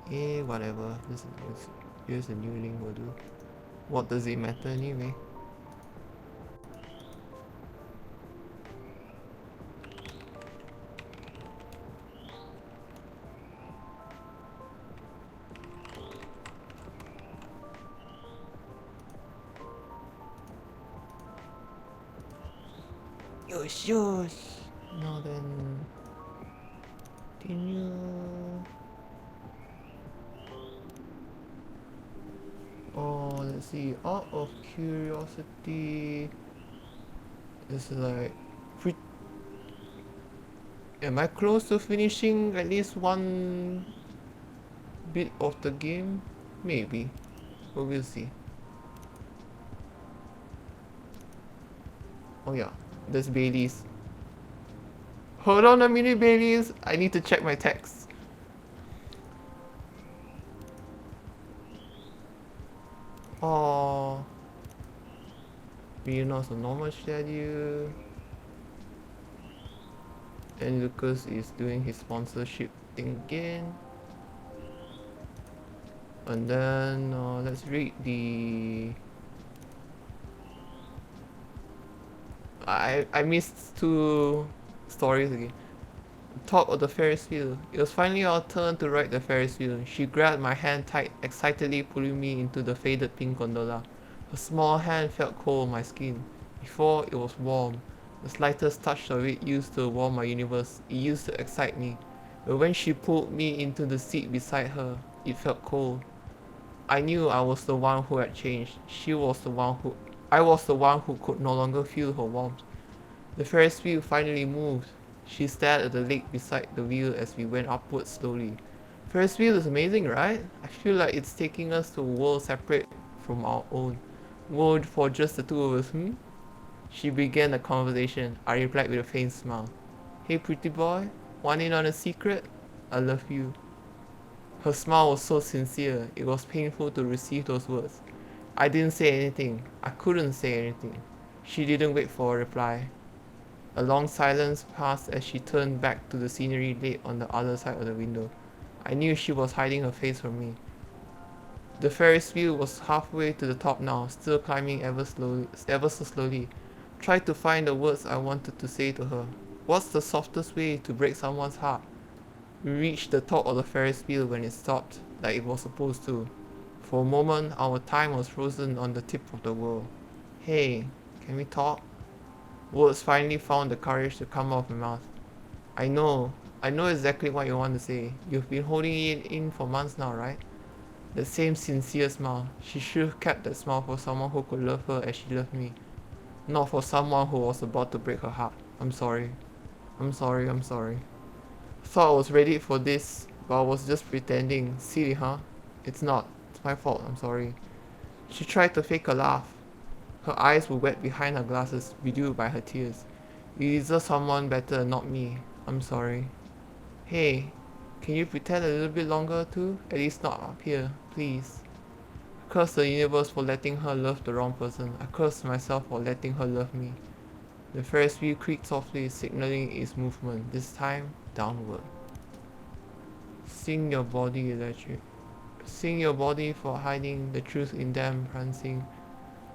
Whatever. Use a new link will do. What does it matter anyway? Shush. Now then, continue. Oh, let's see. Out of curiosity, it's like, am I close to finishing at least one bit of the game? Maybe, but we'll see. Oh yeah, there's Bailey's. Hold on a minute, Bailey's. I need to check my text. Oh, Reno's a normal schedule. And Lucas is doing his sponsorship thing again. And then let's read the. I missed two stories again. Top of the Ferris wheel. It was finally our turn to ride the Ferris wheel. She grabbed my hand tight, excitedly pulling me into the faded pink gondola. Her small hand felt cold on my skin. Before, it was warm. The slightest touch of it used to warm my universe. It used to excite me. But when she pulled me into the seat beside her, it felt cold. I knew I was the one who had changed. I was the one who could no longer feel her warmth. The Ferris wheel finally moved. She stared at the lake beside the wheel as we went upwards slowly. Ferris wheel is amazing, right? I feel like it's taking us to a world separate from our own. World for just the two of us, hmm? She began the conversation. I replied with a faint smile. Hey pretty boy, want in on a secret? I love you. Her smile was so sincere, it was painful to receive those words. I didn't say anything. I couldn't say anything. She didn't wait for a reply. A long silence passed as she turned back to the scenery laid on the other side of the window. I knew she was hiding her face from me. The Ferris wheel was halfway to the top now, still climbing ever so slowly. Tried to find the words I wanted to say to her. What's the softest way to break someone's heart? We reached the top of the Ferris wheel when it stopped, like it was supposed to. For a moment, our time was frozen on the tip of the world. Hey, can we talk? Words finally found the courage to come out of my mouth. I know exactly what you want to say. You've been holding it in for months now, right? The same sincere smile. She should have kept that smile for someone who could love her as she loved me. Not for someone who was about to break her heart. I'm sorry. I'm sorry, I'm sorry. Thought I was ready for this, but I was just pretending. Silly, huh? It's not. It's my fault, I'm sorry. She tried to fake a laugh. Her eyes were wet behind her glasses, bedewed by her tears. You deserve someone better, not me. I'm sorry. Hey, can you pretend a little bit longer too? At least not up here, please. I cursed the universe for letting her love the wrong person. I cursed myself for letting her love me. The Ferris wheel creaked softly, signaling its movement, this time downward. Sing your body electric. Sing your body for hiding the truth in them, prancing.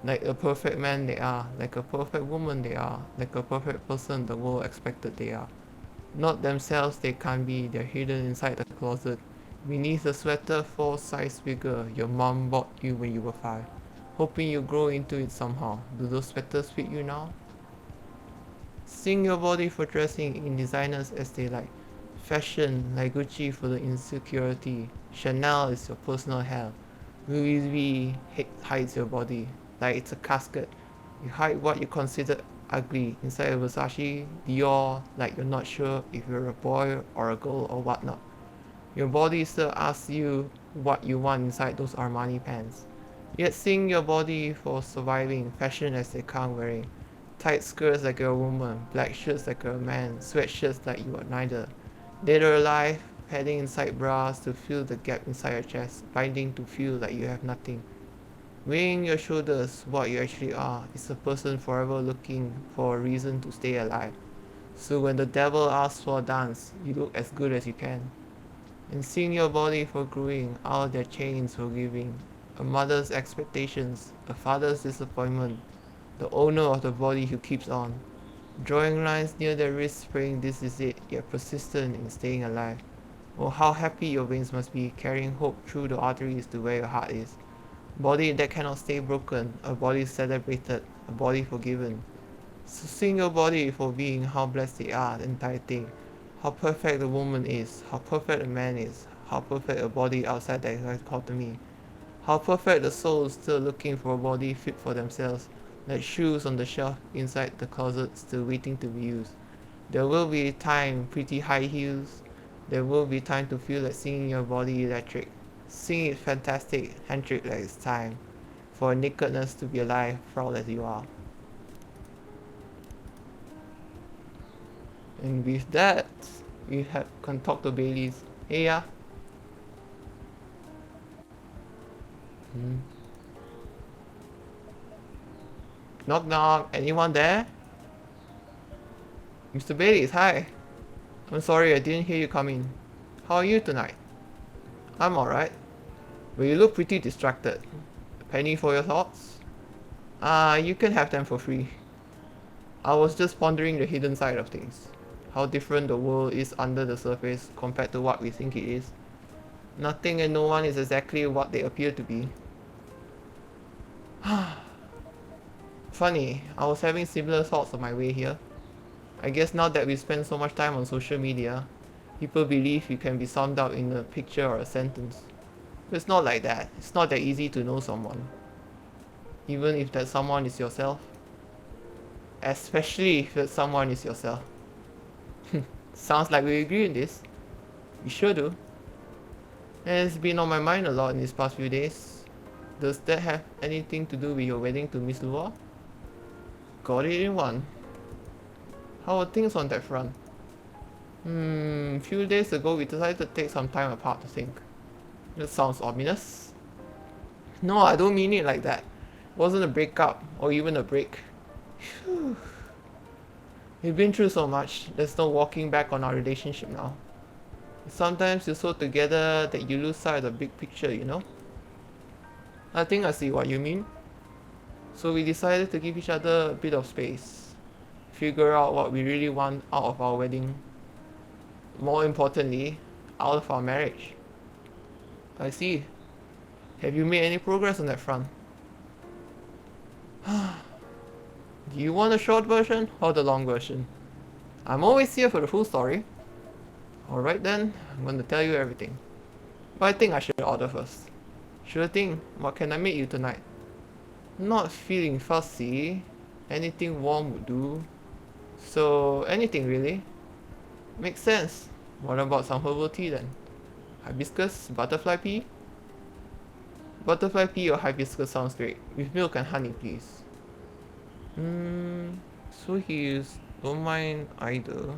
Like a perfect man they are, like a perfect woman they are, like a perfect person the world expected they are. Not themselves they can't be, they're hidden inside the closet. Beneath the sweater 4 size bigger, your mom bought you when you were 5. Hoping you grow into it somehow. Do those sweaters fit you now? Sing your body for dressing in designers as they like. Fashion like Gucci for the insecurity. Chanel is your personal hell. Louis V hides your body like it's a casket. You hide what you consider ugly inside a Versace, Dior, like you're not sure if you're a boy or a girl or whatnot. Your body still asks you what you want inside those Armani pants. Yet sing your body for surviving, fashion as they can't wearing. Tight skirts like you're a woman, black shirts like you're a man, sweatshirts like you are neither. Dead or alive, padding inside bras to fill the gap inside your chest, binding to feel like you have nothing. Weighing your shoulders, what you actually are, is a person forever looking for a reason to stay alive. So when the devil asks for a dance, you look as good as you can. And seeing your body for growing out their chains for giving. A mother's expectations, a father's disappointment, the owner of the body who keeps on. Drawing lines near their wrists praying this is it, yet persistent in staying alive. Oh, how happy your veins must be, carrying hope through the arteries to where your heart is. Body that cannot stay broken, a body celebrated, a body forgiven. So sing your body for being how blessed they are, the entire thing. How perfect a woman is, how perfect a man is, how perfect a body outside that dichotomy. How perfect the soul still looking for a body fit for themselves, like shoes on the shelf inside the closet still waiting to be used. There will be time, pretty high heels. There will be time to feel like singing your body electric. Sing it fantastic, handshake like it's time. For nakedness to be alive, proud as you are. And with that, we have can talk to Baileys. Hey ya. Hmm. Knock knock, anyone there? Mr. Baileys, hi. I'm sorry I didn't hear you come in. How are you tonight? I'm alright. But you look pretty distracted. A penny for your thoughts? You can have them for free. I was just pondering the hidden side of things. How different the world is under the surface compared to what we think it is. Nothing and no one is exactly what they appear to be. Funny, I was having similar thoughts on my way here. I guess now that we spend so much time on social media, people believe you can be summed up in a picture or a sentence. But it's not like that. It's not that easy to know someone. Even if that someone is yourself. Especially if that someone is yourself. Sounds like we agree on this. We sure do. And it's been on my mind a lot in these past few days. Does that have anything to do with your wedding to Miss Lua? Got it in one. How are things on that front? Few days ago we decided to take some time apart to think. That sounds ominous. No, I don't mean it like that. It wasn't a breakup or even a break. Phew. We've been through so much, there's no walking back on our relationship now. Sometimes you're so together that you lose sight of the big picture, you know? I think I see what you mean. So we decided to give each other a bit of space. Figure out what we really want out of our wedding. More importantly, out of our marriage. I see. Have you made any progress on that front? Do you want the short version or the long version? I'm always here for the full story. Alright then, I'm gonna tell you everything. But I think I should order first. Sure thing, what can I make you tonight? Not feeling fussy. Anything warm would do. So, anything really. Makes sense. What about some herbal tea then? Hibiscus, butterfly pea? Butterfly pea or hibiscus sounds great. With milk and honey, please. So he's don't mind either.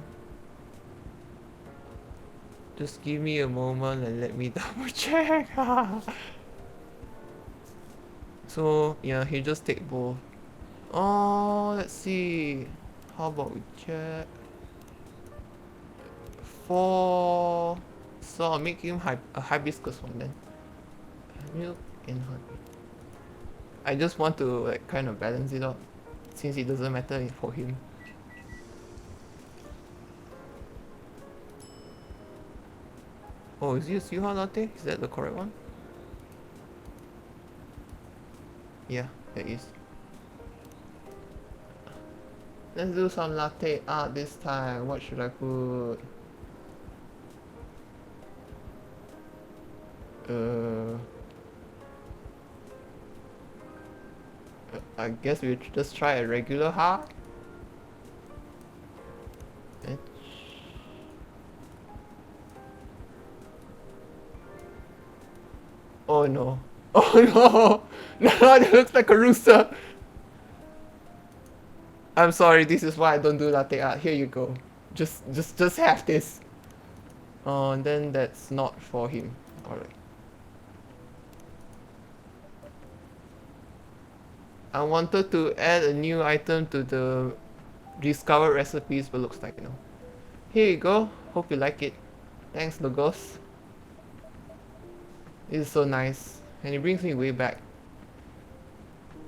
Just give me a moment and let me double check. So yeah, he just take both. Oh, let's see. How about we check? 4. So I'll make him a hibiscus one then. Milk and honey. I just want to like kind of balance it out, since it doesn't matter for him. Oh, is this Yuha latte? Is that the correct one? Yeah, that is. Let's do some latte art this time. What should I put? I guess we'll just try a regular heart. Oh no. Oh no! No, it looks like a rooster! I'm sorry, this is why I don't do latte art. Here you go. Just have this. Oh, and then that's not for him. Alright. I wanted to add a new item to the discovered recipes, but looks like no. Here you go. Hope you like it. Thanks, Logos. It's so nice, and it brings me way back.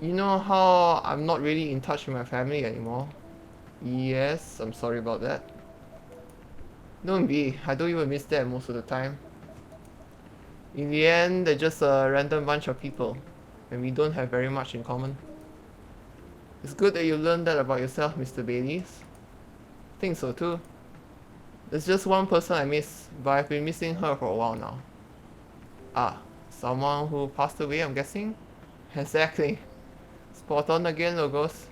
You know how I'm not really in touch with my family anymore? Yes, I'm sorry about that. Don't be, I don't even miss them most of the time. In the end, they're just a random bunch of people, and we don't have very much in common. It's good that you learned that about yourself, Mr. Baileys. Think so too. There's just one person I miss, but I've been missing her for a while now. Ah, someone who passed away, I'm guessing? Exactly. Spot on again, Logos.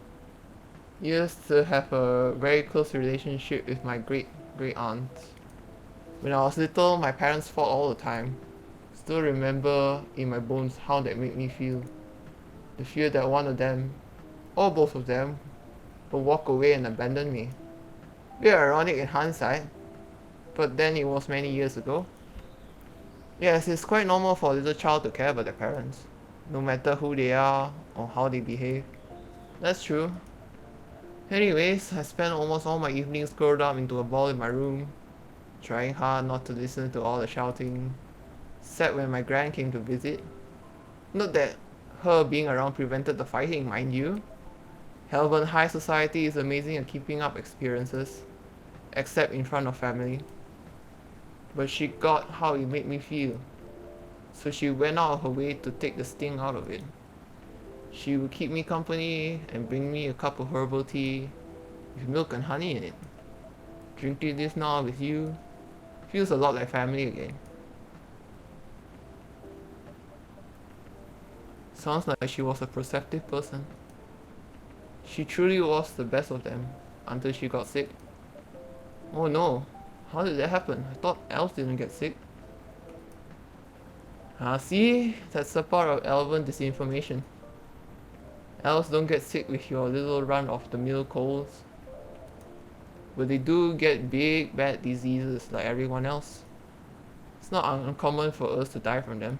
Used to have a very close relationship with my great aunt. When I was little, my parents fought all the time. Still remember in my bones how that made me feel. The fear that one of them, or both of them, would walk away and abandon me. Bit ironic in hindsight, but then it was many years ago. Yes, it's quite normal for a little child to care about their parents, no matter who they are or how they behave. That's true. Anyways, I spent almost all my evenings curled up into a ball in my room, trying hard not to listen to all the shouting, except when my grand came to visit. Not that her being around prevented the fighting, mind you. Helvan High Society is amazing at keeping up experiences, except in front of family. But she got how it made me feel, so she went out of her way to take the sting out of it. She would keep me company and bring me a cup of herbal tea with milk and honey in it. Drinking this now with you feels a lot like family again. Sounds like she was a perceptive person. She truly was the best of them until she got sick. Oh no, how did that happen? I thought elves didn't get sick. Ah, see? That's a part of elven disinformation. Elves don't get sick with your little run of the mill colds. But they do get big bad diseases like everyone else. It's not uncommon for us to die from them.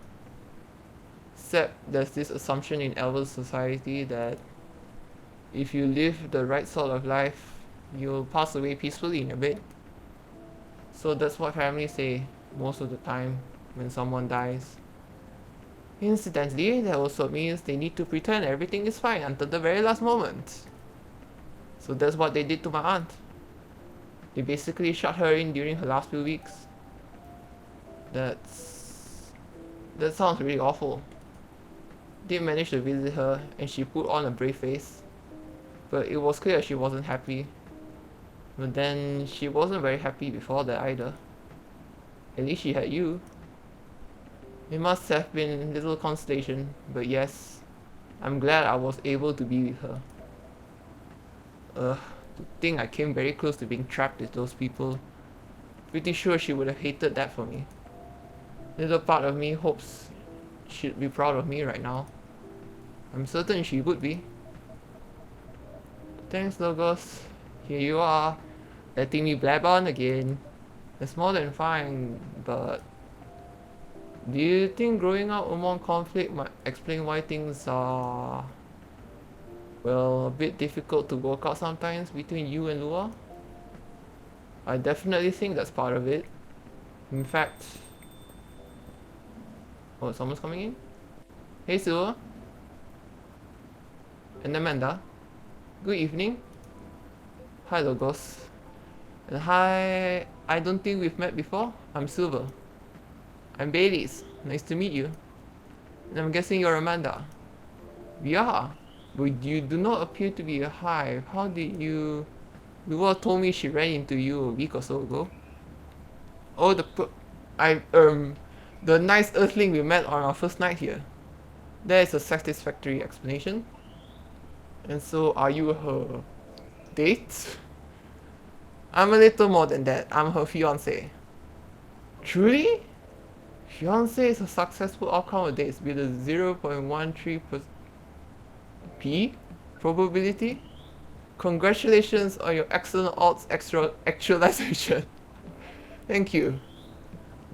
Except there's this assumption in elven society that if you live the right sort of life, you'll pass away peacefully in your bed. So that's what families say most of the time when someone dies. Incidentally, that also means they need to pretend everything is fine until the very last moment. So that's what they did to my aunt. They basically shut her in during her last few weeks. That sounds really awful. Did manage to visit her and she put on a brave face. But it was clear she wasn't happy. But then she wasn't very happy before that either. At least she had you. It must have been little consolation, but yes, I'm glad I was able to be with her. To think I came very close to being trapped with those people. Pretty sure she would have hated that for me. Little part of me hopes she'd be proud of me right now. I'm certain she would be. Thanks, Logos. Here you are, letting me blab on again. That's more than fine, but do you think growing up among conflict might explain why things are, well, a bit difficult to work out sometimes between you and Lua? I definitely think that's part of it. In fact... Oh, someone's coming in? Hey, Silva. And Amanda. Good evening. Hi, Logos. And hi... I don't think we've met before. I'm Silver. I'm Baileys. Nice to meet you. And I'm guessing you're Amanda. We are. But you do not appear to be a hive. How did you... Lua told me she ran into you a week or so ago. Oh, the nice earthling we met on our first night here. That is a satisfactory explanation. And so, are you her date? I'm a little more than that. I'm her fiance. Truly? Fiance is a successful outcome of dates with a 0.13% P probability. Congratulations on your excellent odds actualization. Thank you.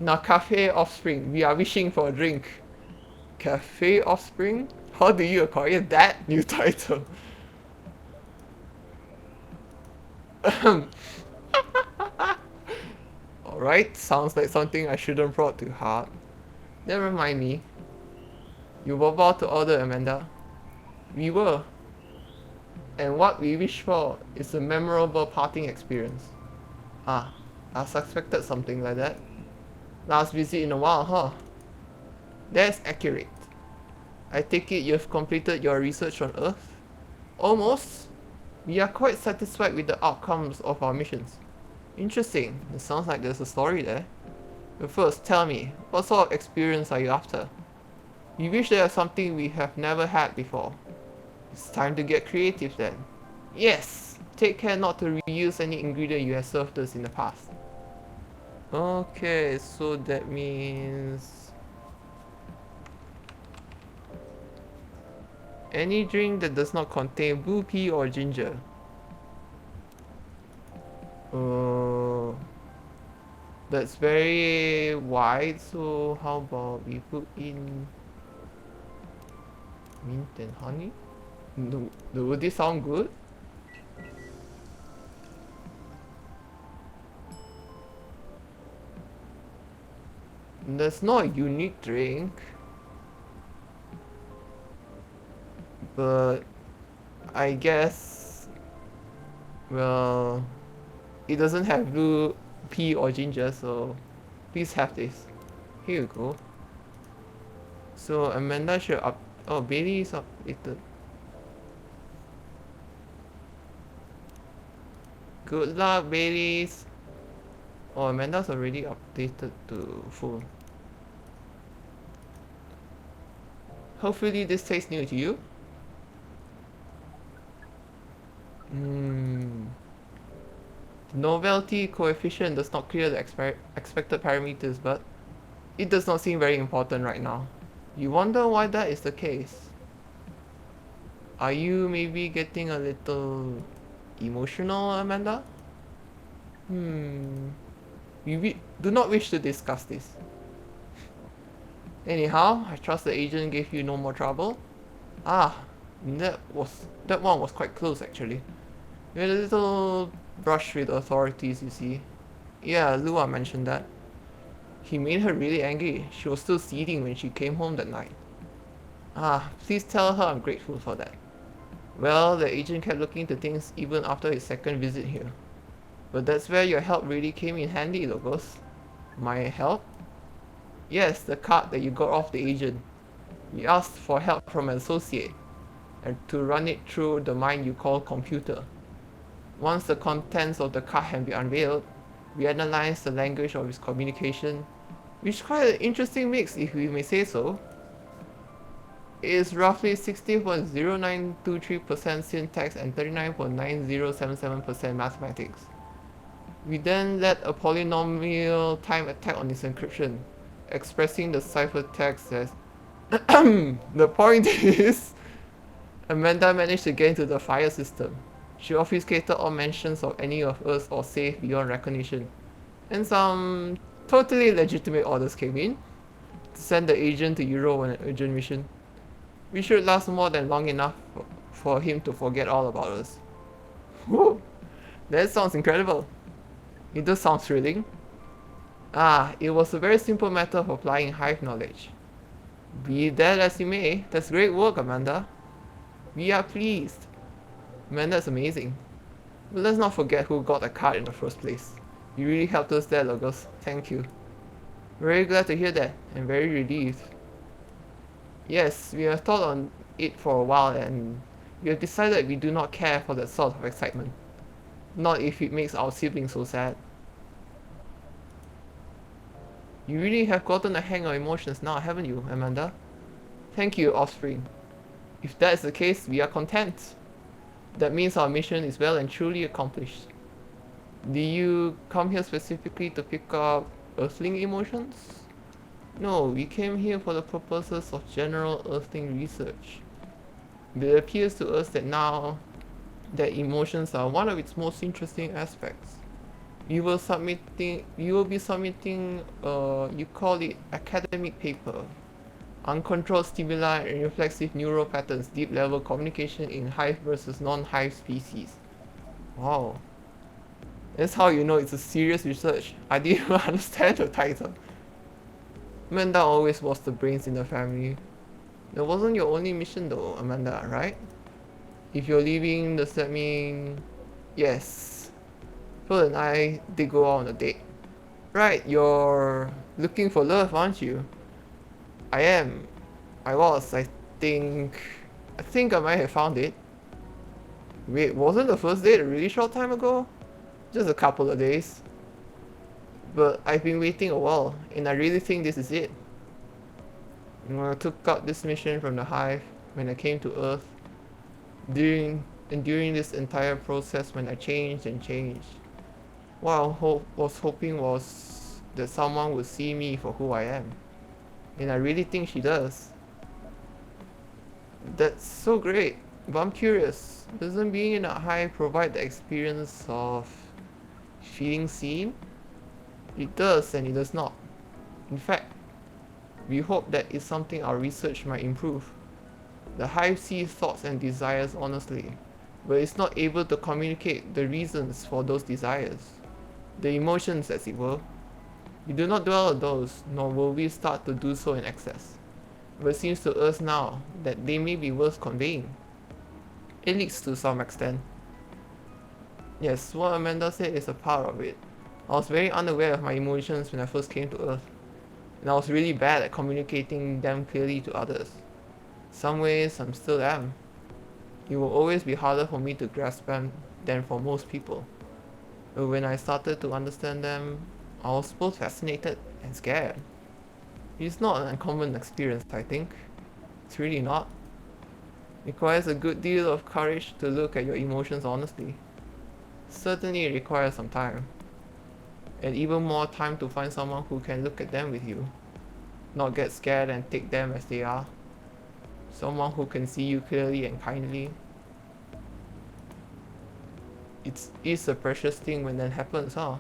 Now, Cafe Offspring, we are wishing for a drink. Cafe Offspring? How do you acquire that new title? Alright, sounds like something I shouldn't brought to heart. Never mind me. You were about to order, Amanda. We were. And what we wish for is a memorable parting experience. Ah, I suspected something like that. Last visit in a while, huh? That's accurate. I take it you've completed your research on Earth? Almost. We are quite satisfied with the outcomes of our missions. Interesting. It sounds like there's a story there. But first, tell me, what sort of experience are you after? We wish there was something we have never had before. It's time to get creative then. Yes! Take care not to reuse any ingredient you have served us in the past. Okay, so that means... any drink that does not contain blue pea or ginger. Uh, that's very wide, so how about we put in mint and honey? No, would this sound good? That's not a unique drink, but I guess, well, it doesn't have blue pea or ginger, so please have this. Here you go. So Amanda should up. Oh, Bailey is updated. Good luck, Baileys. Oh, Amanda's already updated to full. Hopefully this tastes new to you. Novelty coefficient does not clear the expected parameters, but it does not seem very important right now. You wonder why that is the case. Are you maybe getting a little emotional, Amanda? We do not wish to discuss this. Anyhow, I trust the agent gave you no more trouble. Ah, that one was quite close actually. You had a little brush with authorities, you see. Yeah, Lua mentioned that. He made her really angry. She was still seething when she came home that night. Ah, please tell her I'm grateful for that. Well, the agent kept looking into things even after his second visit here. But that's where your help really came in handy, Logos. My help? Yes, the card that you got off the agent. We asked for help from an associate, and to run it through the mind you call computer. Once the contents of the card had been unveiled, we analyzed the language of his communication, which is quite an interesting mix if we may say so. It is roughly 16.0923% syntax and 39.9077% mathematics. We then led a polynomial time attack on its encryption, expressing the ciphertext as the point is, Amanda managed to get into the fire system. She obfuscated all mentions of any of us or safe beyond recognition. And some totally legitimate orders came in to send the agent to Euro on an urgent mission. We should last more than long enough for him to forget all about us. Whoa, that sounds incredible. It does sound thrilling. Ah, it was a very simple matter of applying hive knowledge. Be that as you may, that's great work, Amanda. We are pleased. Amanda's amazing. But let's not forget who got the card in the first place. You really helped us there, Logos. Thank you. Very glad to hear that, and very relieved. Yes, we have thought on it for a while, and we have decided we do not care for that sort of excitement. Not if it makes our siblings so sad. You really have gotten the hang of emotions now, haven't you, Amanda? Thank you, Offspring. If that is the case, we are content. That means our mission is well and truly accomplished. Do you come here specifically to pick up Earthling emotions? No, we came here for the purposes of general Earthling research. It appears to us that now that emotions are one of its most interesting aspects. You will be submitting you call it academic paper. Uncontrolled stimuli and reflexive neural patterns, deep level communication in hive versus non-hive species. Wow. That's how you know it's a serious research. I didn't even understand the title. Amanda always was the brains in the family. That wasn't your only mission though, Amanda, right? If you're leaving, does that mean... Yes. Phil and I did go out on a date. Right, you're looking for love, aren't you? I am. I was, think... I think I might have found it. Wait, wasn't the first date a really short time ago? Just a couple of days. But I've been waiting a while, and I really think this is it. When I took out this mission from the hive, when I came to Earth, during this entire process when I changed and changed, what I was hoping was that someone would see me for who I am. And I really think she does. That's so great. But I'm curious, doesn't being in a hive provide the experience of feeling seen? It does and it does not. In fact, we hope that it's something our research might improve. The hive sees thoughts and desires honestly, but it's not able to communicate the reasons for those desires, the emotions as it were. We do not dwell on those, nor will we start to do so in excess. But it seems to us now that they may be worth conveying. At least to some extent. Yes, what Amanda said is a part of it. I was very unaware of my emotions when I first came to Earth, and I was really bad at communicating them clearly to others. Some ways I still am. It will always be harder for me to grasp them than for most people. But when I started to understand them, I was both fascinated and scared. It's not an uncommon experience, I think. It's really not. It requires a good deal of courage to look at your emotions honestly. Certainly it requires some time. And even more time to find someone who can look at them with you. Not get scared and take them as they are. Someone who can see you clearly and kindly. It's a precious thing when that happens, huh?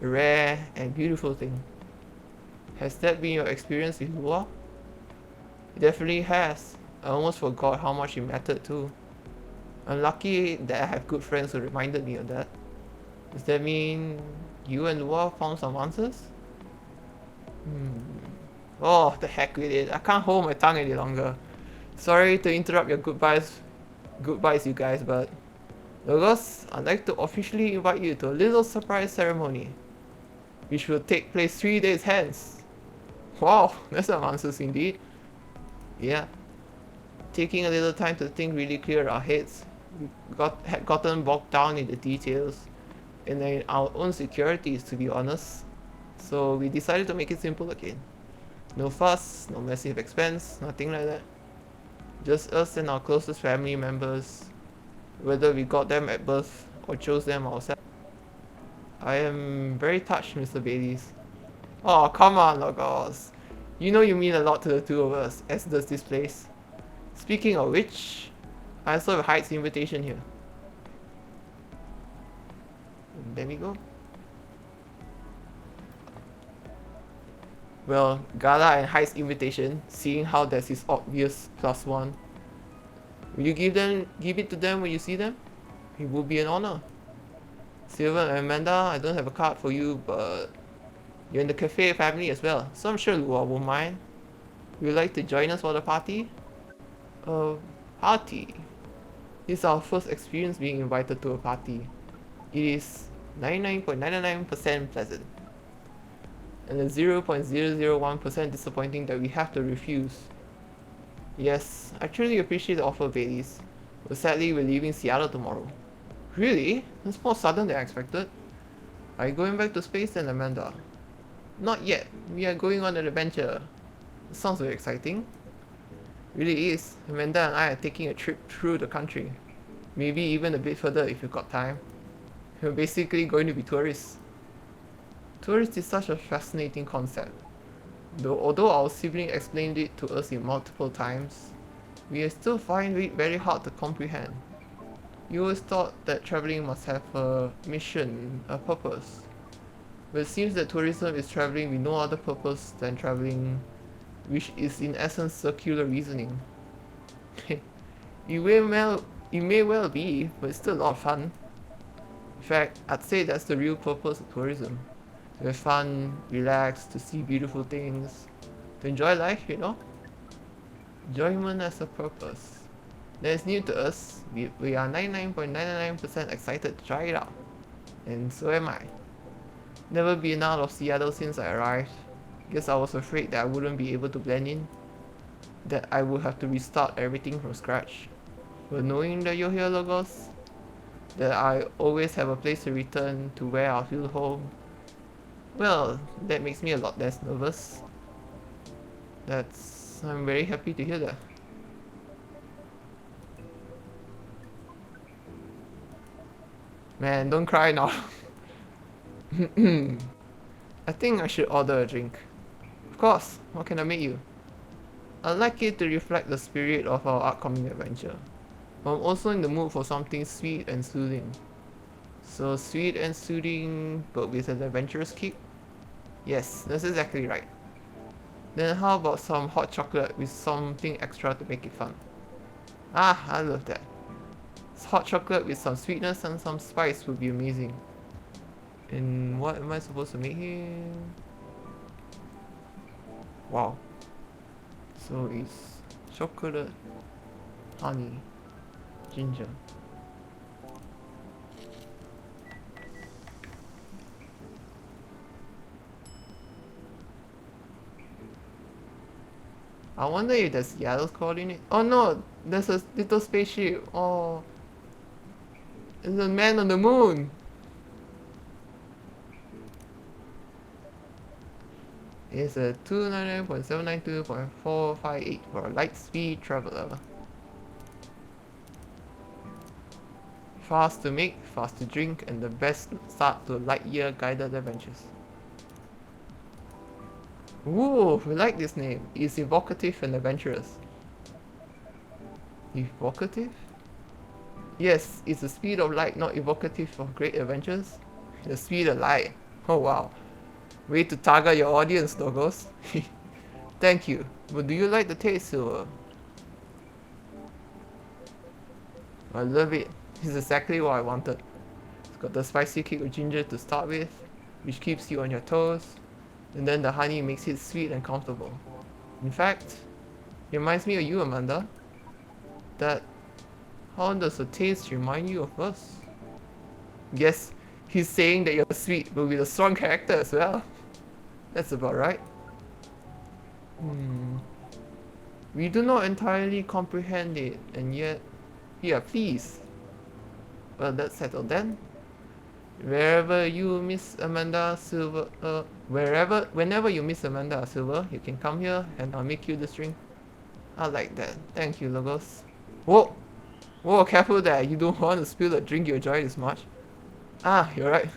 A rare and beautiful thing. Has that been your experience with Lua? It definitely has. I almost forgot how much it mattered too. I'm lucky that I have good friends who reminded me of that. Does that mean you and Lua found some answers? Oh, the heck with it. I can't hold my tongue any longer. Sorry to interrupt your goodbyes you guys, but Logos, I'd like to officially invite you to a little surprise ceremony, which will take place 3 days hence. Wow, that's some answers indeed. Yeah, taking a little time to think really clear our heads. We had gotten bogged down in the details and in our own securities, to be honest. So we decided to make it simple again. No fuss, no massive expense, nothing like that. Just us and our closest family members, whether we got them at birth or chose them ourselves. I am very touched, Mr. Bailey's. Oh, come on, Logos. You know you mean a lot to the two of us, as does this place. Speaking of which, I also have Hyde's invitation here. There we go. Well, Gala and Hyde's invitation, seeing how there's this obvious +1. Will you give it to them when you see them? It would be an honor. Sylvan and Amanda, I don't have a card for you, but you're in the cafe family as well, so I'm sure Lua won't mind. Would you like to join us for the party? Party? This is our first experience being invited to a party. It is 99.99% pleasant. And the 0.001% disappointing that we have to refuse. Yes, I truly appreciate the offer, Baileys, but sadly we're leaving Seattle tomorrow. Really? That's more sudden than I expected. Are you going back to space then, Amanda? Not yet. We are going on an adventure. It sounds very exciting. Really is. Amanda and I are taking a trip through the country. Maybe even a bit further if you've got time. We're basically going to be tourists. Tourist is such a fascinating concept. Although our sibling explained it to us in multiple times, we still find it very hard to comprehend. We always thought that travelling must have a mission, a purpose. But it seems that tourism is travelling with no other purpose than travelling, which is in essence circular reasoning. It may well be, but it's still a lot of fun. In fact, I'd say that's the real purpose of tourism. to have fun, relax, to see beautiful things, to enjoy life, you know? Enjoyment as a purpose. That is new to us. We are 99.99% excited to try it out. And so am I. Never been out of Seattle since I arrived. Guess I was afraid that I wouldn't be able to blend in, that I would have to restart everything from scratch. But knowing that you're here, Logos, that I always have a place to return to where I feel home, well, that makes me a lot less nervous. I'm very happy to hear that. Man, don't cry now. I think I should order a drink. Of course, what can I make you? I'd like it to reflect the spirit of our upcoming adventure. I'm also in the mood for something sweet and soothing. So sweet and soothing, but with an adventurous kick? Yes, that's exactly right. Then how about some hot chocolate with something extra to make it fun? Ah, I love that. Hot chocolate with some sweetness and some spice would be amazing. And what am I supposed to make here? Wow. So it's chocolate, honey, ginger. I wonder if there's Seattle's coordinate. Oh no, there's a little spaceship. Oh, it's a man on the moon. It's a 299.792.458 for a light speed traveler. Fast to make, fast to drink, and the best start to light year guided adventures. Ooh, we like this name. It's evocative and adventurous. Evocative? Yes, it's the speed of light, not evocative of great adventures. The speed of light. Oh wow. Way to target your audience, Logos. Thank you. But do you like the taste, Silver? I love it. It's exactly what I wanted. It's got the spicy kick of ginger to start with, which keeps you on your toes, and then the honey makes it sweet and comfortable. In fact, it reminds me of you, Amanda. That, how does the taste remind you of us? Yes, he's saying that you're sweet, but with a strong character as well. That's about right. We do not entirely comprehend it, and yet, yeah, please. Well, that's settled then. Wherever you miss Amanda Silver, whenever you miss Amanda Silver, you can come here and I'll make you this drink. I like that. Thank you, Logos. Whoa! Whoa, careful there. You don't want to spill the drink you enjoy this much. Ah, you're right.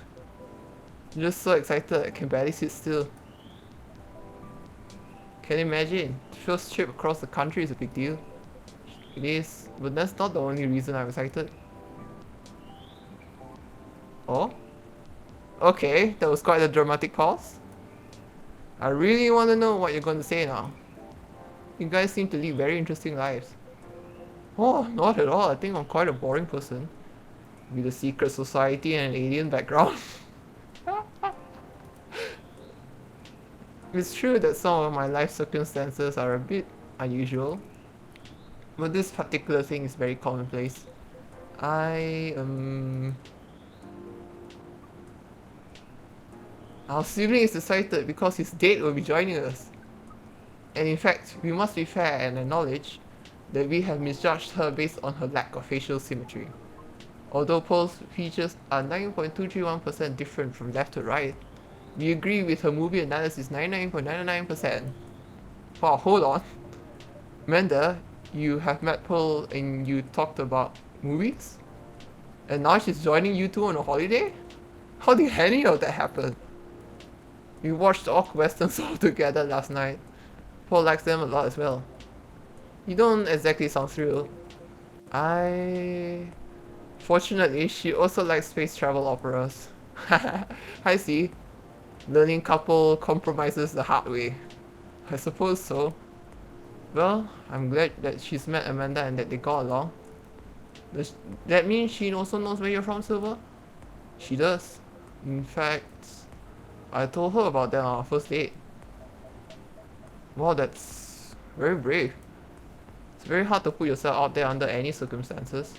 I'm just so excited I can barely sit still. Can you imagine? First trip across the country is a big deal. It is, but that's not the only reason I'm excited. Oh? Okay, that was quite a dramatic pause. I really want to know what you're going to say now. You guys seem to lead very interesting lives. Oh, not at all. I think I'm quite a boring person. With a secret society and an alien background. It's true that some of my life circumstances are a bit unusual, but this particular thing is very commonplace. Our sibling is excited because his date will be joining us. And in fact, we must be fair and acknowledge that we have misjudged her based on her lack of facial symmetry. Although Pearl's features are 9.231% different from left to right, we agree with her movie analysis 99.99%. Wow, hold on. Amanda, you have met Pearl and you talked about movies? And now she's joining you two on a holiday? How did any of that happen? We watched all westerns all together last night. Paul likes them a lot as well. You don't exactly sound thrilled. Fortunately, she also likes space travel operas. I see. Learning couple compromises the hard way. I suppose so. Well, I'm glad that she's met Amanda and that they got along. Does that mean she also knows where you're from, Silver? She does. In fact, I told her about that on our first date. Wow, that's very brave. It's very hard to put yourself out there under any circumstances.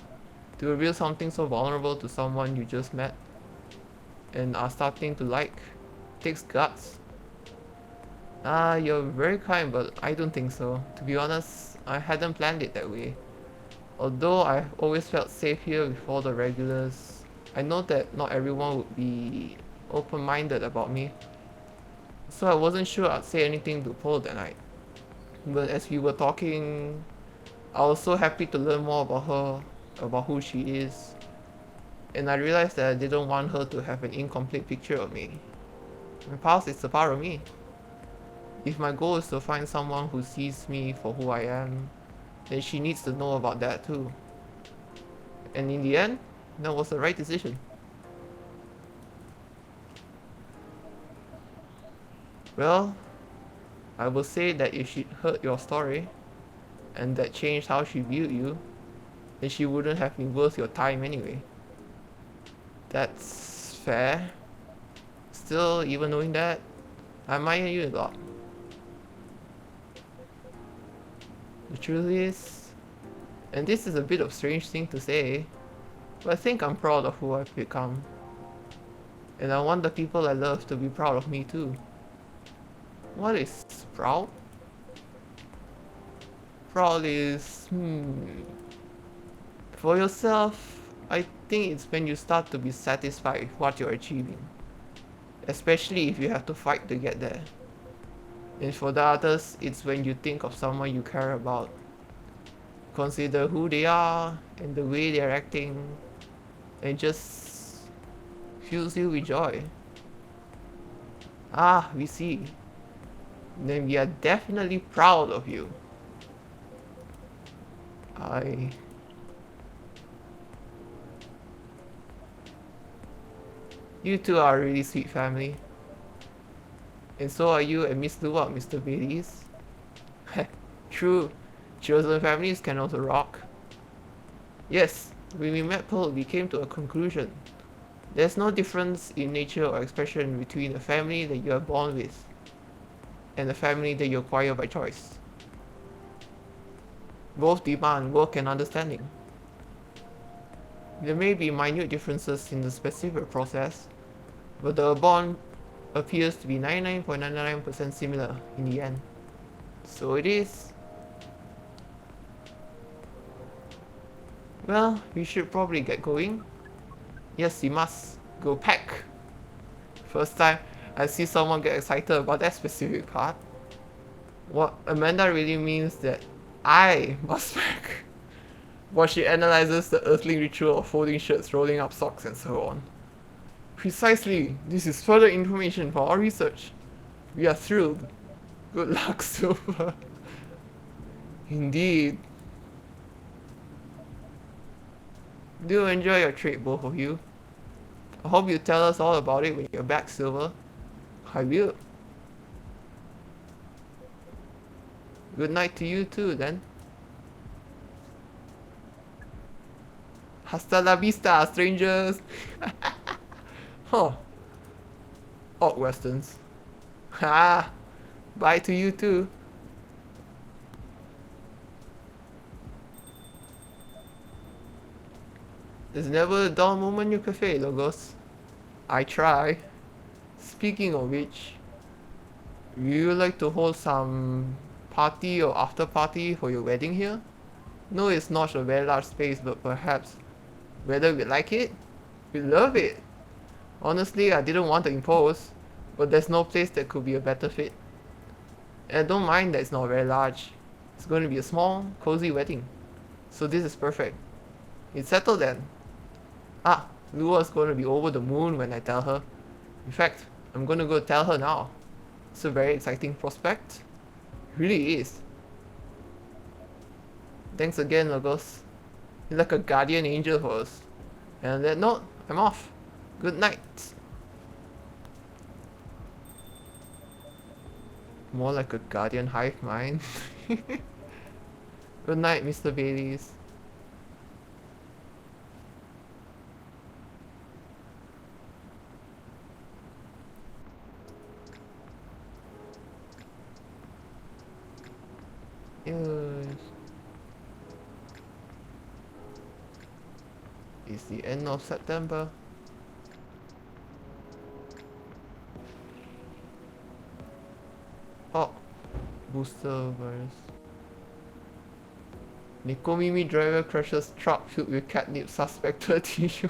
To reveal something so vulnerable to someone you just met and are starting to like takes guts. Ah, you're very kind, but I don't think so. To be honest, I hadn't planned it that way. Although I've always felt safe here with all the regulars, I know that not everyone would be open-minded about me. So I wasn't sure I'd say anything to Paul that night. But as we were talking, I was so happy to learn more about her, about who she is, and I realized that I didn't want her to have an incomplete picture of me. My past is a part of me. If my goal is to find someone who sees me for who I am, then she needs to know about that too. And in the end, that was the right decision. Well, I will say that if she heard your story, and that changed how she viewed you, then she wouldn't have been worth your time anyway. That's fair. Still, even knowing that, I admire you a lot. The truth is, and this is a bit of a strange thing to say, but I think I'm proud of who I've become. And I want the people I love to be proud of me too. What is proud? Proud is, for yourself, I think it's when you start to be satisfied with what you're achieving. Especially if you have to fight to get there. And for the others, it's when you think of someone you care about. Consider who they are and the way they're acting, and just fills you with joy. Ah, we see. Then we are definitely proud of you. You two are a really sweet family. And so are you and Miss Luwak, Mr. Bailey's. True, chosen families can also rock. Yes, when we met Pearl, we came to a conclusion. There's no difference in nature or expression between the family that you are born with and the family that you acquire by choice. Both demand work and understanding. There may be minute differences in the specific process, but the bond appears to be 99.99% similar in the end. So it is. Well, we should probably get going. Yes, we must. Go pack. First time I see someone get excited about that specific part. What Amanda really means that I must pack. While she analyzes the earthling ritual of folding shirts, rolling up socks, and so on. Precisely, this is further information for our research. We are thrilled. Good luck, Silver. Indeed. Do enjoy your trip, both of you. I hope you tell us all about it when you're back, Silver. I will. Good night to you too, then. Hasta la vista, strangers! Huh. Odd westerns. Ha! Bye to you too. There's never a dull moment in your cafe, Logos. I try. Speaking of which, would you like to hold some party or after party for your wedding here? No, it's not a very large space, but perhaps whether we like it, we love it. Honestly, I didn't want to impose, but there's no place that could be a better fit. And I don't mind that it's not very large. It's going to be a small, cozy wedding. So this is perfect. It's settled then. Ah, Lua's going to be over the moon when I tell her. In fact, I'm going to go tell her now. It's a very exciting prospect. It really is. Thanks again, Logos. You're like a guardian angel for us. And on that note, I'm off. Good night. More like a guardian hive mind. Good night, Mr. Baileys. Yes. It's the end of September. Oh, booster virus. Nikomimi driver crashes truck filled with catnip suspected tissue.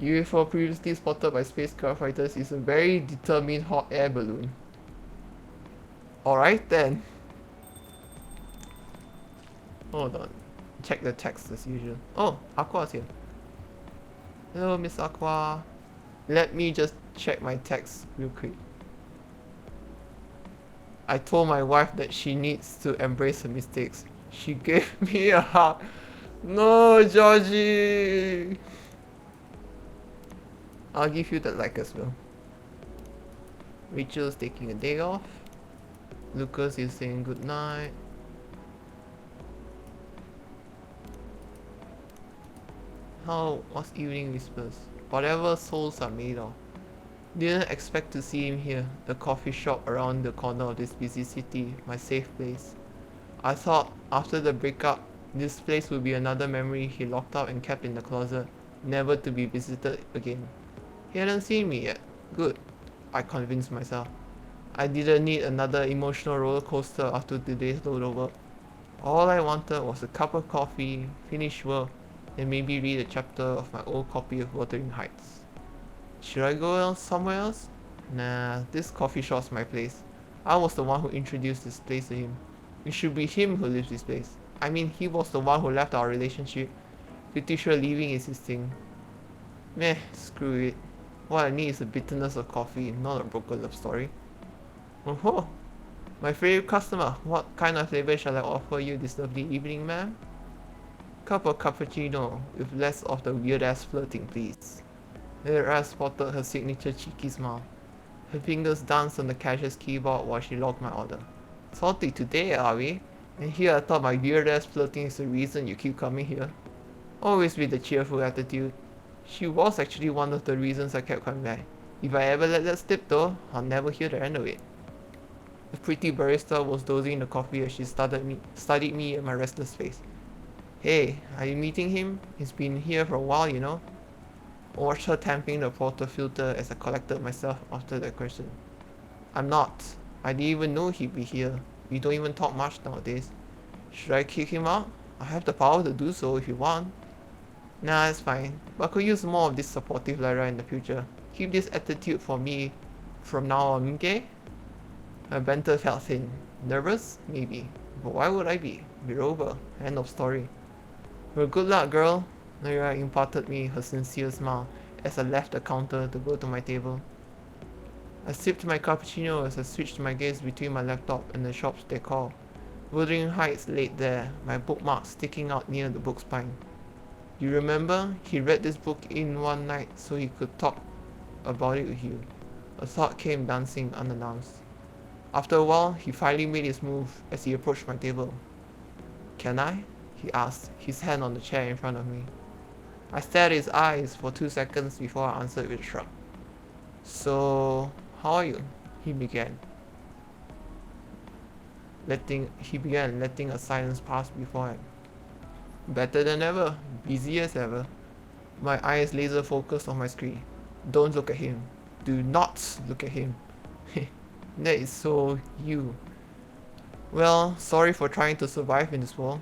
UFO previously spotted by spacecraft fighters is a very determined hot air balloon. Alright then. Hold on. Check the text as usual. Oh, Aqua's here. Hello, Miss Aqua. Let me just check my text real quick. I told my wife that she needs to embrace her mistakes. She gave me a hug. No, Georgie! I'll give you the like as well. Rachel's taking a day off. Lucas is saying good night. How was evening whispers? Whatever souls are made of. Didn't expect to see him here, the coffee shop around the corner of this busy city, my safe place. I thought after the breakup, this place would be another memory he locked up and kept in the closet, never to be visited again. He hadn't seen me yet. Good, I convinced myself. I didn't need another emotional roller coaster after today's load of work. All I wanted was a cup of coffee, finish work, and maybe read a chapter of my old copy of Wuthering Heights. Should I go somewhere else? Nah, this coffee shop's my place. I was the one who introduced this place to him. It should be him who lives this place. I mean, he was the one who left our relationship. Pretty sure leaving is his thing. Meh, screw it. What I need is the bitterness of coffee, not a broken love story. Oh, my favorite customer. What kind of flavor shall I offer you this lovely evening, ma'am? Cup of cappuccino with less of the weird ass flirting, please. Her spotted her signature cheeky smile. Her fingers danced on the cashier's keyboard while she logged my order. Salty today, are we? And here I thought my weird ass flirting is the reason you keep coming here. Always with a cheerful attitude. She was actually one of the reasons I kept coming back. If I ever let that slip though, I'll never hear the end of it. The pretty barista was dozing in the coffee as she studied me and my restless face. Hey, are you meeting him? He's been here for a while, you know. I watched her tamping the portafilter as I collected myself after that question. I'm not. I didn't even know he'd be here. We don't even talk much nowadays. Should I kick him out? I have the power to do so if you want. Nah, it's fine. But I could use more of this supportive Lyra in the future. Keep this attitude for me from now on, okay? My banter felt thin. Nervous? Maybe. But why would I be? We're over. End of story. Well, good luck, girl. Lyra imparted me her sincere smile as I left the counter to go to my table. I sipped my cappuccino as I switched my gaze between my laptop and the shop's decor. Wuthering Heights laid there, my bookmark sticking out near the book spine. You remember? He read this book in one night so he could talk about it with you. A thought came dancing unannounced. After a while, he finally made his move as he approached my table. Can I? He asked, his hand on the chair in front of me. I stared at his eyes for 2 seconds before I answered with a shrug. So, how are you? He began. Letting a silence pass before him. Better than ever, busy as ever. My eyes laser focused on my screen. Don't look at him. Do not look at him. That is so you. Well, sorry for trying to survive in this world.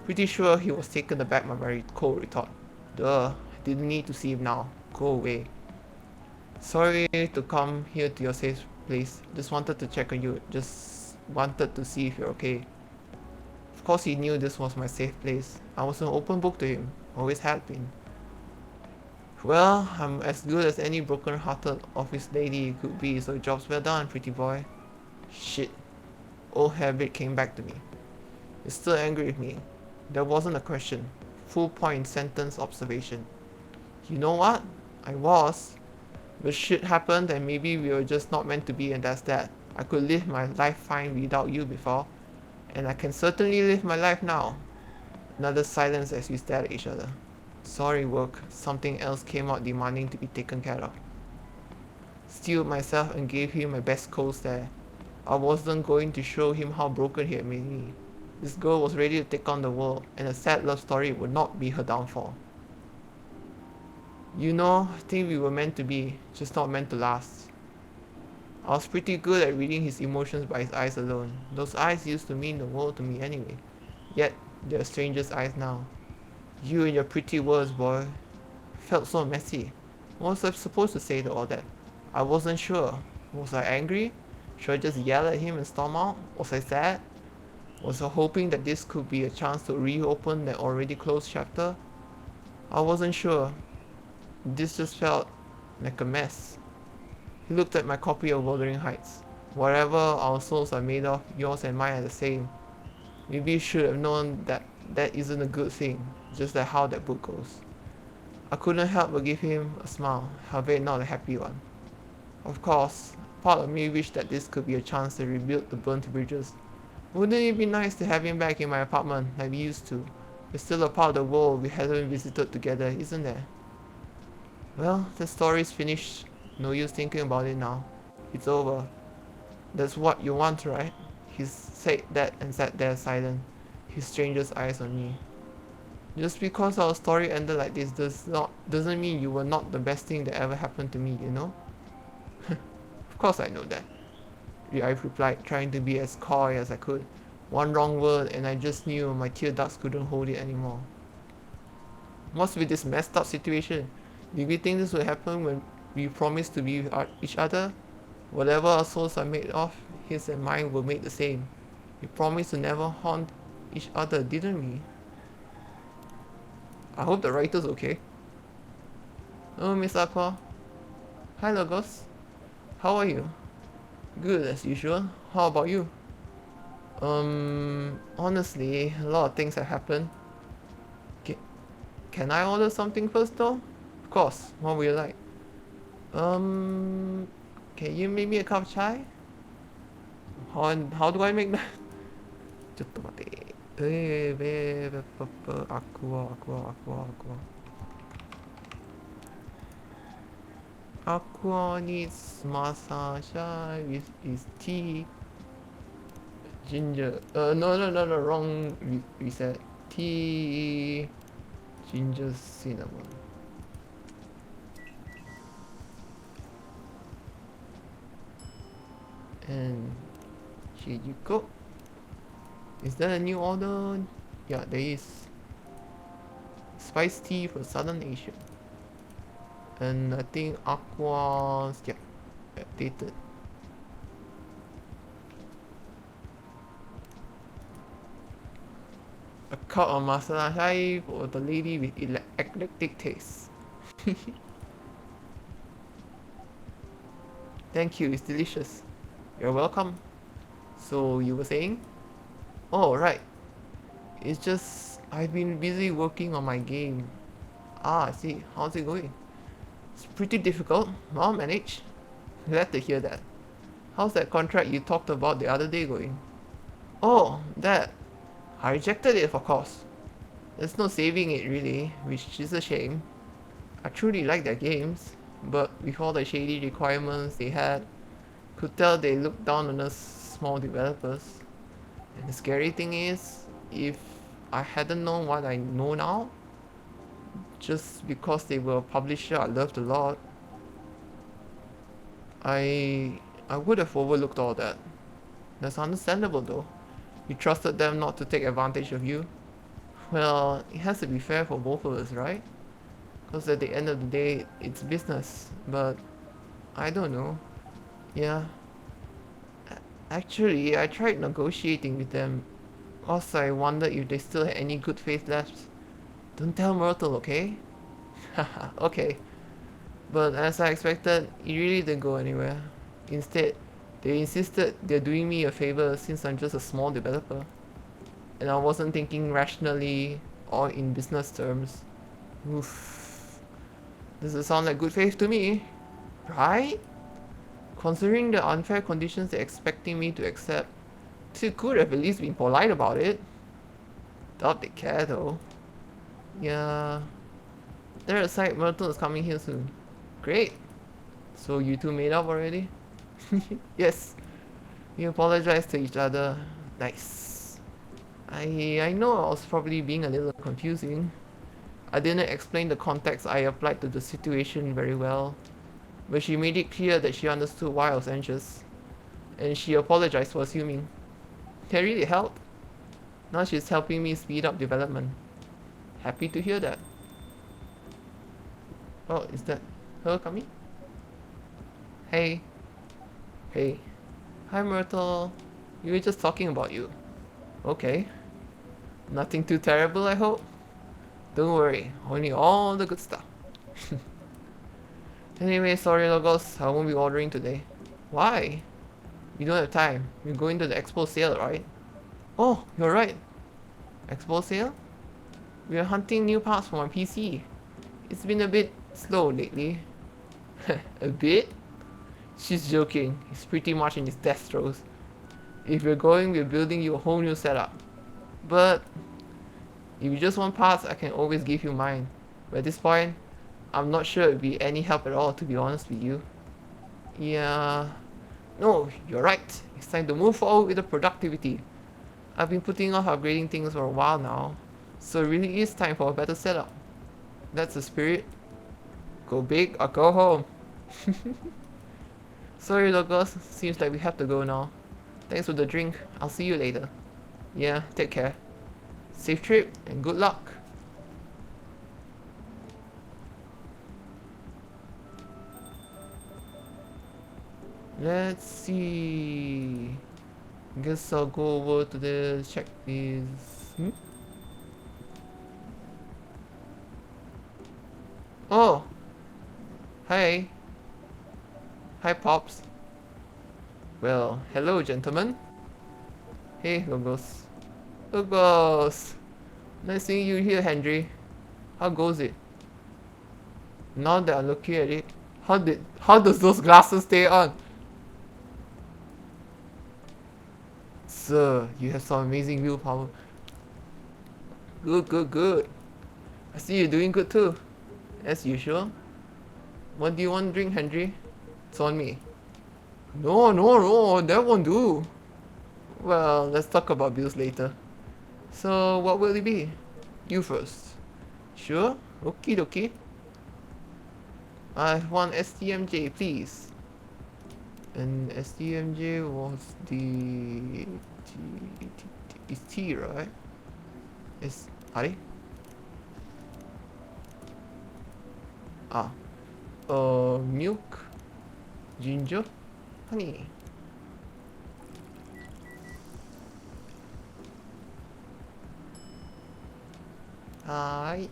Pretty sure he was taken aback by my cold retort. Duh, didn't need to see him now. Go away. Sorry to come here to your safe place. Just wanted to check on you. Just wanted to see if you're okay. Of course he knew this was my safe place. I was an open book to him. Always had been. Well, I'm as good as any broken-hearted office lady could be, so job's well done, pretty boy. Shit. Old habit came back to me. You're still angry with me. That wasn't a question. Full point sentence observation. You know what? I was. But shit happened and maybe we were just not meant to be and that's that. I could live my life fine without you before. And I can certainly live my life now. Another silence as we stared at each other. Sorry, work. Something else came out demanding to be taken care of. Steeled myself and gave him my best cold stare. I wasn't going to show him how broken he had made me. This girl was ready to take on the world, and a sad love story would not be her downfall. You know, I think we were meant to be, just not meant to last. I was pretty good at reading his emotions by his eyes alone. Those eyes used to mean the world to me anyway. Yet, they're strangers' eyes now. You and your pretty words, boy. Felt so messy. What was I supposed to say to all that? I wasn't sure. Was I angry? Should I just yell at him and storm out? Was I sad? Was I hoping that this could be a chance to reopen that already closed chapter? I wasn't sure. This just felt like a mess. He looked at my copy of Wuthering Heights. Whatever our souls are made of, yours and mine are the same. Maybe you should have known that that isn't a good thing, just like how that book goes. I couldn't help but give him a smile, albeit not a happy one. Of course, part of me wished that this could be a chance to rebuild the burnt bridges. Wouldn't it be nice to have him back in my apartment like we used to? It's still a part of the world we haven't visited together, isn't there? Well, the story's finished. No use thinking about it now. It's over. That's what you want, right? He said that and sat there silent, his stranger's eyes on me. Just because our story ended like this doesn't mean you were not the best thing that ever happened to me, you know? Of course I know that. I replied, trying to be as coy as I could. One wrong word and I just knew my tear ducts couldn't hold it anymore. What's with this messed up situation? Did we think this would happen when we promised to be with each other? Whatever our souls are made of, his and mine were made the same. We promised to never haunt each other, didn't we? I hope the writer's okay. Oh, Miss Aqua. Hi, Logos. How are you? Good as usual. How about you? Honestly, a lot of things have happened. Ca- Can I order something first though? Of course, what would you like? Um, can you make me a cup of chai? How do I make that? ちょっと待って。Aqua needs massage with is tea. Ginger. No, wrong reset. Tea, ginger, cinnamon. And here you go. Is that a new order? Yeah, there is. Spice tea for Southern Asia. And I think aqua, yeah, updated. A cup of masala chai for the lady with eclectic taste. Thank you, it's delicious. You're welcome. So you were saying? Oh, right. It's just I've been busy working on my game. Ah, I see. How's it going? It's pretty difficult. I'll manage. Glad to hear that. How's that contract you talked about the other day going? Oh, that. I rejected it, of course. There's no saving it really, which is a shame. I truly like their games, but with all the shady requirements they had, could tell they looked down on us small developers. And the scary thing is, if I hadn't known what I know now, just because they were a publisher I loved a lot, I would have overlooked all that. That's understandable though. You trusted them not to take advantage of you. Well, it has to be fair for both of us, right? Because at the end of the day, it's business. But I don't know. Yeah. Actually, I tried negotiating with them. Also, I wondered if they still had any good faith left. Don't tell Myrtle, okay? Haha, okay. But as I expected, it really didn't go anywhere. Instead, they insisted they're doing me a favor since I'm just a small developer. And I wasn't thinking rationally or in business terms. Oof. Doesn't sound like good faith to me, right? Considering the unfair conditions they're expecting me to accept, they could have at least been polite about it. Doubt they care though. Yeah. That aside, Myrtle is coming here soon. Great. So you two made up already? Yes. We apologized to each other. Nice. I know I was probably being a little confusing. I didn't explain the context I applied to the situation very well, but she made it clear that she understood why I was anxious, and she apologized for assuming. That really helped. Now she's helping me speed up development. Happy to hear that. Oh, is that her coming? Hey. Hey. Hi, Myrtle. We were just talking about you. Okay. Nothing too terrible, I hope? Don't worry, only all the good stuff. Anyway, sorry logos, I won't be ordering today. Why? We don't have time. We're going to the expo sale, right? Oh, you're right. Expo sale? We are hunting new parts for my PC. It's been a bit slow lately. A bit? She's joking. He's pretty much in his death throes. If you're going, we're building you a whole new setup. But if you just want parts, I can always give you mine. But at this point, I'm not sure it'd be any help at all, to be honest with you. Yeah. No, you're right. It's time to move forward with the productivity. I've been putting off upgrading things for a while now, so it really is time for a better setup. That's the spirit. Go big or go home. Sorry logos, seems like we have to go now. Thanks for the drink, I'll see you later. Yeah, take care. Safe trip and good luck. Let's see. Guess I'll go over to the check this. Oh! Hi. Hi, Pops. Well, hello, gentlemen. Hey, Logos. Logos! Nice seeing you here, Henry. How goes it? Now that I'm looking at it, how does those glasses stay on? Sir, you have some amazing willpower. Good, good, good. I see you're doing good too. As usual. What do you want to drink, Henry? It's on me. No, no, no, that won't do. Well, let's talk about bills later. So, what will it be? You first. Sure? Okie dokie. I want STMJ, please. And STMJ was the... It's T, right? It's... Hari? Ah. Milk, ginger, honey. Hi.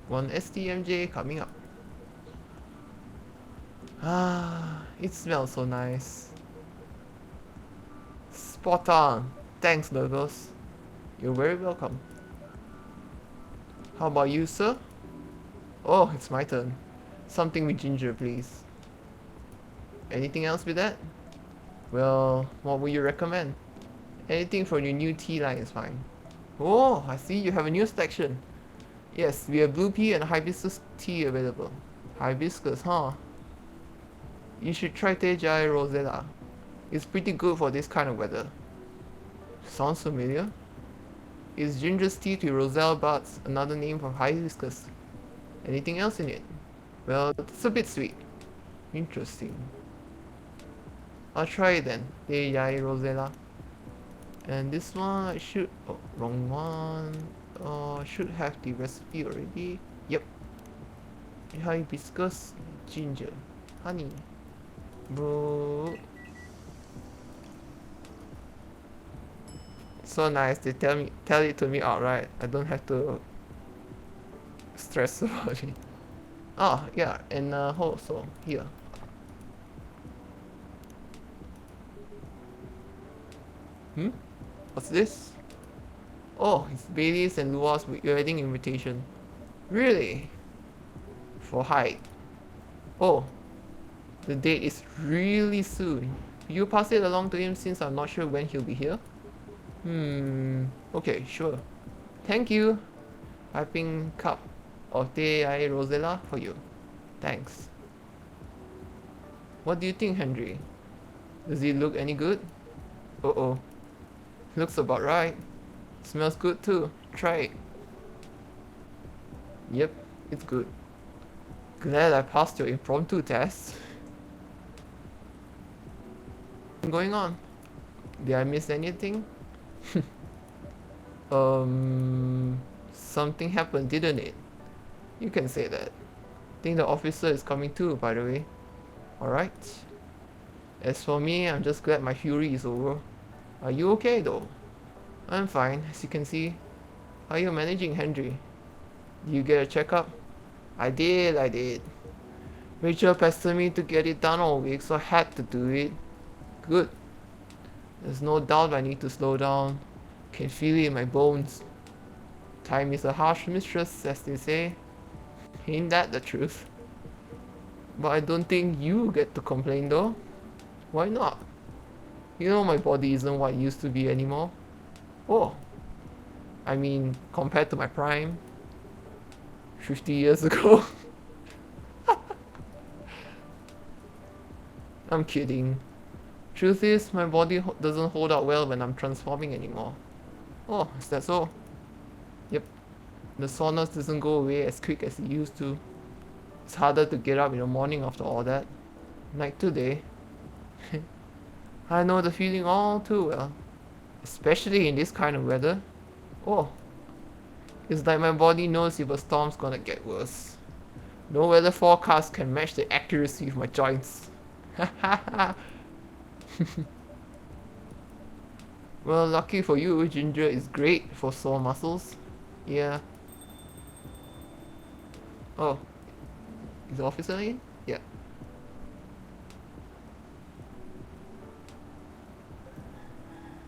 One STMJ coming up. Ah, it smells so nice. Spot on. Thanks, Logos. You're very welcome. How about you, sir? Oh, it's my turn. Something with ginger, please. Anything else with that? Well, what would you recommend? Anything from your new tea line is fine. Oh, I see you have a new selection. Yes, we have blue pea and hibiscus tea available. Hibiscus, huh? You should try Tejai Rosella. It's pretty good for this kind of weather. Sounds familiar. Is ginger's tea to roselle buds another name for hibiscus? Anything else in it? Well, it's a bit sweet. Interesting. I'll try it then. Tejai Rosella. And this one I should... Oh, wrong one. Should have the recipe already. Yep. Hibiscus, ginger, honey. Bro. So nice. They tell it to me outright. I don't have to stress about it. Oh yeah, and also here. What's this? Oh, it's Bailey's and Lua's wedding invitation. Really? For height. Oh, the date is really soon. Will you pass it along to him since I'm not sure when he'll be here? Okay, sure. Thank you. Piping cup of Teh Air Rosella for you. Thanks. What do you think, Henry? Does it look any good? Uh-oh. Looks about right. Smells good too. Try it. Yep, it's good. Glad I passed your impromptu test. What's going on? Did I miss anything? Something happened, didn't it? You can say that. Think the officer is coming too, by the way. Alright. As for me, I'm just glad my fury is over. Are you okay though? I'm fine, as you can see. How are you managing, Henry? Did you get a checkup? I did. Rachel pestered me to get it done all week, so I had to do it. Good. There's no doubt I need to slow down. Can feel it in my bones. Time is a harsh mistress, as they say. Ain't that the truth? But I don't think you get to complain though. Why not? You know my body isn't what it used to be anymore. Oh, I mean, compared to my prime, 50 years ago. I'm kidding. Truth is, my body doesn't hold up well when I'm transforming anymore. Oh, is that so? Yep. The soreness doesn't go away as quick as it used to. It's harder to get up in the morning after all that. Like today. I know the feeling all too well. Especially in this kind of weather. Oh, it's like my body knows if a storm's gonna get worse. No weather forecast can match the accuracy of my joints. Well, lucky for you, ginger is great for sore muscles. Yeah. Oh, is the officer in? Yeah.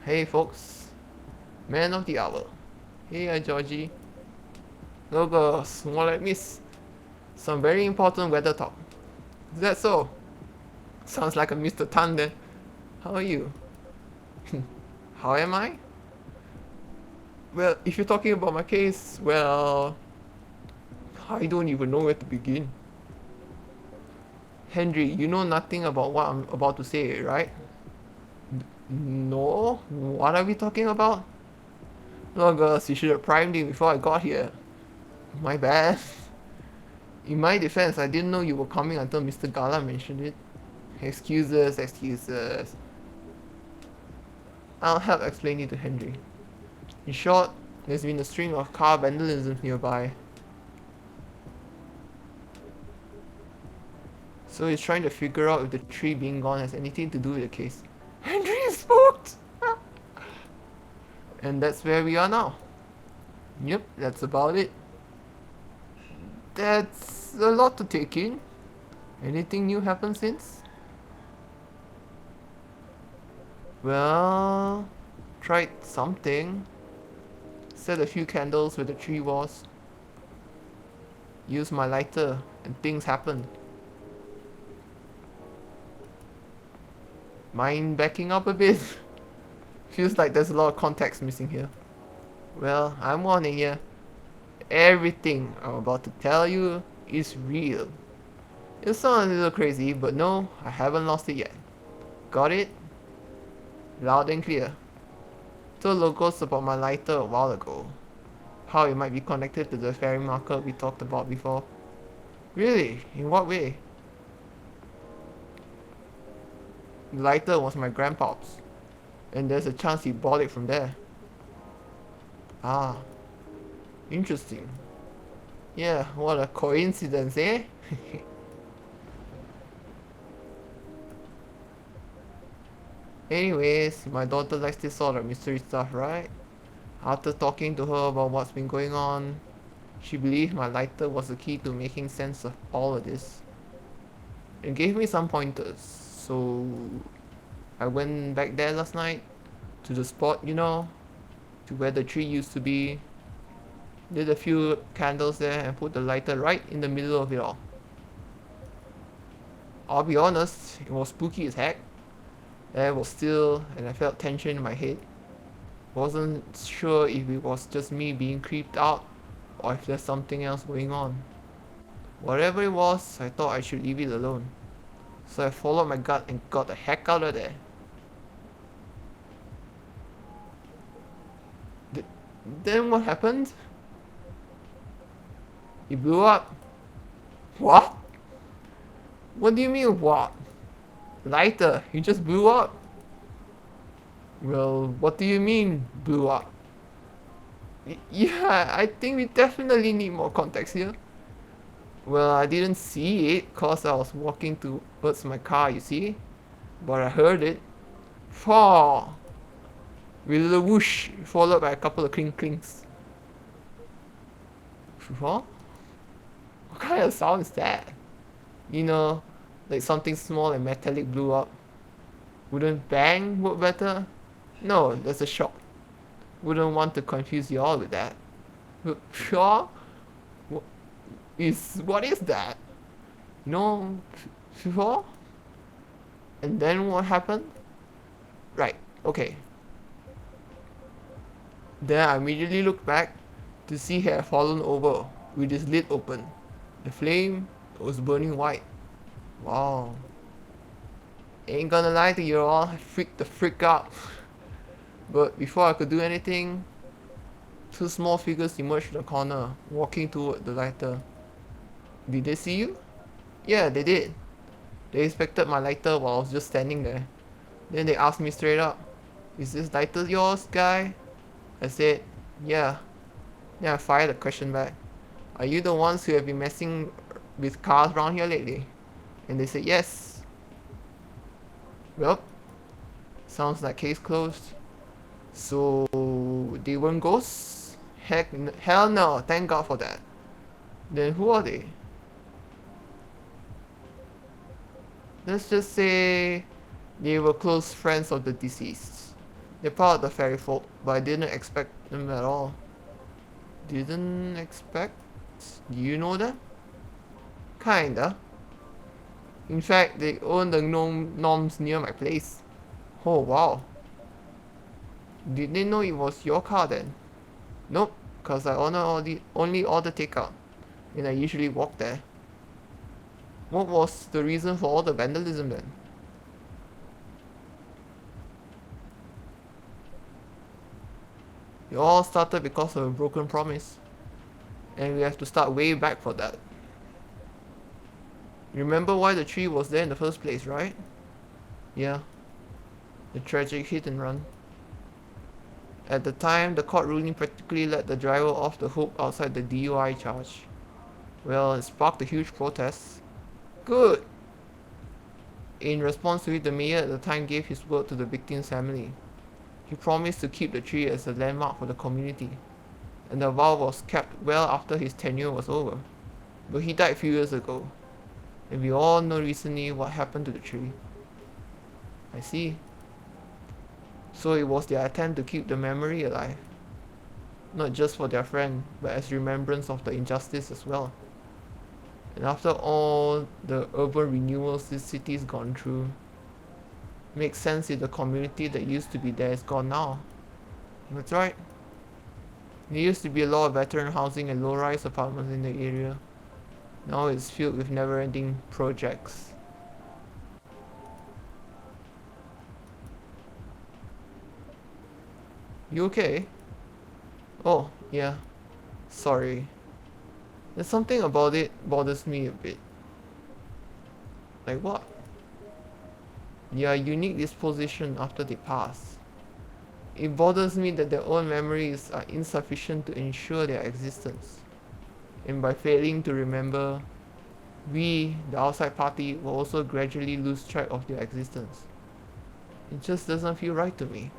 Hey folks, man of the hour. Hey, Georgie. Logos, more like miss. Some very important weather talk. Is that so? Sounds like a Mr. Tan then. How are you? How am I? Well, if you're talking about my case, well, I don't even know where to begin. Henry, you know nothing about what I'm about to say, right? No? What are we talking about? Logos, you should have primed me before I got here. My bad. In my defense, I didn't know you were coming until Mr. Gala mentioned it. Excuses. I'll help explain it to Henry. In short, there's been a string of car vandalism nearby. So he's trying to figure out if the tree being gone has anything to do with the case. Henry is spooked! And that's where we are now. Yep, that's about it. That's a lot to take in. Anything new happened since? Well, tried something. Set a few candles where the tree was. Used my lighter and things happened. Mind backing up a bit? Feels like there's a lot of context missing here. Well, I'm warning you. Everything I'm about to tell you is real. It sounds a little crazy, but no, I haven't lost it yet. Got it? Loud and clear. Told locals about my lighter a while ago. How it might be connected to the fairy marker we talked about before. Really? In what way? The lighter was my grandpa's, and there's a chance he bought it from there. Ah, interesting. Yeah, what a coincidence, eh? Anyways, my daughter likes this sort of mystery stuff, right? After talking to her about what's been going on, she believed my lighter was the key to making sense of all of this. It gave me some pointers, so I went back there last night to the spot, you know, to where the tree used to be. Lit a few candles there and put the lighter right in the middle of it all. I'll be honest, it was spooky as heck. Air was still and I felt tension in my head. Wasn't sure if it was just me being creeped out or if there's something else going on. Whatever it was, I thought I should leave it alone. So I followed my gut and got the heck out of there. Then what happened? It blew up. What? What do you mean what? Lighter, he just blew up. Well, what do you mean blew up? Yeah, I think we definitely need more context here. Well, I didn't see it cause I was walking towards my car, you see? But I heard it. Fall! With a whoosh, followed by a couple of clink clinks. What? What kind of sound is that? You know, like something small and metallic blew up. Wouldn't bang work better? No, that's a shock. Wouldn't want to confuse you all with that. Sure? What is that? No, sure? And then what happened? Right, okay. Then I immediately looked back to see he had fallen over with his lid open. The flame was burning white. Wow. Ain't gonna lie to you all, I freaked the frick out. But before I could do anything, two small figures emerged from the corner, walking toward the lighter. Did they see you? Yeah, they did. They inspected my lighter while I was just standing there. Then they asked me straight up, "Is this lighter yours, guy?" I said, "Yeah." Then I fired a question back. "Are you the ones who have been messing with cars around here lately?" And they said, "Yes." Well, sounds like case closed. So, they weren't ghosts? Hell no, thank God for that. Then who are they? Let's just say they were close friends of the deceased. They're part of the fairy folk, but I didn't expect them at all. Didn't expect? Do you know them? Kinda. In fact, they own the gnomes near my place. Oh wow. Did they know it was your car then? Nope, cause I only order takeout, and I usually walk there. What was the reason for all the vandalism then? It all started because of a broken promise, and we have to start way back for that. Remember why the tree was there in the first place, right? Yeah, the tragic hit and run. At the time, the court ruling practically let the driver off the hook outside the DUI charge. Well, it sparked a huge protest. Good! In response to it, the mayor at the time gave his word to the victim's family. He promised to keep the tree as a landmark for the community, and the vow was kept well after his tenure was over. But he died a few years ago, and we all know recently what happened to the tree. I see. So it was their attempt to keep the memory alive. Not just for their friend, but as remembrance of the injustice as well. And after all the urban renewals this city's gone through, makes sense if the community that used to be there is gone now. That's right. There used to be a lot of veteran housing and low-rise apartments in the area. Now it's filled with never-ending projects. You okay? Oh, yeah. Sorry. There's something about it bothers me a bit. Like what? Their unique disposition after they pass. It bothers me that their own memories are insufficient to ensure their existence. And by failing to remember, we, the outside party, will also gradually lose track of their existence. It just doesn't feel right to me.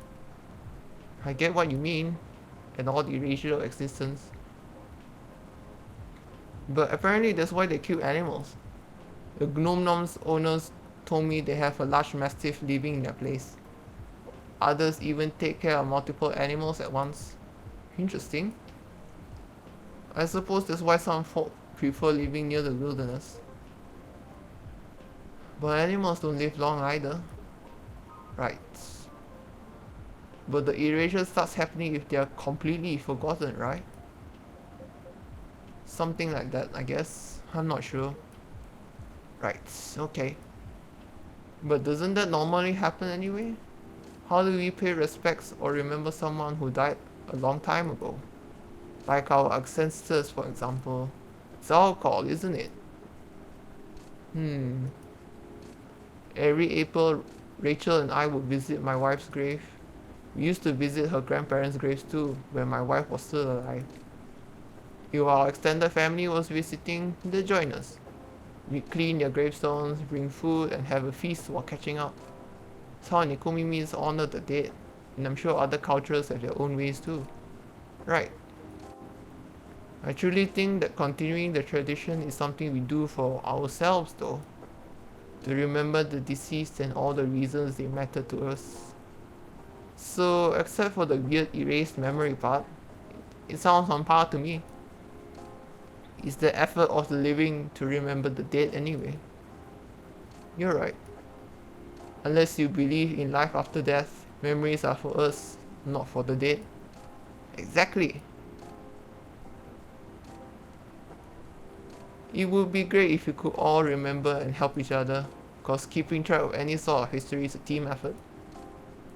I get what you mean, and all the erasure of existence. But apparently that's why they kill animals. The gnome's owners told me they have a large mastiff living in their place. Others even take care of multiple animals at once. Interesting. I suppose that's why some folk prefer living near the wilderness. But animals don't live long either. Right. But the erasure starts happening if they are completely forgotten, right? Something like that, I guess. I'm not sure. Right, okay. But doesn't that normally happen anyway? How do we pay respects or remember someone who died a long time ago. Like our ancestors, for example. It's all called, isn't it? Hmm. Every April, Rachel and I would visit my wife's grave. We used to visit her grandparents' graves too, when my wife was still alive. If our extended family was visiting, they'd join us. We'd clean their gravestones, bring food, and have a feast while catching up. It's how Nikomimis honor the dead, and I'm sure other cultures have their own ways too. Right. I truly think that continuing the tradition is something we do for ourselves though, to remember the deceased and all the reasons they matter to us. So, except for the weird erased memory part, it sounds on par to me. It's the effort of the living to remember the dead anyway. You're right. Unless you believe in life after death, memories are for us, not for the dead. Exactly. It would be great if you could all remember and help each other, cause keeping track of any sort of history is a team effort.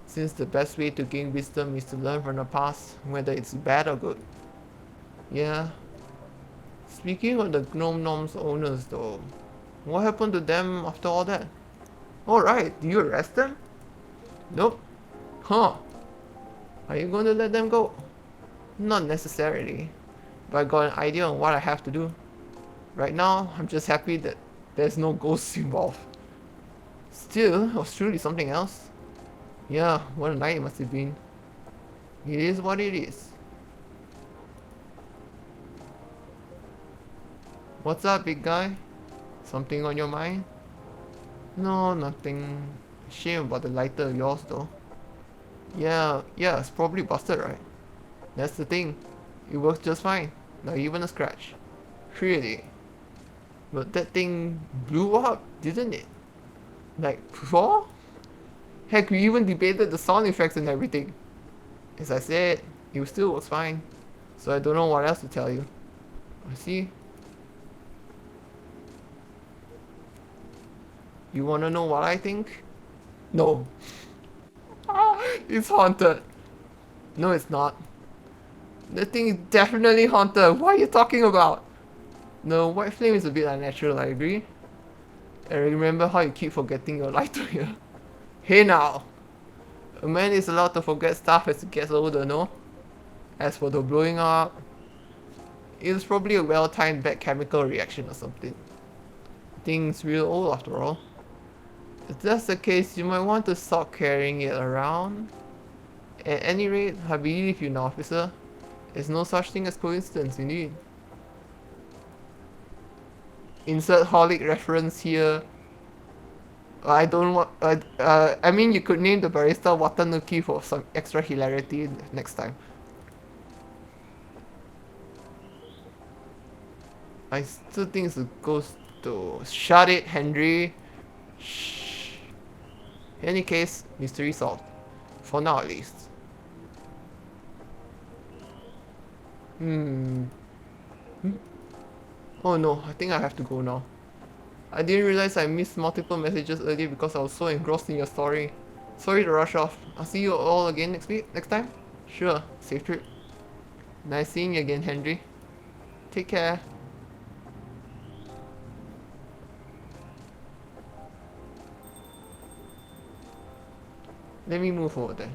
Since the best way to gain wisdom is to learn from the past, whether it's bad or good. Yeah. Speaking of the Gnome Gnome's owners though, what happened to them after all that? Alright, do you arrest them? Nope. Huh. Are you going to let them go? Not necessarily, but I got an idea on what I have to do. Right now, I'm just happy that there's no ghosts involved. Still, it was truly something else. Yeah, what a night it must have been. It is what it is. What's up, big guy? Something on your mind? No, nothing. Shame about the lighter of yours though. Yeah, it's probably busted, right? That's the thing. It works just fine. Not even a scratch. Really. But that thing blew up, didn't it? Like, before? Heck, we even debated the sound effects and everything. As I said, it still works fine. So I don't know what else to tell you. I see. You wanna know what I think? No. It's haunted. No, it's not. The thing is definitely haunted. What are you talking about? No, white flame is a bit unnatural, I agree. And remember how you keep forgetting your lighter here. Hey now! A man is allowed to forget stuff as he gets older, no? As for the blowing up, it was probably a well-timed bad chemical reaction or something. Thing's real old after all. If that's the case, you might want to stop carrying it around. At any rate, I believe you now, officer. There's no such thing as coincidence, indeed. Insert holic reference here. I don't want. I mean, you could name the barista Watanuki for some extra hilarity next time. I still think it's a ghost though. Shut it, Henry. Shh. In any case, mystery solved. For now, at least. Hmm. Oh no, I think I have to go now. I didn't realize I missed multiple messages earlier because I was so engrossed in your story. Sorry to rush off. I'll see you all again next time? Sure, safe trip. Nice seeing you again, Henry. Take care. Let me move over there.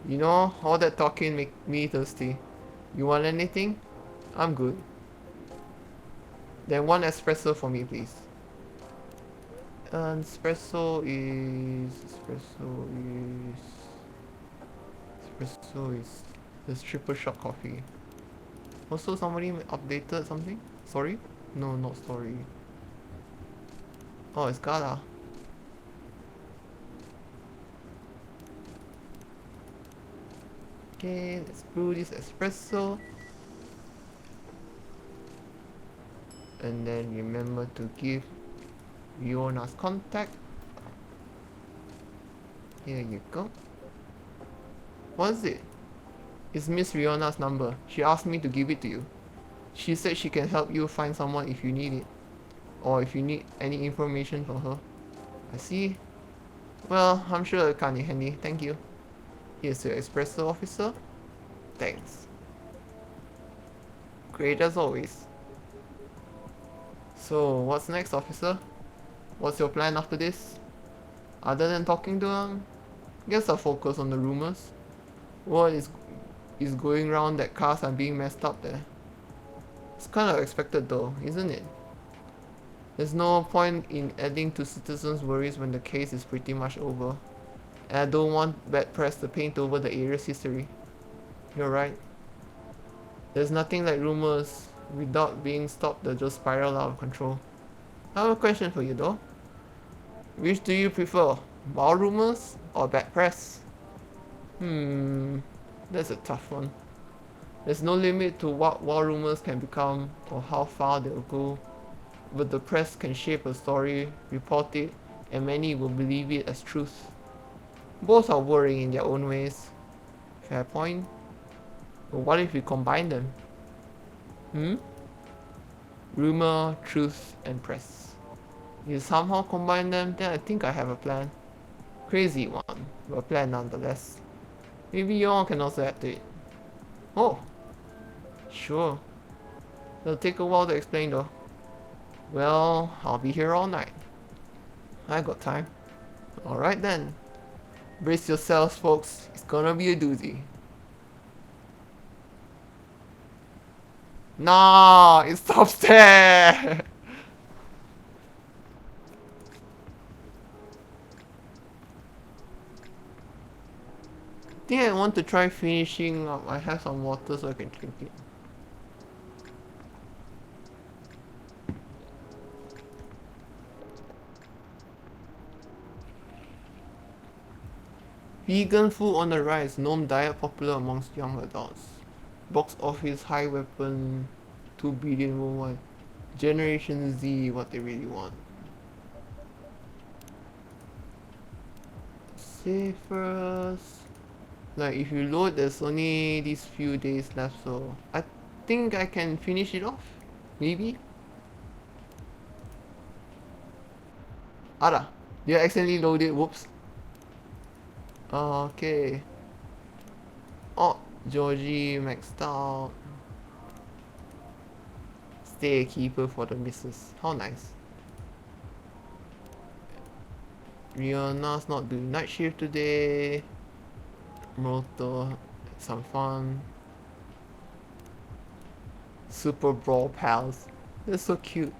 You know, all that talking make me thirsty. You want anything? I'm good. Then one espresso for me, please. Espresso is this triple shot coffee. Also, somebody updated something? Sorry? No, not story. Oh, it's Gala. Okay, let's brew this espresso. And then remember to give Riona's contact. Here you go. What is it? It's Miss Riona's number. She asked me to give it to you. She said she can help you find someone if you need it. Or if you need any information from her. I see. Well, I'm sure it can't be handy. Thank you. Here's your espresso, officer. Thanks. Great as always. So, what's next, officer? What's your plan after this? Other than talking to them? Guess I'll focus on the rumors. What is going around that cars are being messed up there? It's kind of expected though, isn't it? There's no point in adding to citizens' worries when the case is pretty much over. And I don't want bad press to paint over the area's history. You're right. There's nothing like rumors without being stopped that just spiral out of control. I have a question for you though. Which do you prefer? Wild rumors or bad press? Hmm, that's a tough one. There's no limit to what wild rumors can become or how far they'll go, but the press can shape a story, report it, and many will believe it as truth. Both are worrying in their own ways. Fair point. But what if we combine them? Hmm? Rumor, truth, and press. If you somehow combine them, then I think I have a plan. Crazy one, but a plan nonetheless. Maybe you all can also add to it. Oh, sure. It'll take a while to explain though. Well, I'll be here all night. I got time. Alright then. Brace yourselves, folks. It's gonna be a doozy. Nah, it stops there! Think I want to try finishing up. I have some water so I can drink it. Vegan food on the rise. Gnome diet popular amongst young adults. Box office high weapon. 2 billion worldwide. Generation Z, what they really want. Save first. Like if you load, there's only these few days left, so I think I can finish it off. Maybe. Ada, you accidentally loaded. Whoops. Okay. Oh, Georgie maxed out. Stay keeper for the missus. How nice. Rihanna's not doing night shift today. Moto, some fun. Super Brawl pals. They're so cute.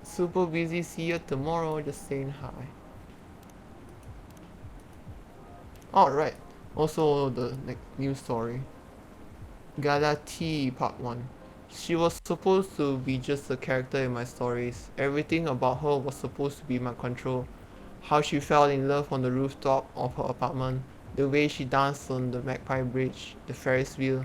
Super busy. See you tomorrow. Just saying hi. Alright. Also, the next news story. Galati Part 1. She was supposed to be just a character in my stories. Everything about her was supposed to be my control. How she fell in love on the rooftop of her apartment, the way she danced on the Magpie Bridge, the Ferris wheel.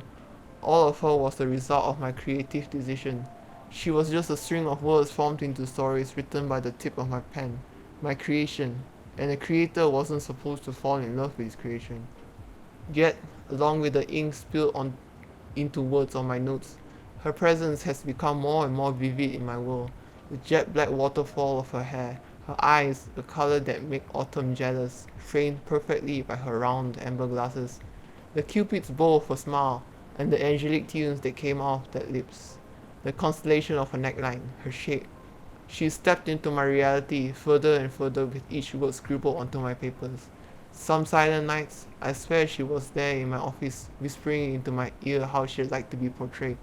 All of her was the result of my creative decision. She was just a string of words formed into stories written by the tip of my pen. My creation. And the creator wasn't supposed to fall in love with his creation. Yet, along with the ink spilled into words on my notes, her presence has become more and more vivid in my world. The jet black waterfall of her hair, her eyes, the color that make autumn jealous, framed perfectly by her round amber glasses, the cupid's bow of her smile, and the angelic tunes that came off that lips, the constellation of her neckline, her shape. She stepped into my reality further and further with each word scribbled onto my papers. Some silent nights, I swear she was there in my office, whispering into my ear how she'd like to be portrayed.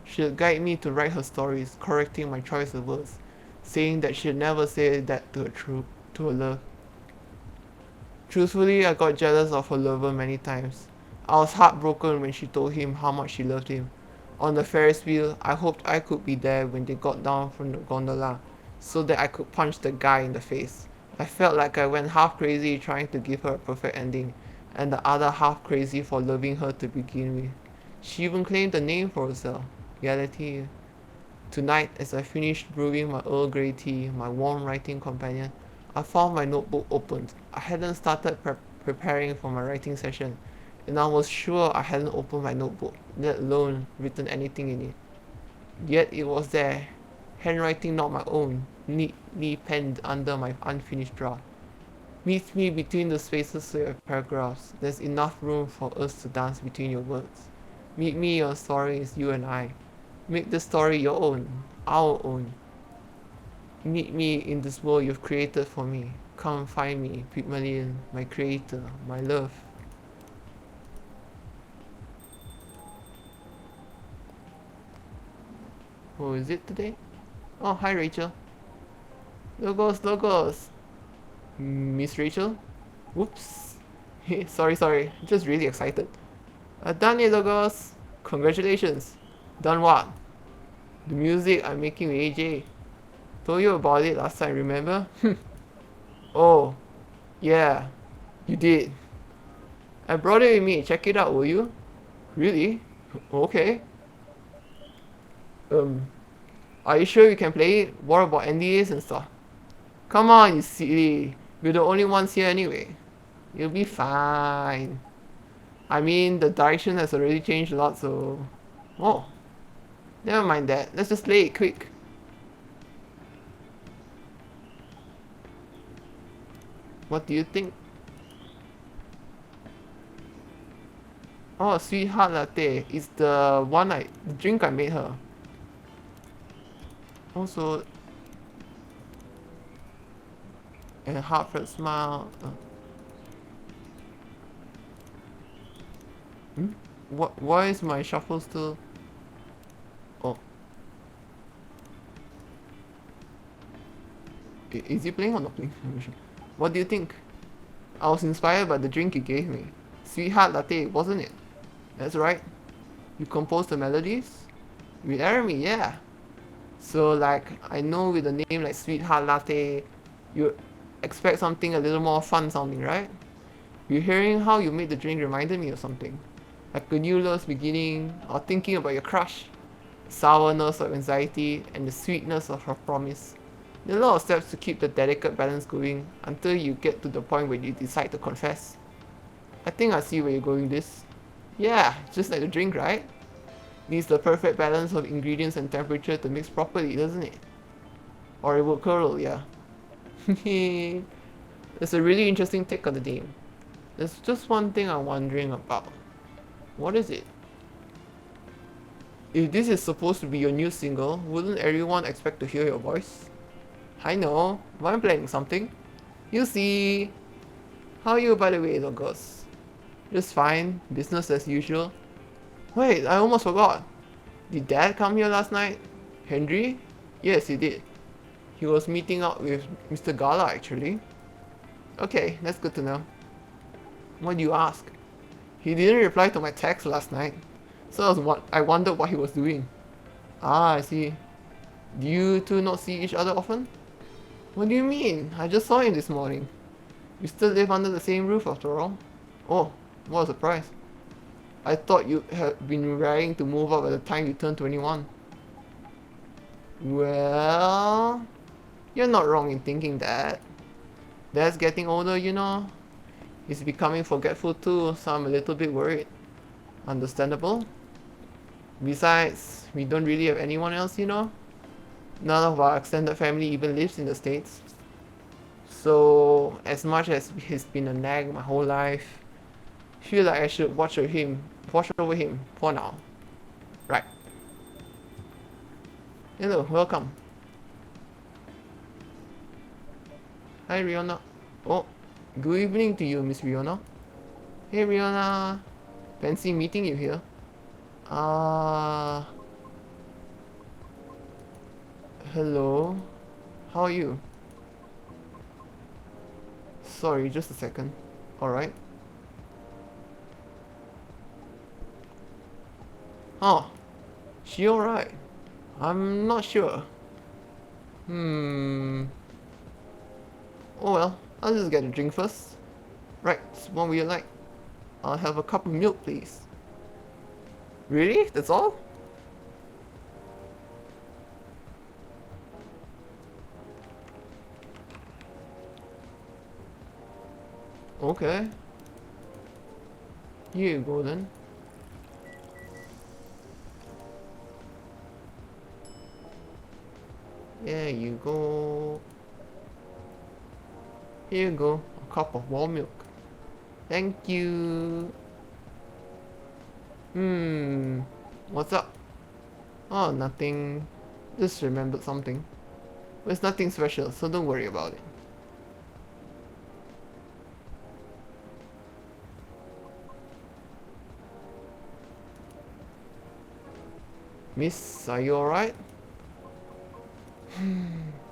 She'd guide me to write her stories, correcting my choice of words, saying that she'd never say that to a love. Truthfully, I got jealous of her lover many times. I was heartbroken when she told him how much she loved him. On the Ferris wheel, I hoped I could be there when they got down from the gondola, so that I could punch the guy in the face. I felt like I went half crazy trying to give her a perfect ending, and the other half crazy for loving her to begin with. She even claimed a name for herself, Reality. Tonight, as I finished brewing my Earl Grey tea, my warm writing companion, I found my notebook opened. I hadn't started preparing for my writing session, and I was sure I hadn't opened my notebook, let alone written anything in it. Yet it was there, handwriting not my own, neatly penned under my unfinished draft. Meet me between the spaces of your paragraphs. There's enough room for us to dance between your words. Meet me, your story is you and I. Make the story your own, our own. Meet me in this world you've created for me. Come find me, Pygmalion, my creator, my love. Oh, is it today? Oh, hi Rachel. Logos, logos. Miss Rachel? Whoops. Sorry. Just really excited. Done it, logos. Congratulations. Done what? The music I'm making with AJ. Told you about it last time, remember? Oh, yeah. You did. I brought it with me. Check it out, will you? Really? Okay. Um, are you sure you can play it? What about NDAs and stuff? Come on, you silly. We're the only ones here anyway. You'll be fine. I mean, the direction has already changed a lot, so... Oh, never mind that. Let's just play it quick. What do you think? Oh, sweetheart latte. It's the the drink I made her. Also, a heartfelt smile. Hmm? What? Why is my shuffle still? Oh, is he playing or not playing? What do you think? I was inspired by the drink you gave me. Sweetheart latte, wasn't it? That's right. You composed the melodies? With Jeremy, yeah. So like, I know with a name like Sweetheart Latte, you expect something a little more fun sounding, right? You're hearing how you made the drink reminded me of something. Like a new love's beginning, or thinking about your crush. Sourness of anxiety, and the sweetness of her promise. There are a lot of steps to keep the delicate balance going until you get to the point where you decide to confess. I think I see where you're going with this. Yeah, just like the drink, right? Needs the perfect balance of ingredients and temperature to mix properly, doesn't it? Or it will curdle, yeah. It's a really interesting take on the game. There's just one thing I'm wondering about. What is it? If this is supposed to be your new single, wouldn't everyone expect to hear your voice? I know, but I'm planning something. You'll see. How are you, by the way, logos? Just fine, business as usual. Wait, I almost forgot. Did Dad come here last night? Henry? Yes, he did. He was meeting up with Mr. Gala actually. Okay, that's good to know. What do you ask? He didn't reply to my text last night, so I wondered what he was doing. Ah, I see. Do you two not see each other often? What do you mean? I just saw him this morning. We still live under the same roof after all. Oh, what a surprise. I thought you had been raring to move up at the time you turned 21. Well, you're not wrong in thinking that. Dad's getting older, you know. He's becoming forgetful too, so I'm a little bit worried. Understandable. Besides, we don't really have anyone else, you know. None of our extended family even lives in the States. So, as much as he's been a nag my whole life, I feel like I should watch over him for now. Right. Hello, welcome. Hi, Riona. Oh, good evening to you, Miss Riona. Hey, Riona. Fancy meeting you here. Hello. How are you? Sorry, just a second. Alright. Oh, she alright? I'm not sure. Oh well, I'll just get a drink first. Right, what would you like? I'll have a cup of milk, please. Really? That's all? Okay. Here you go then. There you go. Here you go. A cup of warm milk. Thank you. Hmm. What's up? Oh, nothing. Just remembered something. It's nothing special, so don't worry about it. Miss, are you alright?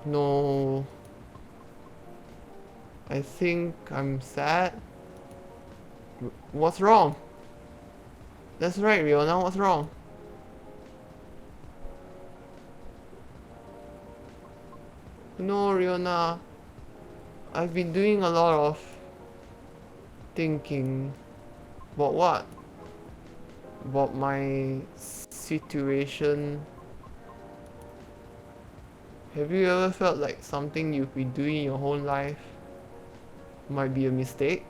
No. I think I'm sad. What's wrong? That's right, Riona, what's wrong? No, Riona. I've been doing a lot of thinking. About what? About my situation. Have you ever felt like something you've been doing your whole life might be a mistake?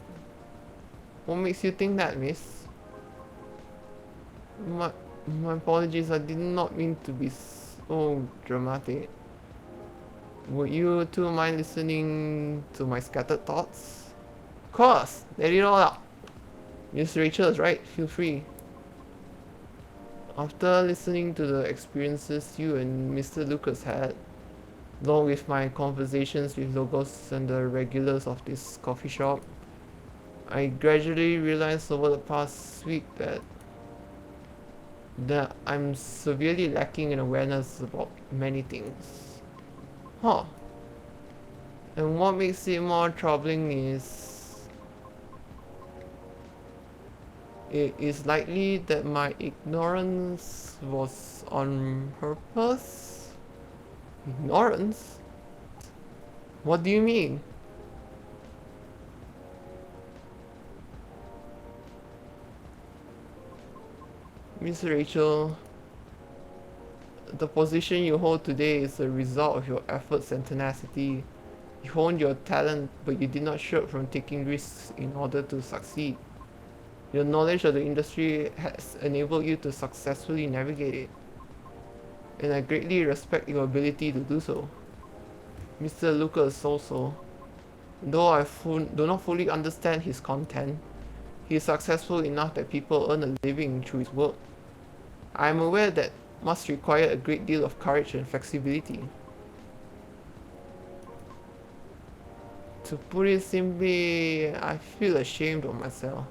What makes you think that, miss? My, my apologies, I did not mean to be so dramatic. Would you two mind listening to my scattered thoughts? Of course, let it all out. Miss Rachel is right, feel free. After listening to the experiences you and Mr. Lucas had, along with my conversations with locals and the regulars of this coffee shop, I gradually realized over the past week that I'm severely lacking in awareness about many things. Huh. And what makes it more troubling is it is likely that my ignorance was on purpose. Ignorance? What do you mean? Miss Rachel, the position you hold today is a result of your efforts and tenacity. You honed your talent, but you did not shirk from taking risks in order to succeed. Your knowledge of the industry has enabled you to successfully navigate it, and I greatly respect your ability to do so. Mr. Lucas also, though I do not fully understand his content, he is successful enough that people earn a living through his work. I am aware that must require a great deal of courage and flexibility. To put it simply, I feel ashamed of myself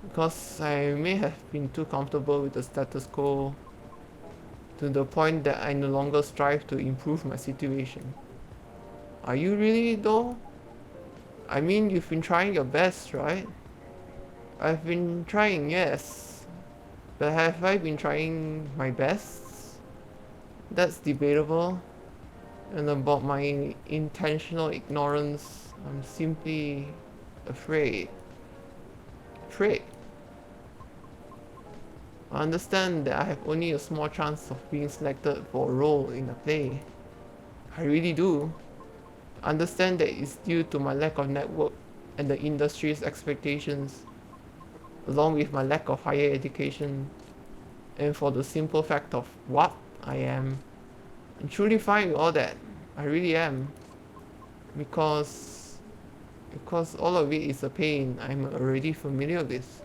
because I may have been too comfortable with the status quo to the point that I no longer strive to improve my situation. Are you really though? I mean, you've been trying your best, right? I've been trying, yes. But have I been trying my best? That's debatable. And about my intentional ignorance, I'm simply afraid. Afraid. I understand that I have only a small chance of being selected for a role in a play. I really do. I understand that it's due to my lack of network and the industry's expectations, along with my lack of higher education, and for the simple fact of what I am. I'm truly fine with all that. I really am. Because all of it is a pain I'm already familiar with.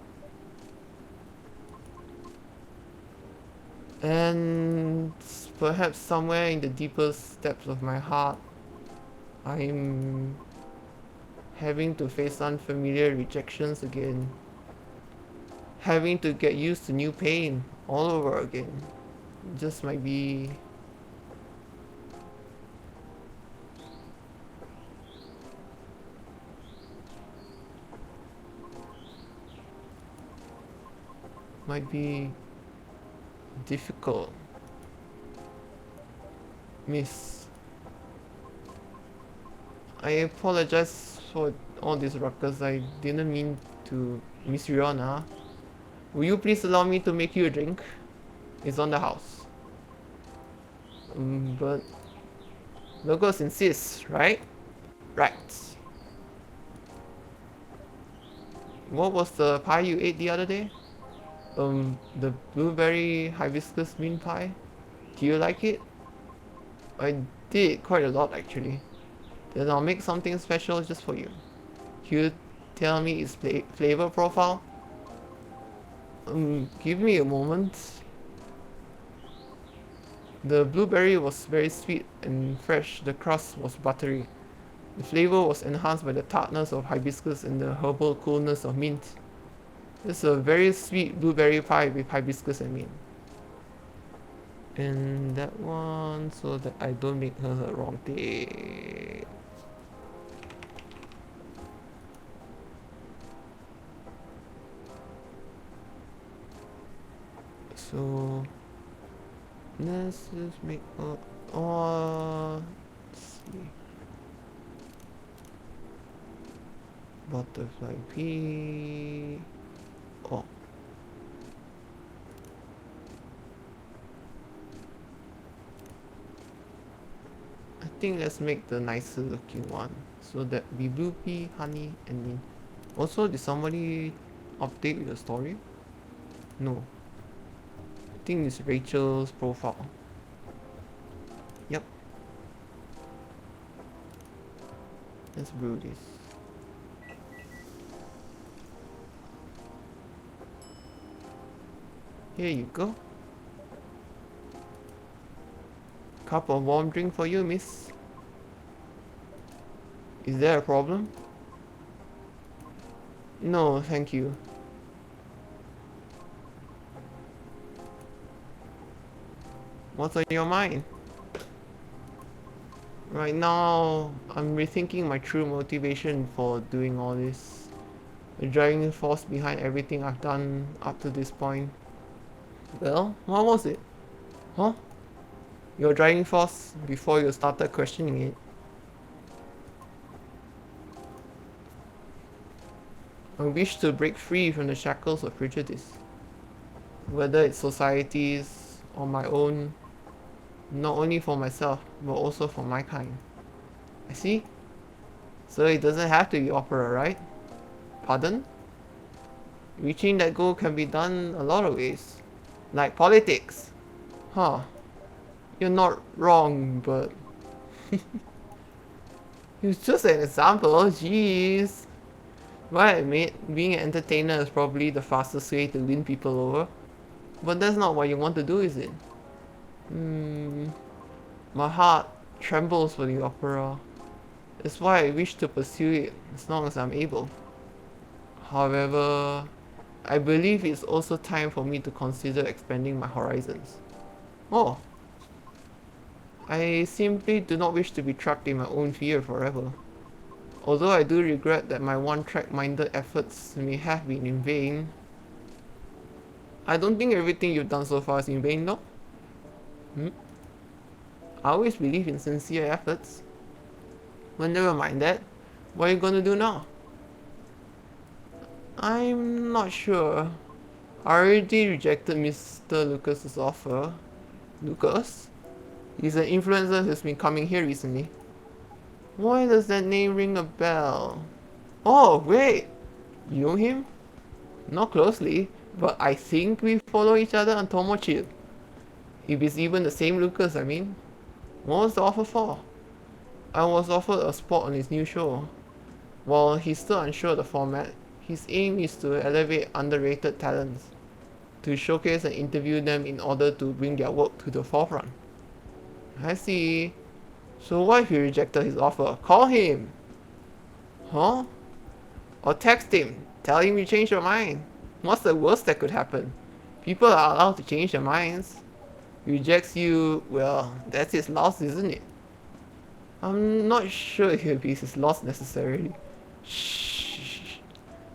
And perhaps somewhere in the deepest depths of my heart, I'm having to face unfamiliar rejections again. Having to get used to new pain all over again. Just might be difficult. Miss, I apologize for all this ruckus. I didn't mean to. Miss Rihanna, will you please allow me to make you a drink? It's on the house. But locals insist, right? Right. What was the pie you ate the other day? The blueberry hibiscus mint pie. Do you like it? I did quite a lot actually. Then I'll make something special just for you. Can you tell me its flavor profile? Give me a moment. The blueberry was very sweet and fresh. The crust was buttery. The flavor was enhanced by the tartness of hibiscus and the herbal coolness of mint. It's a very sweet blueberry pie with hibiscus and mint. And that one, so that I don't make her the wrong thing. So let's just make let's see. Butterfly pea. Oh. I think let's make the nicer looking one. So that be blue pea, honey, and mint. Also, did somebody update the story? No. I think it's Rachel's profile. Yep. Let's brew this. Here you go. Cup of warm drink for you, miss. Is there a problem? No, thank you. What's on your mind? Right now, I'm rethinking my true motivation for doing all this. The driving force behind everything I've done up to this point. Well, what was it? Huh? Your driving force before you started questioning it. I wish to break free from the shackles of prejudice. Whether it's society's or my own, not only for myself, but also for my kind. I see. So it doesn't have to be opera, right? Pardon? Reaching that goal can be done a lot of ways. Like politics. Huh. You're not wrong, but... it's just an example, jeez. Well, I admit, being an entertainer is probably the fastest way to win people over. But that's not what you want to do, is it? My heart trembles for the opera. That's why I wish to pursue it as long as I'm able. However, I believe it's also time for me to consider expanding my horizons. Oh. I simply do not wish to be trapped in my own fear forever. Although I do regret that my one-track-minded efforts may have been in vain, I don't think everything you've done so far is in vain, though. I always believe in sincere efforts. Well, never mind that. What are you gonna do now? I'm not sure. I already rejected Mr. Lucas's offer. Lucas? He's an influencer who's been coming here recently. Why does that name ring a bell? Oh, wait! You know him? Not closely, but I think we follow each other on Tomochill. If it's even the same Lucas, I mean. What was the offer for? I was offered a spot on his new show. While he's still unsure of the format, his aim is to elevate underrated talents, to showcase and interview them in order to bring their work to the forefront. I see. So what if you rejected his offer? Call him! Huh? Or text him. Tell him you changed your mind. What's the worst that could happen? People are allowed to change their minds. He rejects you, well, that's his loss, isn't it? I'm not sure if it'll be his loss necessarily. Shh.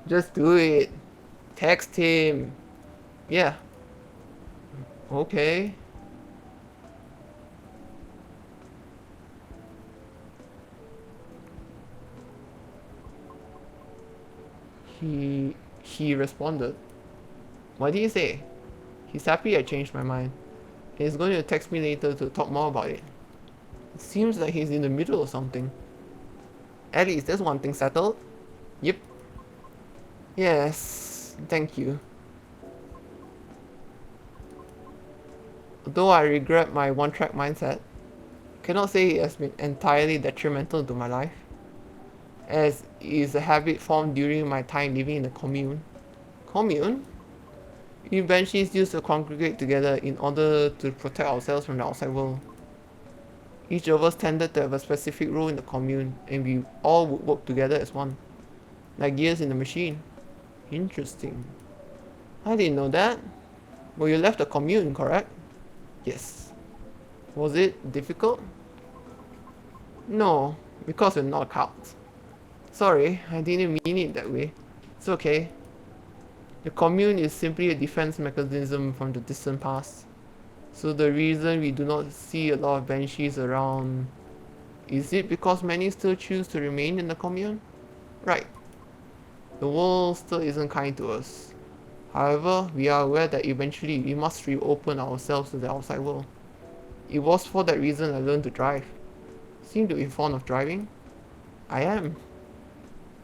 Just do it. Text him. Yeah. Okay. He responded. What did he say? He's happy I changed my mind. He's going to text me later to talk more about it. It seems like he's in the middle of something. At least there's one thing settled. Yep. Yes, thank you. Though I regret my one-track mindset, Cannot say it has been entirely detrimental to my life, as it is a habit formed during my time living in the commune. Commune? We banshees used to congregate together in order to protect ourselves from the outside world. Each of us tended to have a specific role in the commune, and we all would work together as one, like gears in a machine. Interesting. I didn't know that. Well, you left the commune, correct? Yes. Was it difficult? No, because we're not a cult. Sorry, I didn't mean it that way. It's okay. The commune is simply a defense mechanism from the distant past. So the reason we do not see a lot of banshees around, is it because many still choose to remain in the commune? Right. The world still isn't kind to us. However, we are aware that eventually we must reopen ourselves to the outside world. It was for that reason I learned to drive. Seem to be fond of driving? I am.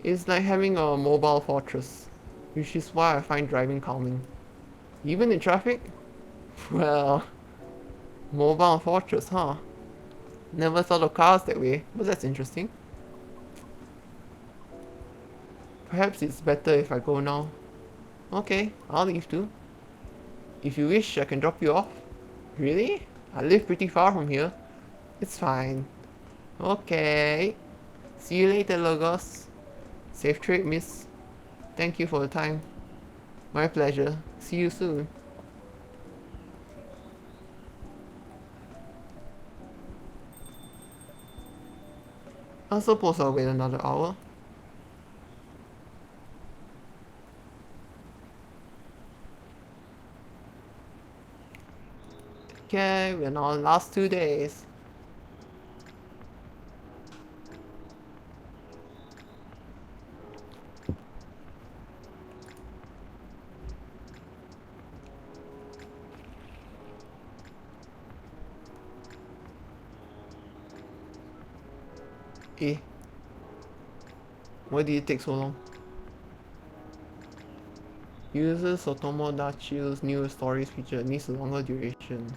It's like having a mobile fortress, which is why I find driving calming. Even in traffic? Well, mobile fortress, huh? Never thought of cars that way, but that's interesting. Perhaps it's better if I go now. Okay, I'll leave too. If you wish, I can drop you off. Really? I live pretty far from here. It's fine. Okay. See you later, Logos. Safe trip, miss. Thank you for the time. My pleasure. See you soon. I suppose I'll wait another hour. Okay, we're now the last 2 days. Eh, why did it take so long? Uses Otomodachi's new stories feature needs a longer duration.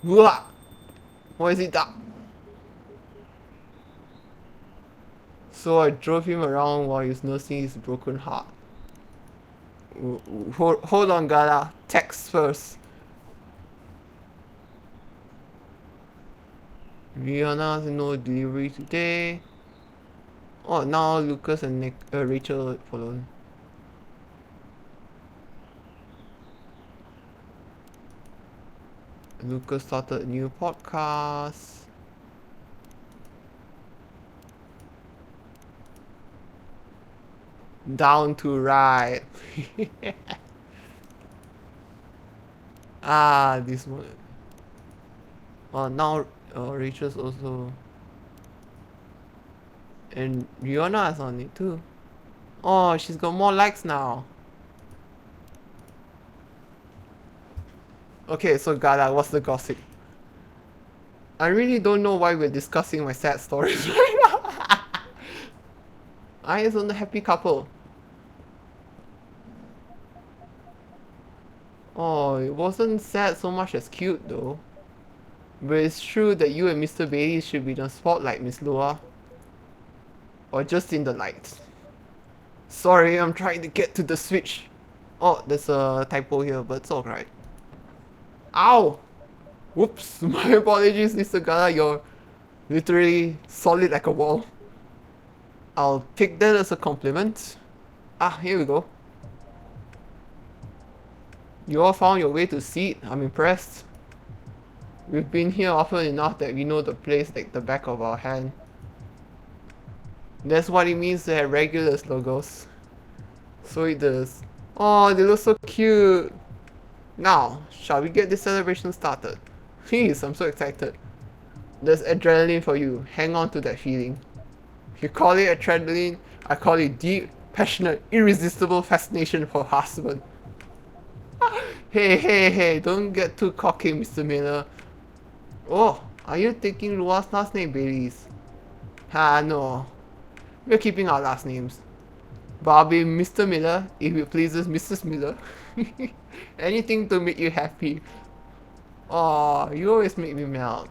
Wah! Why is it that? So I drove him around while he's nursing his broken heart. Hold on, Gala. Text first. Rihanna has no delivery today. Oh, now Lucas and Rachel follow. Lucas started a new podcast. Down to right. Ah, this one. Oh, now Rachel's also. And Rihanna is on it too. Oh, she's got more likes now. Okay, so Gala, what's the gossip? I really don't know why we're discussing my sad stories right now. I is on the happy couple. Oh, it wasn't sad so much as cute though. But it's true that you and Mr. Bailey should be in the spotlight, Miss Lua. Or just in the light. Sorry, I'm trying to get to the switch. Oh, there's a typo here, but it's alright. Ow! Whoops, my apologies, Mr. Gala, you're literally solid like a wall. I'll take that as a compliment. Ah, here we go. You all found your way to seat. I'm impressed. We've been here often enough that we know the place like the back of our hand. That's what it means to have regulars, Logos. So it does. Oh, they look so cute. Now, shall we get this celebration started? Please, I'm so excited. There's adrenaline for you. Hang on to that feeling. If you call it adrenaline, I call it deep, passionate, irresistible fascination for husband. Hey, don't get too cocky, Mr. Miller. Oh, are you taking Lua's last name, Bailey's? No. We're keeping our last names. But I'll be Mr. Miller if it pleases Mrs. Miller. Anything to make you happy. Aw, you always make me melt.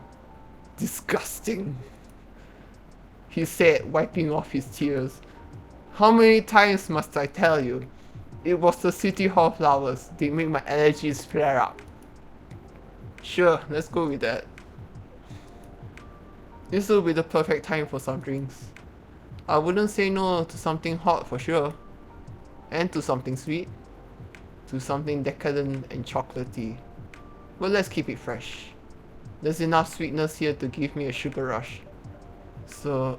Disgusting, he said, wiping off his tears. How many times must I tell you? It was the City Hall flowers. They make my allergies flare up. Sure, let's go with that. This will be the perfect time for some drinks. I wouldn't say no to something hot for sure. And to something sweet. To something decadent and chocolatey. But let's keep it fresh. There's enough sweetness here to give me a sugar rush. So,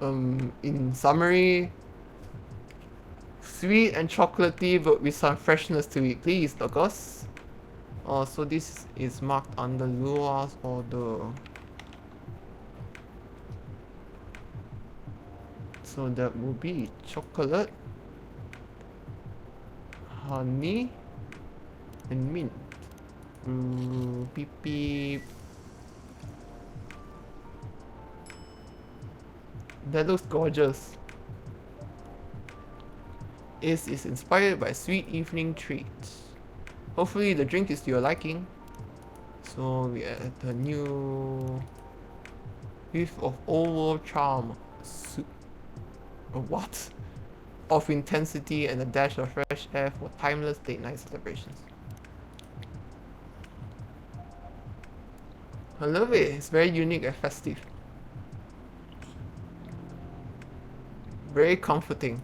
in summary, sweet and chocolatey but with some freshness to it, please, Douglas. Oh, so this is marked under Lua's order. So that will be chocolate, honey, and mint. Beep beep. That looks gorgeous. This is inspired by sweet evening treats. Hopefully the drink is to your liking. So we add the new whiff of old world charm. What? Of intensity and a dash of fresh air for timeless date night celebrations. I love it. It's very unique and festive. Very comforting.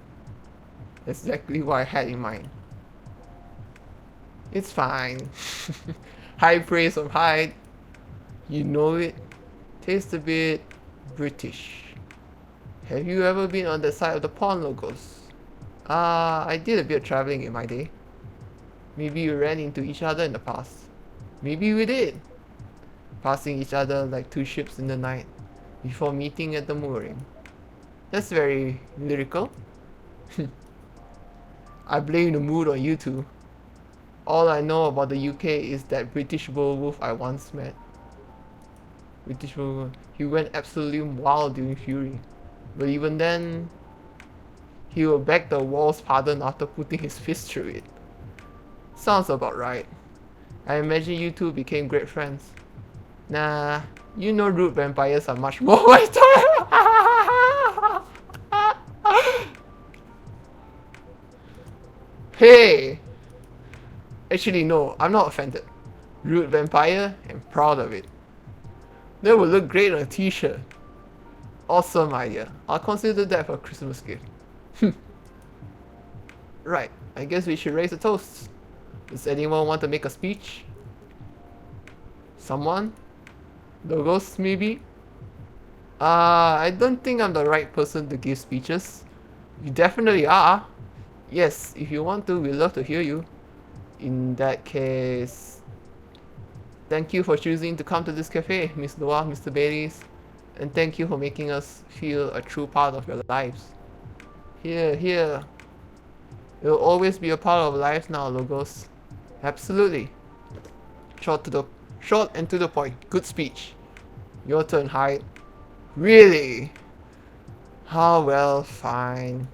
Exactly what I had in mind. It's fine. High praise of Hyde. You know it. Tastes a bit British. Have you ever been on the side of the pond, Logos? I did a bit of traveling in my day. Maybe we ran into each other in the past. Maybe we did. Passing each other like two ships in the night before meeting at the mooring. That's very lyrical. I blame the mood on you two. All I know about the UK is that British werewolf I once met. British werewolf. He went absolutely wild during Fury. But even then, he will beg the wall's pardon after putting his fist through it. Sounds about right. I imagine you two became great friends. Nah, you know rude vampires are much more vital. Hey! Actually no, I'm not offended. Rude vampire and proud of it. That would look great on a t-shirt. Awesome idea. I'll consider that for a Christmas gift. Right, I guess we should raise a toast. Does anyone want to make a speech? Someone? Logos maybe? I don't think I'm the right person to give speeches. You definitely are. Yes, if you want to, we'd love to hear you. In that case, thank you for choosing to come to this cafe, Miss Noah, Mr. Bailey's. And thank you for making us feel a true part of your lives. Here, here. It will always be a part of life now, Logos. Absolutely. Short and to the point. Good speech. Your turn, Hyde. Really? Ah, well, fine.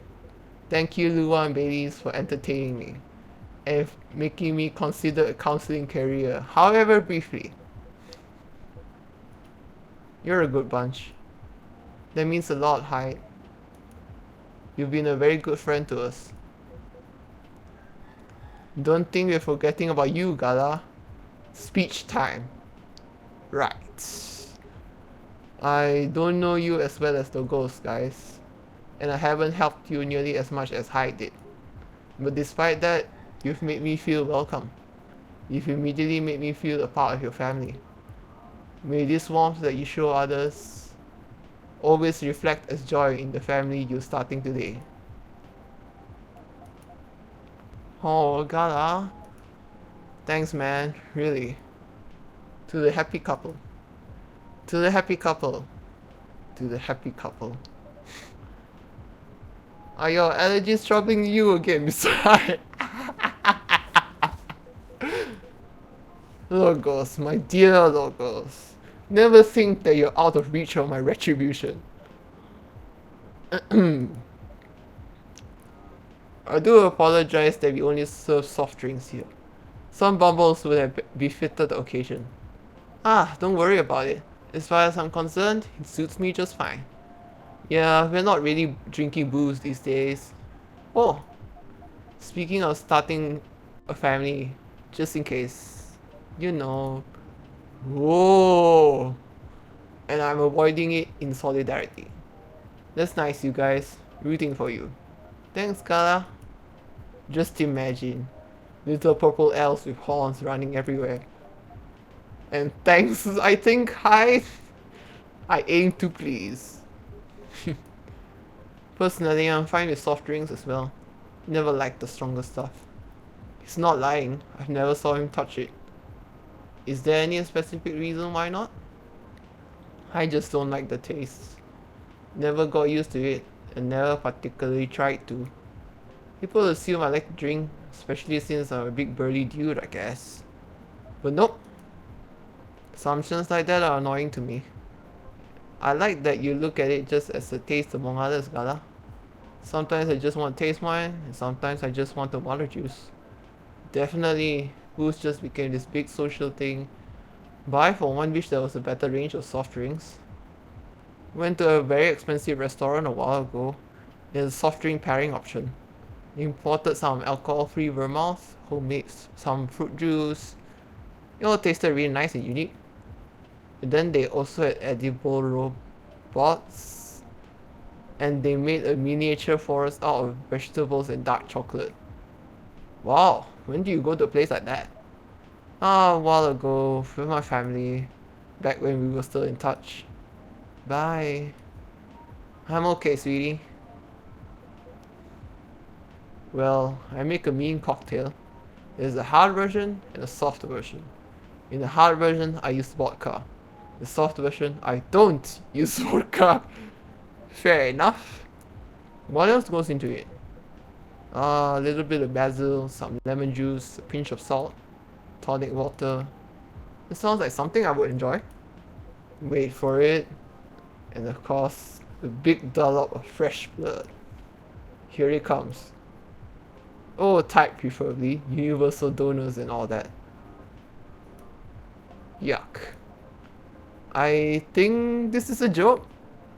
Thank you, Lua and Baileys, for entertaining me and making me consider a counseling career, however briefly. You're a good bunch. That means a lot, Hyde. You've been a very good friend to us. Don't think we're forgetting about you, Gala. Speech time. Right. I don't know you as well as the ghost, guys. And I haven't helped you nearly as much as Hyde did. But despite that, you've made me feel welcome. You've immediately made me feel a part of your family. May this warmth that you show others always reflect as joy in the family you're starting today. Oh, Gala. Thanks, man. Really. To the happy couple. To the happy couple. To the happy couple. Are your allergies troubling you again, Mr. Hyde? Logos, my dear Logos. Never think that you're out of reach of my retribution. I do apologize that we only serve soft drinks here. Some bubbles would have befitted the occasion. Ah, don't worry about it. As far as I'm concerned, it suits me just fine. Yeah, we're not really drinking booze these days. Oh, speaking of starting a family, just in case, you know. Whoa! And I'm avoiding it in solidarity. That's nice, you guys. Rooting for you. Thanks, Gala. Just imagine. Little purple elves with horns running everywhere. And thanks, I think, I aim to please. Personally, I'm fine with soft drinks as well. Never liked the stronger stuff. He's not lying. I've never saw him touch it. Is there any specific reason why not? I just don't like the taste. Never got used to it and never particularly tried to. People assume I like to drink, especially since I'm a big burly dude, I guess. But nope. Assumptions like that are annoying to me. I like that you look at it just as a taste among others, Gala. Sometimes I just want to taste wine, and sometimes I just want the water juice. Definitely, booze just became this big social thing, but I for one wish there was a better range of soft drinks. Went to a very expensive restaurant a while ago. There's a soft drink pairing option. Imported some alcohol-free vermouth, homemade some fruit juice. It all tasted really nice and unique. And then they also had edible robots, and they made a miniature forest out of vegetables and dark chocolate. Wow, when do you go to a place like that? Ah, a while ago with my family, back when we were still in touch. Bye. I'm okay, sweetie. Well, I make a mean cocktail. There's a hard version and a soft version. In the hard version, I use vodka. The soft version, I don't use vodka. Fair enough. What else goes into it? A little bit of basil, some lemon juice, a pinch of salt, tonic water. It sounds like something I would enjoy. Wait for it. And of course, a big dollop of fresh blood. Here it comes. Oh, type preferably. Universal donors and all that. Yuck. I think this is a joke.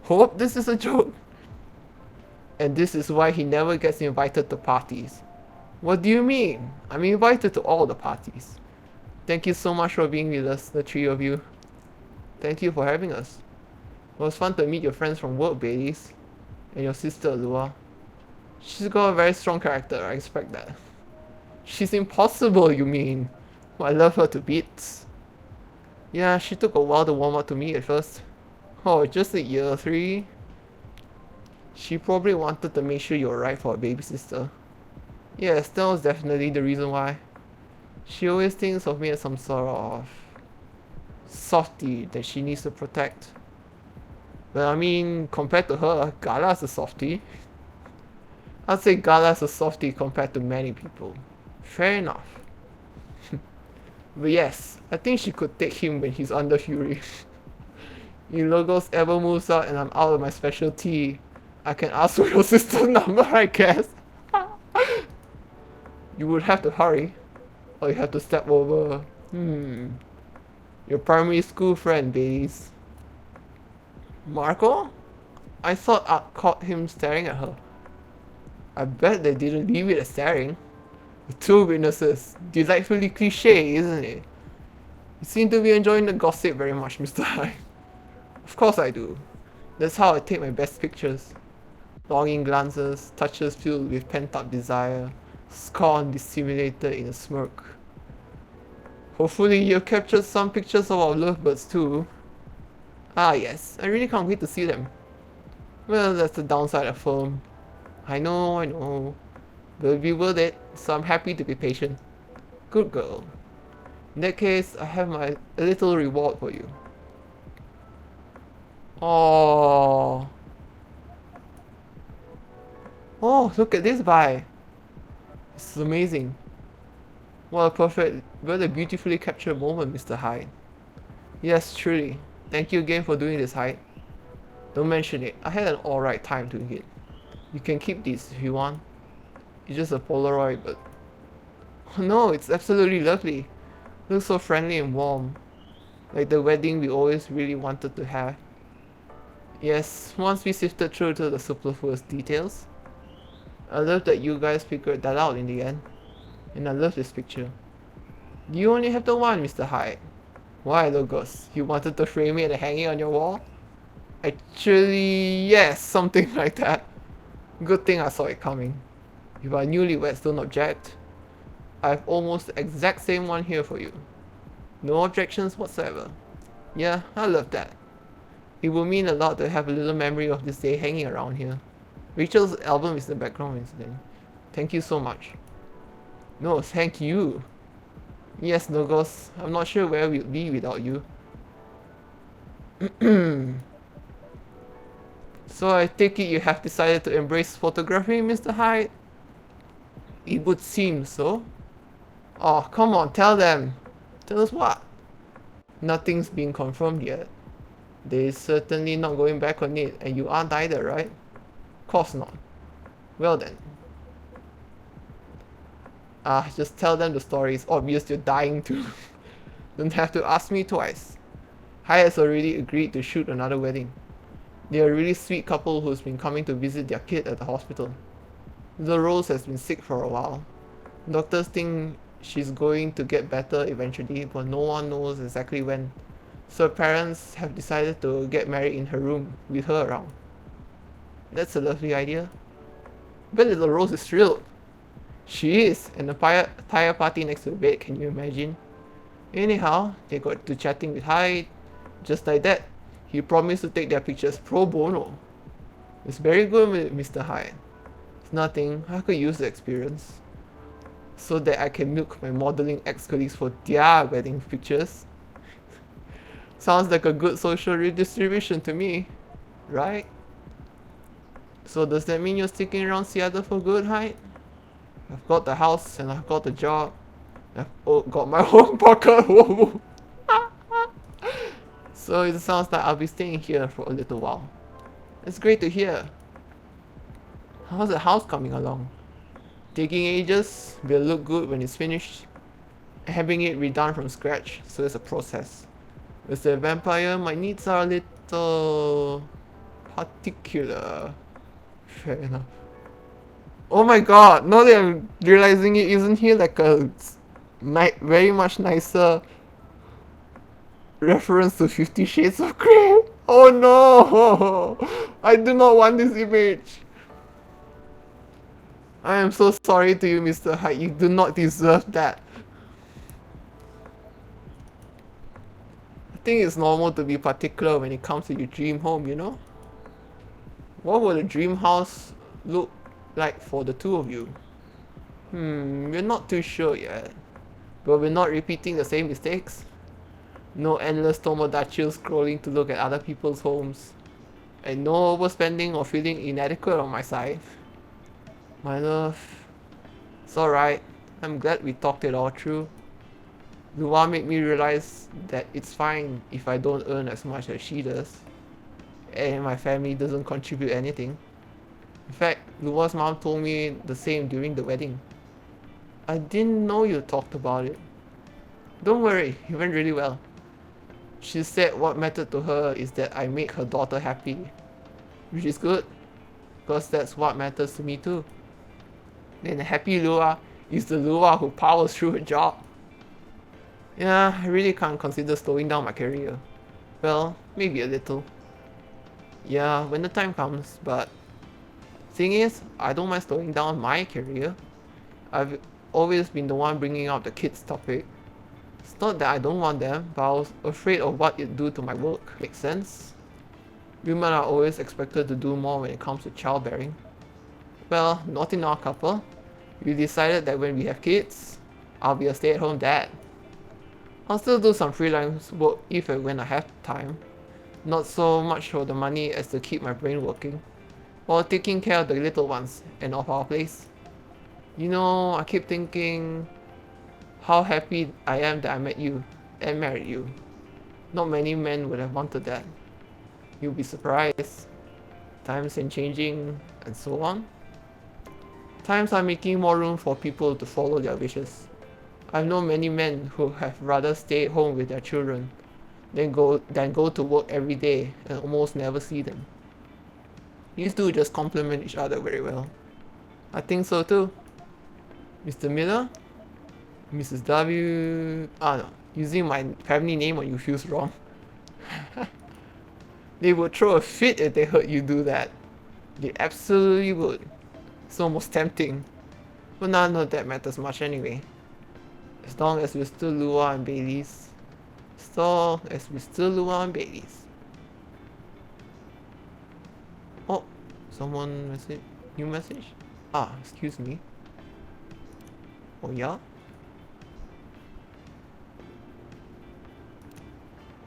Hope this is a joke. And this is why he never gets invited to parties. What do you mean? I'm invited to all the parties. Thank you so much for being with us, the three of you. Thank you for having us. It was fun to meet your friends from work, Baileys. And your sister, Lua. She's got a very strong character, I expect that. She's impossible, you mean? I love her to bits. Yeah, she took a while to warm up to me at first. Oh, just a year 3? She probably wanted to make sure you're right for a baby sister. Yes, that was definitely the reason why. She always thinks of me as some sort of softie that she needs to protect. But I mean, compared to her, Gala's a softie. I'd say Gala's a softie compared to many people. Fair enough. But yes, I think she could take him when he's under Fury. If Logos ever moves out and I'm out of my specialty, I can ask for your sister's number, I guess. You would have to hurry, or you have to step over. Your primary school friend, Baileys. Marco? I thought I caught him staring at her. I bet they didn't leave it at staring. The two witnesses. Delightfully cliche, isn't it? You seem to be enjoying the gossip very much, Mr. Hyde. Of course I do. That's how I take my best pictures. Longing glances, touches filled with pent-up desire, scorn dissimulated in a smirk. Hopefully you've captured some pictures of our lovebirds too. Ah yes, I really can't wait to see them. Well, that's the downside of film. I know. But it'll be worth it, so I'm happy to be patient. Good girl. In that case, I have a little reward for you. Oh, look at this guy. This is amazing. What a beautifully captured moment, Mr. Hyde. Yes, truly. Thank you again for doing this, Hyde. Don't mention it. I had an alright time doing it. You can keep these if you want. It's just a Polaroid, but... Oh no, it's absolutely lovely. Looks so friendly and warm. Like the wedding we always really wanted to have. Yes, once we sifted through to the superfluous details. I love that you guys figured that out in the end. And I love this picture. You only have the one, Mr. Hyde. Why, Logos? You wanted to frame it and hang it on your wall? Actually, yes, something like that. Good thing I saw it coming. If our newlyweds don't object, I have almost the exact same one here for you. No objections whatsoever. Yeah, I love that. It will mean a lot to have a little memory of this day hanging around here. Rachel's album is the background incident. Thank you so much. No, thank you. Yes, Logos, I'm not sure where we'd be without you. So I take it you have decided to embrace photography, Mr. Hyde? It would seem so. Oh, come on, tell them. Tell us what? Nothing's been confirmed yet. They're certainly not going back on it, and you aren't either, right? Of course not. Well then. Just tell them the story. It's obvious you're dying to. Don't have to ask me twice. Hyde has already agreed to shoot another wedding. They're a really sweet couple who's been coming to visit their kid at the hospital. The Rose has been sick for a while. Doctors think she's going to get better eventually, but no one knows exactly when. So parents have decided to get married in her room with her around. That's a lovely idea. But little Rose is thrilled. She is, and the entire party next to the bed, can you imagine? Anyhow, they got to chatting with Hyde. Just like that, he promised to take their pictures pro bono. It's very good, Mr. Hyde. It's nothing, I could use the experience. So that I can milk my modeling ex-colleagues for their wedding pictures. Sounds like a good social redistribution to me, right? So does that mean you're sticking around Seattle for good, Hyde? I've got the house and I've got the job. I've got my own pocket. So it sounds like I'll be staying here for a little while. It's great to hear. How's the house coming along? Taking ages, will look good when it's finished. Having it redone from scratch, so it's a process. As a vampire, my needs are a little particular. Fair enough. Oh my god, now that I'm realizing it, isn't he like a very much nicer reference to 50 Shades of Grey? Oh no! I do not want this image. I am so sorry to you, Mr. Hyde. You do not deserve that. I think it's normal to be particular when it comes to your dream home, you know? What would a dream house look like for the two of you? We're not too sure yet. But we're not repeating the same mistakes. No endless Tomodachi scrolling to look at other people's homes. And no overspending or feeling inadequate on my side. My love, it's alright. I'm glad we talked it all through. Lua made me realize that it's fine if I don't earn as much as she does. And my family doesn't contribute anything. In fact, Lua's mom told me the same during the wedding. I didn't know you talked about it. Don't worry, it went really well. She said what mattered to her is that I make her daughter happy. Which is good, because that's what matters to me too. Then the happy Lua is the Lua who powers through her job. Yeah, I really can't consider slowing down my career. Well, maybe a little. Yeah, when the time comes, but thing is, I don't mind slowing down my career. I've always been the one bringing up the kids topic. It's not that I don't want them, but I was afraid of what it'd do to my work. Makes sense? Women are always expected to do more when it comes to childbearing. Well, not in our couple. We decided that when we have kids, I'll be a stay-at-home dad. I'll still do some freelance work if and when I have time. Not so much for the money as to keep my brain working, while taking care of the little ones and of our place. You know, I keep thinking how happy I am that I met you and married you. Not many men would have wanted that. You'll be surprised. Times are changing and so on. Times are making more room for people to follow their wishes. I've known many men who have rather stayed home with their children than go to work every day and almost never see them. These two just complement each other very well. I think so too. Mr. Miller, Mrs. W. Ah no, using my family name on you feels wrong. They would throw a fit if they heard you do that. They absolutely would. It's almost tempting. But none of that matters much anyway. As long as we're still Lua and Baileys. As long as we're still Lua and Baileys. Oh, someone message. New message? Ah, excuse me. Oh yeah?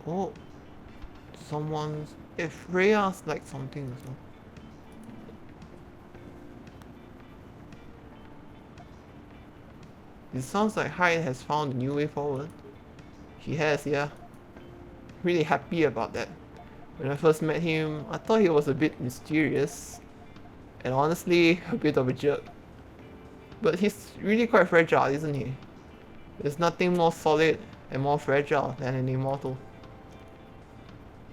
Oh, someone's. If Freya's like something as well. It sounds like Hyde has found a new way forward. He has, yeah. Really happy about that. When I first met him, I thought he was a bit mysterious. And honestly, a bit of a jerk. But he's really quite fragile, isn't he? There's nothing more solid and more fragile than an immortal.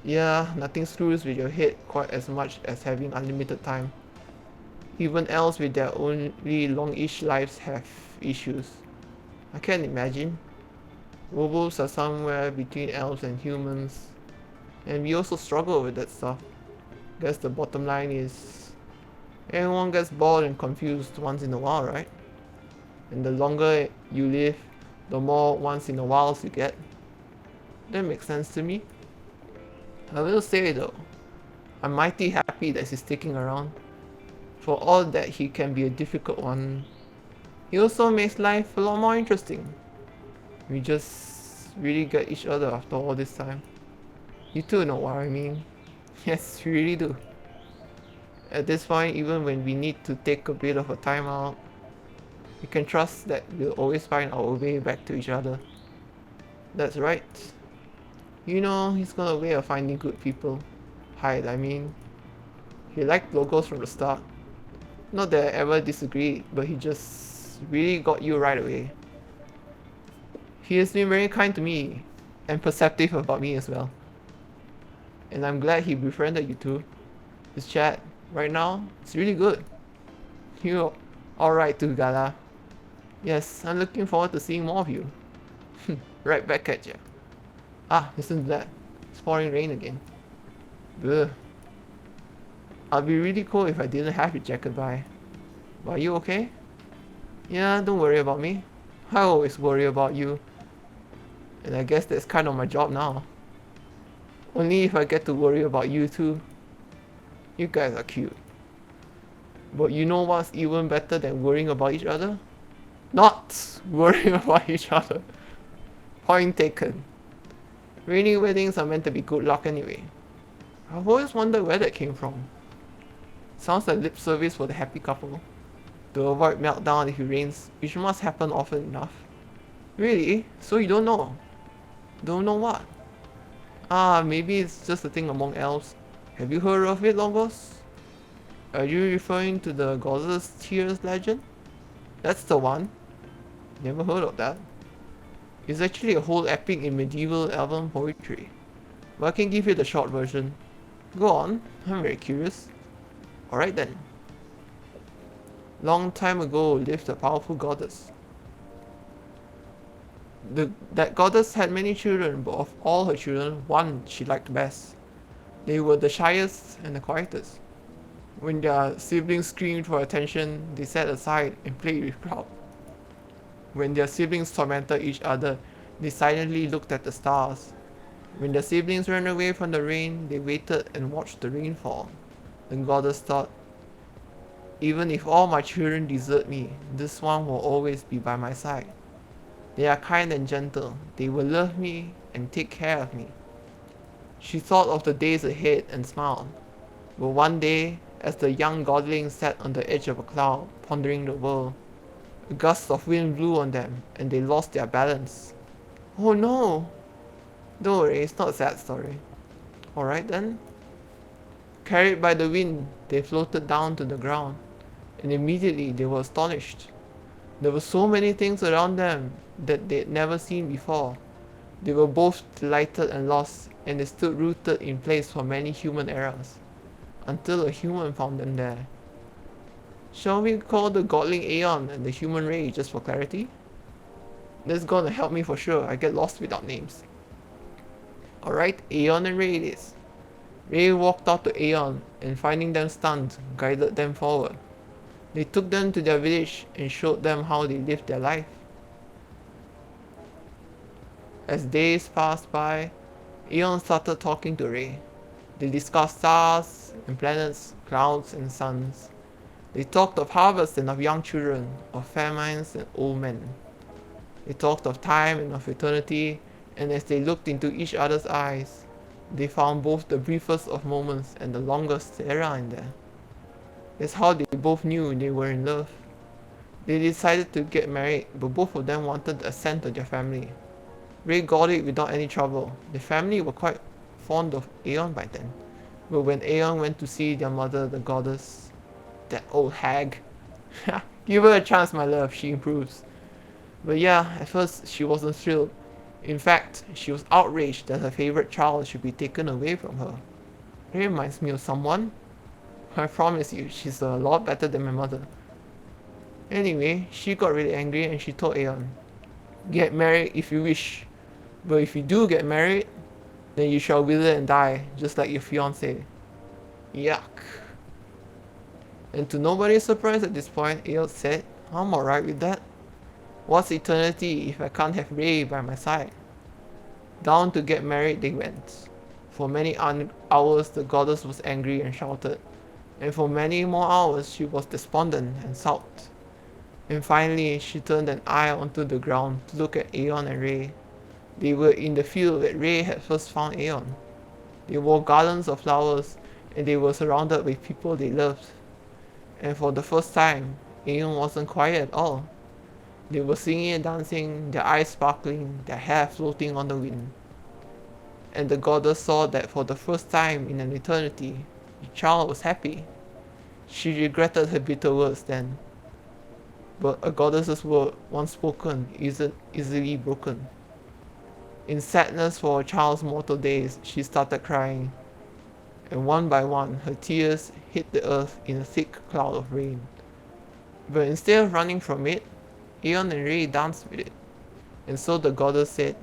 Yeah, nothing screws with your head quite as much as having unlimited time. Even elves with their only longish lives have issues. I can't imagine. Robots are somewhere between elves and humans. And we also struggle with that stuff. Guess the bottom line is everyone gets bored and confused once in a while, right? And the longer you live, the more once in a whiles you get. That makes sense to me. I will say though, I'm mighty happy that he's sticking around. For all that he can be a difficult one, he also makes life a lot more interesting. We just really get each other after all this time. You two know what I mean. Yes, we really do. At this point, even when we need to take a bit of a time out, we can trust that we'll always find our way back to each other. That's right. You know, he's got a way of finding good people. Hyde, I mean. He liked logos from the start. Not that I ever disagreed, but he just really got you right away. He has been very kind to me, and perceptive about me as well. And I'm glad he befriended you two. This chat, right now, it's really good. You're alright too, Gala. Yes, I'm looking forward to seeing more of you. Right back at ya. Ah, listen to that. It's pouring rain again. Ugh. I'd be really cool if I didn't have your jacket by. But are you okay? Yeah, don't worry about me. I always worry about you. And I guess that's kind of my job now. Only if I get to worry about you too. You guys are cute. But you know what's even better than worrying about each other? Not worrying about each other. Point taken. Rainy weddings are meant to be good luck anyway. I've always wondered where that came from. Sounds like lip service for the happy couple. To avoid meltdown if it rains, which must happen often enough. Really? So you don't know? Don't know what? Ah, maybe it's just a thing among elves. Have you heard of it, Logos? Are you referring to the Goddess Tears legend? That's the one. Never heard of that. It's actually a whole epic in medieval elven poetry. But I can give you the short version. Go on, I'm very curious. Alright then. Long time ago lived a powerful goddess. That goddess had many children, but of all her children, one she liked best. They were the shyest and the quietest. When their siblings screamed for attention, they sat aside and played with crowd. When their siblings tormented each other, they silently looked at the stars. When their siblings ran away from the rain, they waited and watched the rain fall. The goddess thought, even if all my children desert me, this one will always be by my side. They are kind and gentle. They will love me and take care of me. She thought of the days ahead and smiled. But one day, as the young godlings sat on the edge of a cloud, pondering the world, a gust of wind blew on them, and they lost their balance. Oh no! Don't worry, it's not a sad story. Alright then. Carried by the wind, they floated down to the ground, and immediately they were astonished. There were so many things around them that they'd never seen before. They were both delighted and lost, and they stood rooted in place for many human eras, until a human found them there. Shall we call the godling Aeon and the human Ray just for clarity? That's gonna help me for sure, I get lost without names. Alright, Aeon and Ray it is. Ray walked out to Aeon, and finding them stunned, guided them forward. They took them to their village and showed them how they lived their life. As days passed by, Aeon started talking to Ray. They discussed stars and planets, clouds and suns. They talked of harvests and of young children, of famines and old men. They talked of time and of eternity, and as they looked into each other's eyes, they found both the briefest of moments and the longest era in there. That's how they both knew they were in love. They decided to get married, but both of them wanted the assent of their family. Ray got it without any trouble. The family were quite fond of Aeon by then. But when Aeon went to see their mother, the goddess, that old hag, give her a chance, my love, she improves. But yeah, at first she wasn't thrilled. In fact, she was outraged that her favorite child should be taken away from her. It reminds me of someone. I promise you, she's a lot better than my mother. Anyway, she got really angry and she told Aeon, get married if you wish, but if you do get married, then you shall wither and die, just like your fiancé. Yuck. And to nobody's surprise at this point, Aeon said, I'm alright with that. What's eternity if I can't have Ray by my side? Down to get married they went. For many hours the goddess was angry and shouted, and for many more hours she was despondent and sulked. And finally she turned an eye onto the ground to look at Aeon and Ray. They were in the field that Ray had first found Aeon. They wore garlands of flowers, and they were surrounded with people they loved. And for the first time, Aeon wasn't quiet at all. They were singing and dancing, their eyes sparkling, their hair floating on the wind. And the goddess saw that for the first time in an eternity, the child was happy. She regretted her bitter words then. But a goddess's word, once spoken, isn't easily broken. In sadness for a child's mortal days, she started crying. And one by one, her tears hit the earth in a thick cloud of rain. But instead of running from it, Aeon and Ray danced with it. And so the goddess said,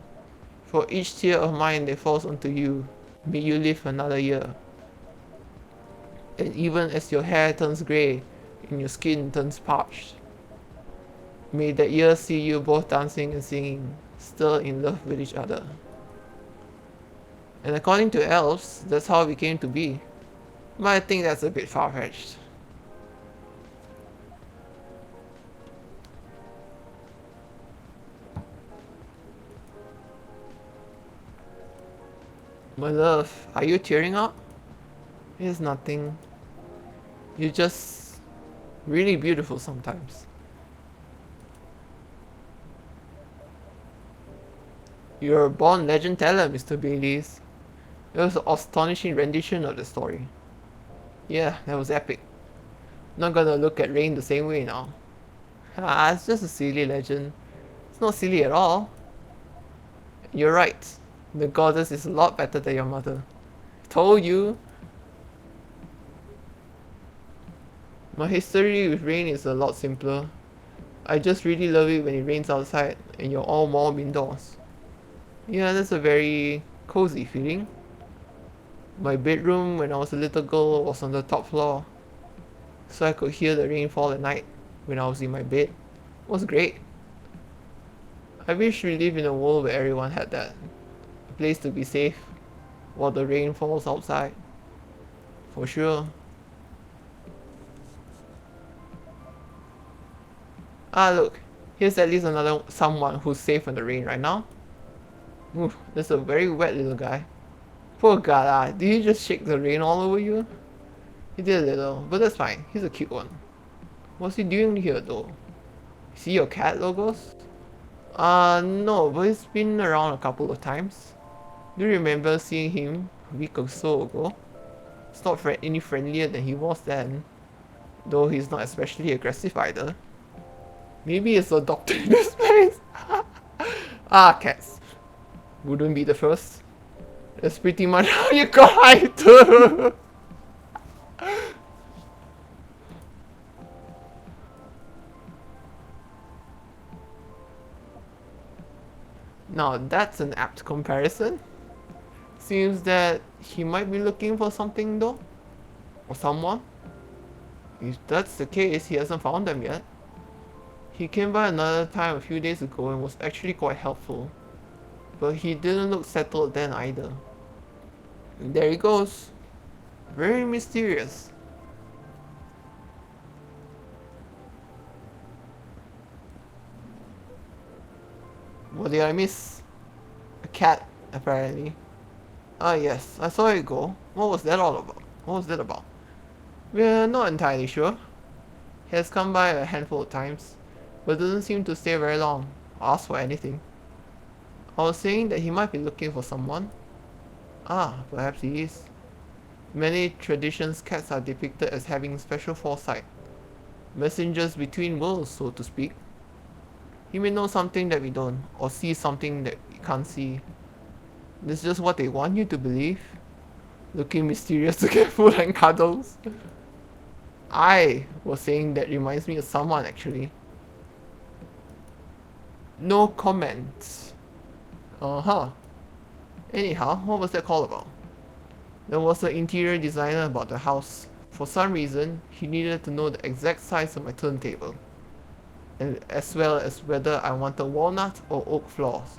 for each tear of mine that falls onto you, may you live another year. And even as your hair turns grey and your skin turns parched, may that year see you both dancing and singing, still in love with each other. And according to elves, that's how we came to be. But I think that's a bit far-fetched. My love, are you tearing up? It's nothing. You're just really beautiful sometimes. You're a born legend teller, Mr. Baileys. It was an astonishing rendition of the story. Yeah, that was epic. Not gonna look at Rain the same way now. Ah, it's just a silly legend. It's not silly at all. You're right. The goddess is a lot better than your mother. Told you. My history with Rain is a lot simpler. I just really love it when it rains outside and you're all warm indoors. Yeah, that's a very cozy feeling. My bedroom when I was a little girl was on the top floor, so I could hear the rain fall at night when I was in my bed. It was great. I wish we lived in a world where everyone had that. A place to be safe while the rain falls outside. For sure. Ah look, here's at least another someone who's safe from the rain right now. Ooh, that's a very wet little guy. Poor guy, did he just shake the rain all over you? He did a little, but that's fine, he's a cute one. What's he doing here though? See your cat, Logos? No, but he's been around a couple of times. Do you remember seeing him a week or so ago? It's not any friendlier than he was then. Though he's not especially aggressive either. Maybe it's a doctor in this place. Ah, cats. Wouldn't be the first. That's pretty much how you got hyped too. Now that's an apt comparison. Seems that he might be looking for something though. Or someone. If that's the case, he hasn't found them yet. He came by another time a few days ago and was actually quite helpful. But he didn't look settled then either. And there he goes. Very mysterious. What did I miss? A cat, apparently. Ah yes, I saw it go. What was that all about? What was that about? We're not entirely sure. He has come by a handful of times, but doesn't seem to stay very long or ask for anything. I was saying that he might be looking for someone. Ah, perhaps he is. In many traditions, cats are depicted as having special foresight, messengers between worlds, so to speak. He may know something that we don't, or see something that we can't see. This is just what they want you to believe. Looking mysterious to get food and cuddles. I was saying that reminds me of someone actually. No comments. Uh-huh. Anyhow, what was that call about? There was an interior designer about the house. For some reason, he needed to know the exact size of my turntable, and as well as whether I wanted walnut or oak floors.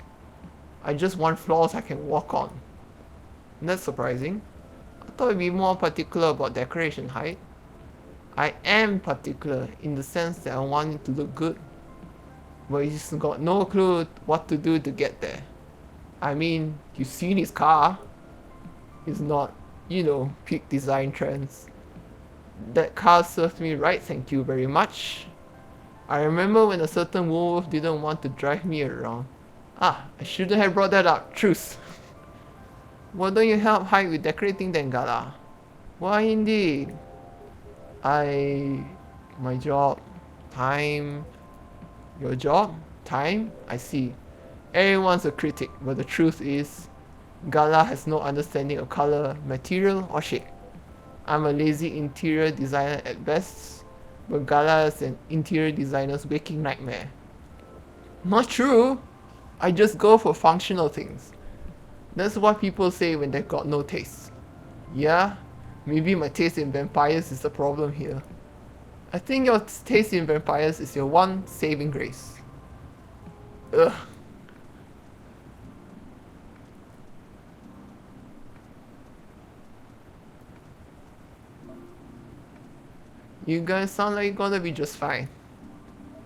I just want floors I can walk on. That's surprising. I thought I'd be more particular about decoration height. I am particular in the sense that I want it to look good, but he's got no clue what to do to get there. I mean, you've seen his car. It's not, peak design trends. That car served me right, thank you very much. I remember when a certain wolf didn't want to drive me around. Ah, I shouldn't have brought that up, truce. Why don't you help Hyde with decorating then, Gala? Why indeed? My job, time, your job, time, I see. Everyone's a critic, but the truth is, Gala has no understanding of color, material, or shape. I'm a lazy interior designer at best, but Gala is an interior designer's waking nightmare. Not true! I just go for functional things. That's what people say when they've got no taste. Yeah, maybe my taste in vampires is the problem here. I think your taste in vampires is your one saving grace. Ugh. You guys sound like you're gonna be just fine.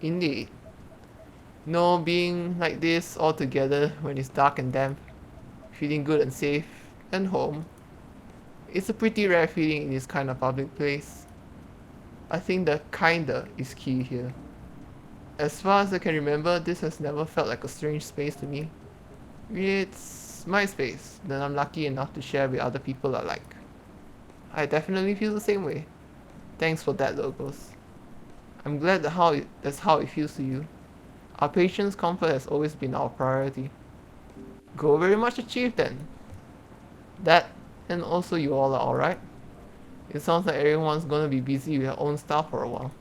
Indeed. No, being like this all together when it's dark and damp, feeling good and safe, and home. It's a pretty rare feeling in this kind of public place. I think the kinda is key here. As far as I can remember, this has never felt like a strange space to me. It's my space that I'm lucky enough to share with other people I like. I definitely feel the same way. Thanks for that, Logos. I'm glad that's how it feels to you. Our patient's comfort has always been our priority. Goal very much achieved then. That, and also you all are alright. It sounds like everyone's gonna be busy with their own stuff for a while.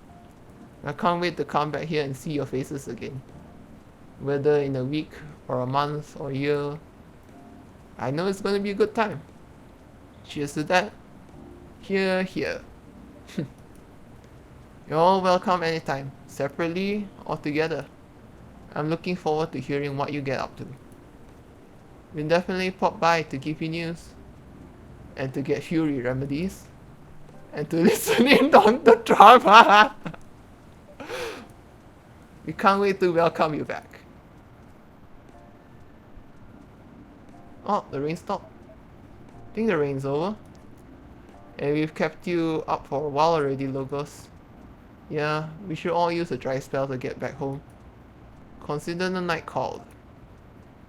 I can't wait to come back here and see your faces again. Whether in a week, or a month, or a year. I know it's gonna be a good time. Cheers to that. Here, here. You're all welcome anytime, separately or together. I'm looking forward to hearing what you get up to. We'll definitely pop by to give you news, and to get Fury remedies, and to listen in on the drama. We can't wait to welcome you back. Oh, the rain stopped. I think the rain's over. And we've kept you up for a while already, Logos. Yeah, we should all use a dry spell to get back home. Consider the night called.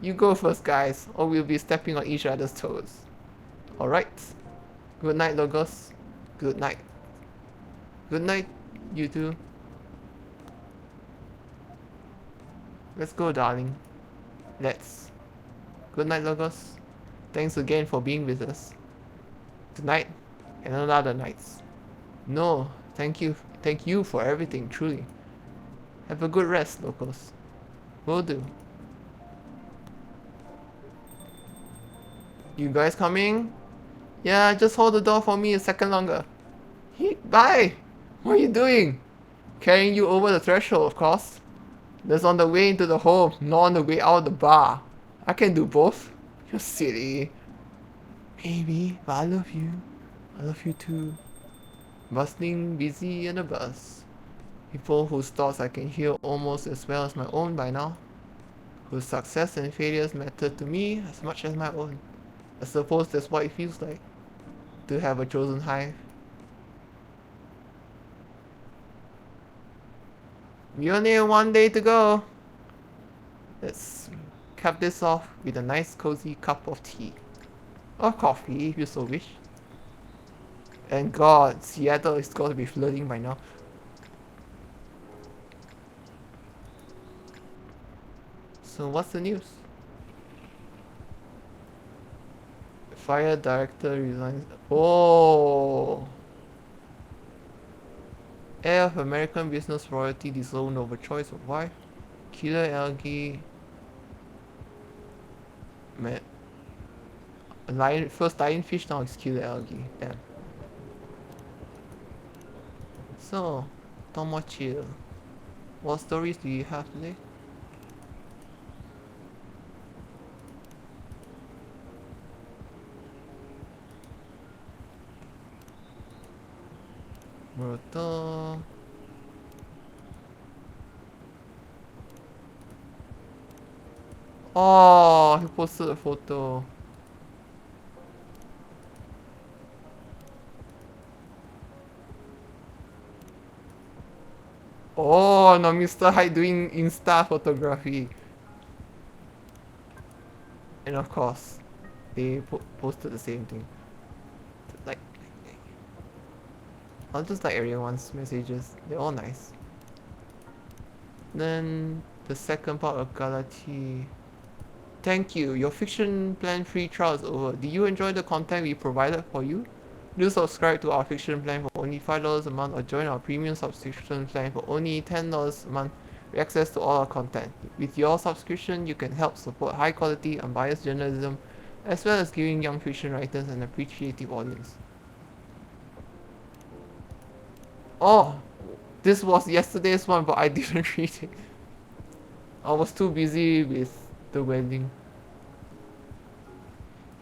You go first, guys, or we'll be stepping on each other's toes. Alright? Good night, Logos. Good night. Good night, you two. Let's go, darling. Let's. Good night, Logos. Thanks again for being with us. Tonight and another nights. No, thank you. Thank you for everything, truly. Have a good rest, Locos. Will do. You guys coming? Yeah, just hold the door for me a second longer. Bye! What are you doing? Carrying you over the threshold, of course. That's on the way into the home, not on the way out of the bar. I can do both. You're silly. Maybe, but I love you. I love you too. Bustling, busy, and a buzz. People whose thoughts I can hear almost as well as my own by now. Whose success and failures matter to me as much as my own. I suppose that's what it feels like to have a chosen hive. We only have one day to go. Let's cap this off with a nice cozy cup of tea. Or coffee if you so wish. And God, Seattle is got to be flooding by now. So what's the news? Fire director resigns. Oh! Heir of American business royalty disowned over choice of wife. Killer algae. Man. Lion, first lionfish, now it's killer algae. Damn. So, Tomochill. What stories do you have today? Muruto. Oh, he posted a photo. Oh, no, Mr. Hyde doing Insta photography. And of course, they posted the same thing. Like, I'll just like everyone's messages. They're all nice. Then the second part of Galati. Thank you. Your fiction plan free trial is over. Did you enjoy the content we provided for you? Do subscribe to our fiction plan for only $5 a month or join our premium subscription plan for only $10 a month with access to all our content. With your subscription, you can help support high quality, unbiased journalism as well as giving young fiction writers an appreciative audience. Oh, this was yesterday's one, but I didn't read it. I was too busy with the wedding.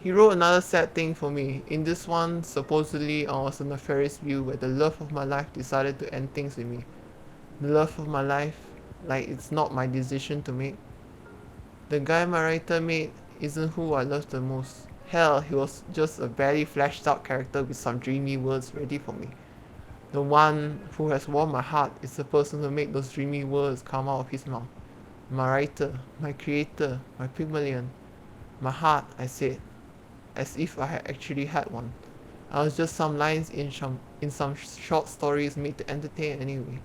He wrote another sad thing for me. In this one, supposedly I was on a Ferris wheel where the love of my life decided to end things with me. The love of my life, like it's not my decision to make. The guy my writer made isn't who I love the most. Hell, he was just a barely fleshed out character with some dreamy words ready for me. The one who has warmed my heart is the person who made those dreamy words come out of his mouth. My writer, my creator, my Pygmalion. My heart, I said, as if I had actually had one. I was just some lines in some short stories made to entertain anyway.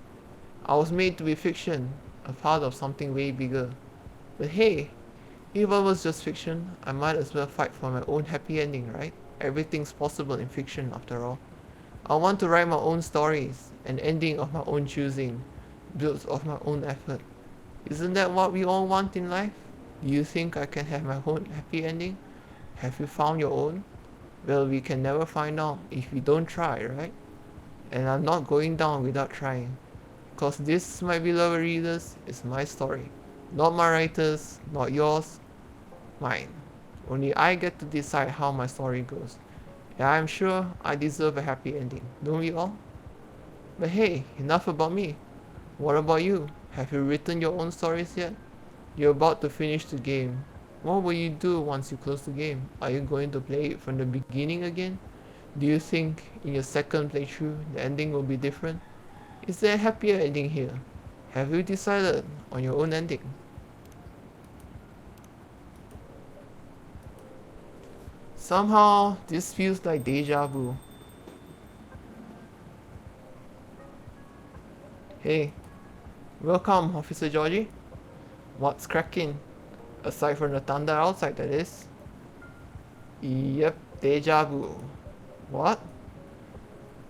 I was made to be fiction, a part of something way bigger. But hey, if I was just fiction, I might as well fight for my own happy ending, right? Everything's possible in fiction after all. I want to write my own stories, an ending of my own choosing, built of my own effort. Isn't that what we all want in life? Do you think I can have my own happy ending? Have you found your own? Well, we can never find out if we don't try, right? And I'm not going down without trying. Cause this, my beloved readers, is my story. Not my writers, not yours, mine. Only I get to decide how my story goes. And I'm sure I deserve a happy ending, don't we all? But hey, enough about me. What about you? Have you written your own stories yet? You're about to finish the game. What will you do once you close the game? Are you going to play it from the beginning again? Do you think in your second playthrough the ending will be different? Is there a happier ending here? Have you decided on your own ending? Somehow this feels like deja vu. Hey, welcome Officer Georgie. What's cracking? Aside from the thunder outside, that is. Yep, deja vu. What?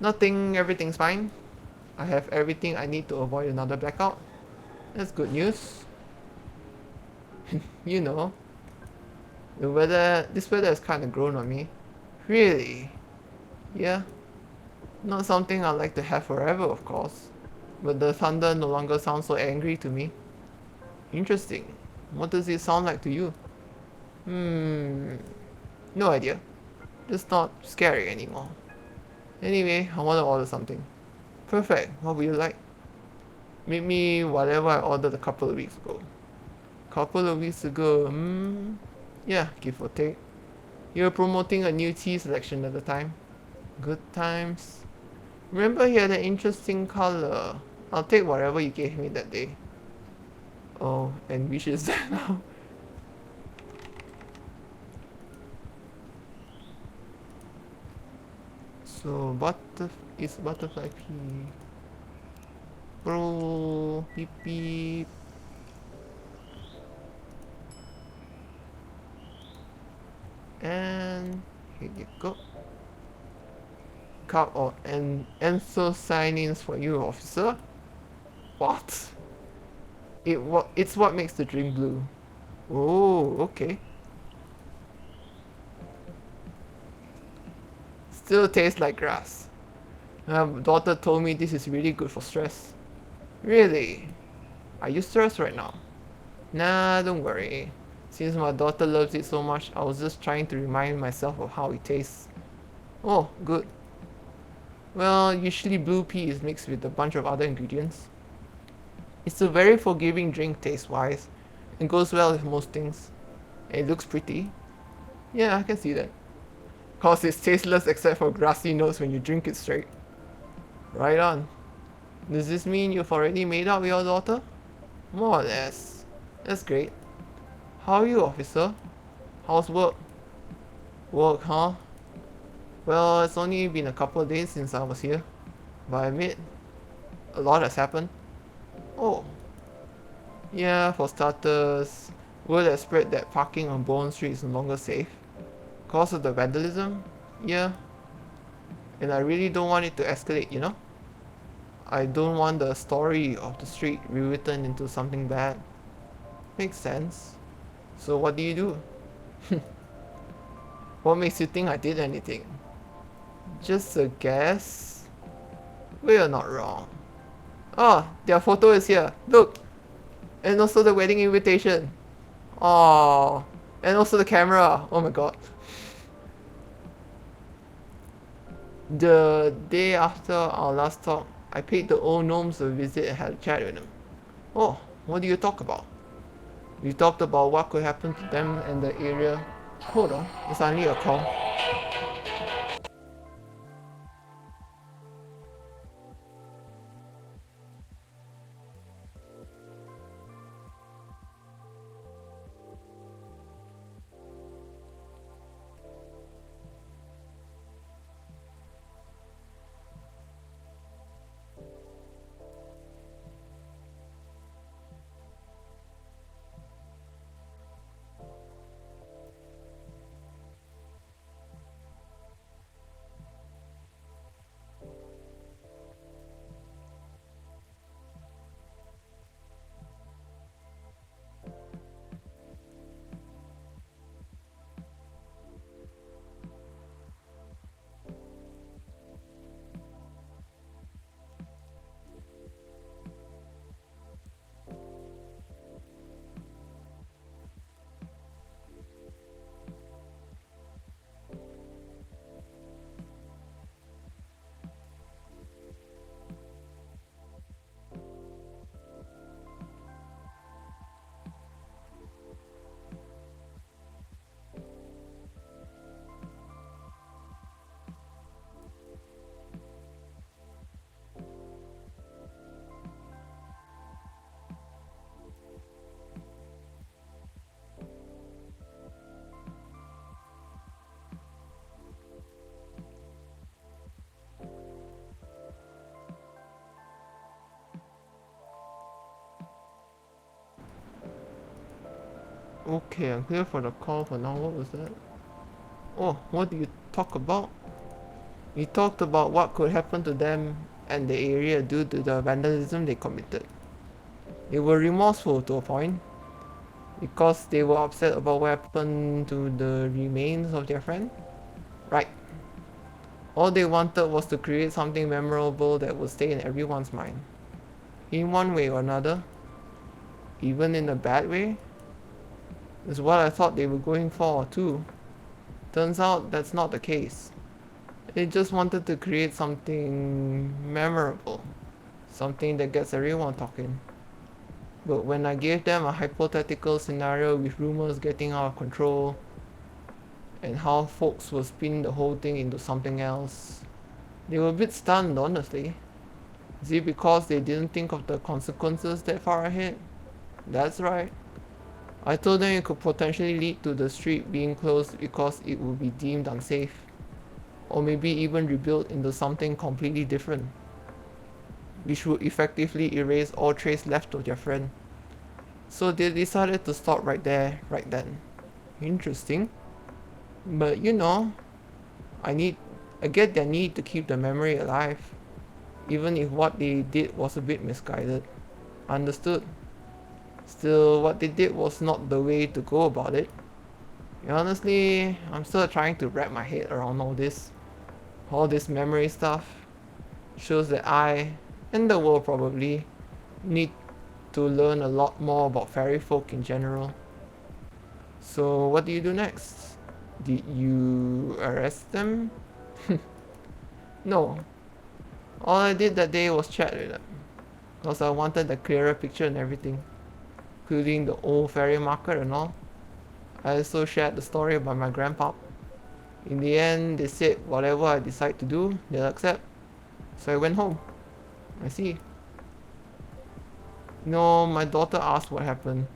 Nothing, everything's fine. I have everything I need to avoid another blackout. That's good news. You know, this weather has kind of grown on me. Really? Yeah, not something I'd like to have forever, of course. But the thunder no longer sounds so angry to me. Interesting. What does it sound like to you? Hmm, no idea. Just not scary anymore. Anyway, I want to order something. Perfect. What would you like? Make me whatever I ordered a couple of weeks ago. Couple of weeks ago, yeah, give or take. You were promoting a new tea selection at the time. Good times. Remember he had an interesting color. I'll take whatever you gave me that day. Oh, and which is that now? So, is butterfly pea. Bro, beep beep. And here you go. Cup of anthocyanins for you, officer. What? It's what makes the drink blue. Oh, okay. Still tastes like grass. My daughter told me this is really good for stress. Really? Are you stressed right now? Nah, don't worry. Since my daughter loves it so much, I was just trying to remind myself of how it tastes. Oh, good. Well, usually blue pea is mixed with a bunch of other ingredients. It's a very forgiving drink taste-wise. It goes well with most things. And it looks pretty. Yeah, I can see that. Cause it's tasteless except for grassy notes when you drink it straight. Right on. Does this mean you've already made up with your daughter? More or less. That's great. How are you, officer? How's work? Work, huh? Well, it's only been a couple of days since I was here. But I admit, a lot has happened. Oh, yeah, for starters, word has spread that parking on Bone Street is no longer safe. Cause of the vandalism? Yeah. And I really don't want it to escalate, you know? I don't want the story of the street rewritten into something bad. Makes sense. So what do you do? What makes you think I did anything? Just a guess? We are not wrong. Oh, their photo is here. Look! And also the wedding invitation. Oh, and also the camera. Oh my god. The day after our last talk, I paid the old gnomes a visit and had a chat with them. Oh, what do you talk about? We talked about what could happen to them and the area. Hold on, it's only a call. Okay, I'm clear for the call for now. What was that? Oh, what do you talk about? You talked about what could happen to them and the area due to the vandalism they committed. They were remorseful to a point because they were upset about what happened to the remains of their friend. Right. All they wanted was to create something memorable that would stay in everyone's mind. In one way or another, even in a bad way, is what I thought they were going for too. Turns out that's not the case. They just wanted to create something memorable, something that gets everyone talking. But when I gave them a hypothetical scenario with rumors getting out of control and how folks will spin the whole thing into something else, they were a bit stunned, honestly. Is it because they didn't think of the consequences that far ahead? That's right. I told them it could potentially lead to the street being closed because it would be deemed unsafe, or maybe even rebuilt into something completely different, which would effectively erase all trace left of their friend. So they decided to stop right there, right then. Interesting. But you know, I need I get their need to keep the memory alive, even if what they did was a bit misguided. Understood. Still, what they did was not the way to go about it. Honestly, I'm still trying to wrap my head around all this. All this memory stuff shows that I, and the world probably, need to learn a lot more about fairy folk in general. So what do you do next? Did you arrest them? No. All I did that day was chat with them. Because I wanted a clearer picture and everything. Including the old fairy market and all. I also shared the story about my grandpa. In the end, they said whatever I decide to do, they'll accept. So I went home. I see. No, my daughter asked what happened.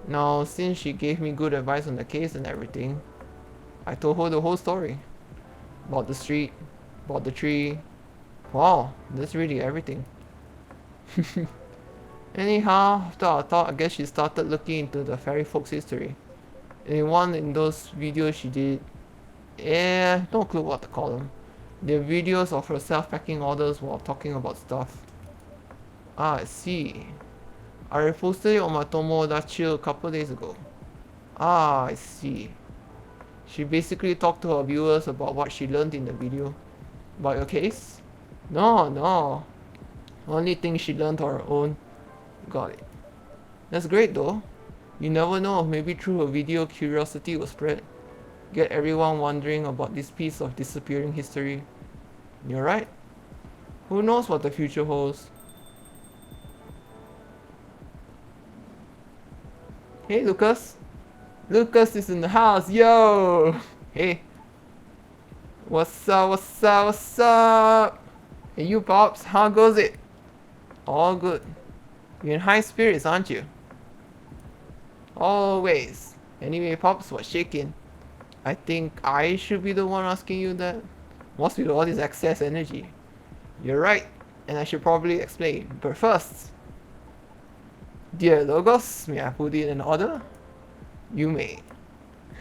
Now, since she gave me good advice on the case and everything, I told her the whole story. About the street, about the tree. Wow, that's really everything. Anyhow, after our talk, I guess she started looking into the fairy folks' history. And in one in those videos she did, no clue what to call them. They're videos of herself packing orders while talking about stuff. Ah, I see. I reposted it on my Tomodachi a couple days ago. Ah, I see. She basically talked to her viewers about what she learned in the video. About your case? No, no. Only thing she learned on her own. Got it. That's great though. You never know, maybe through a video curiosity will spread. Get everyone wondering about this piece of disappearing history. You're right. Who knows what the future holds? Hey Lucas. Lucas is in the house, yo! Hey. What's up, what's up, what's up? Hey you Pops, how goes it? All good. You're in high spirits, aren't you? Always. Anyway, Pops, what's shaking? I think I should be the one asking you that. What's with all this excess energy? You're right, and I should probably explain. But first, dear Logos, may I put it in order? You may.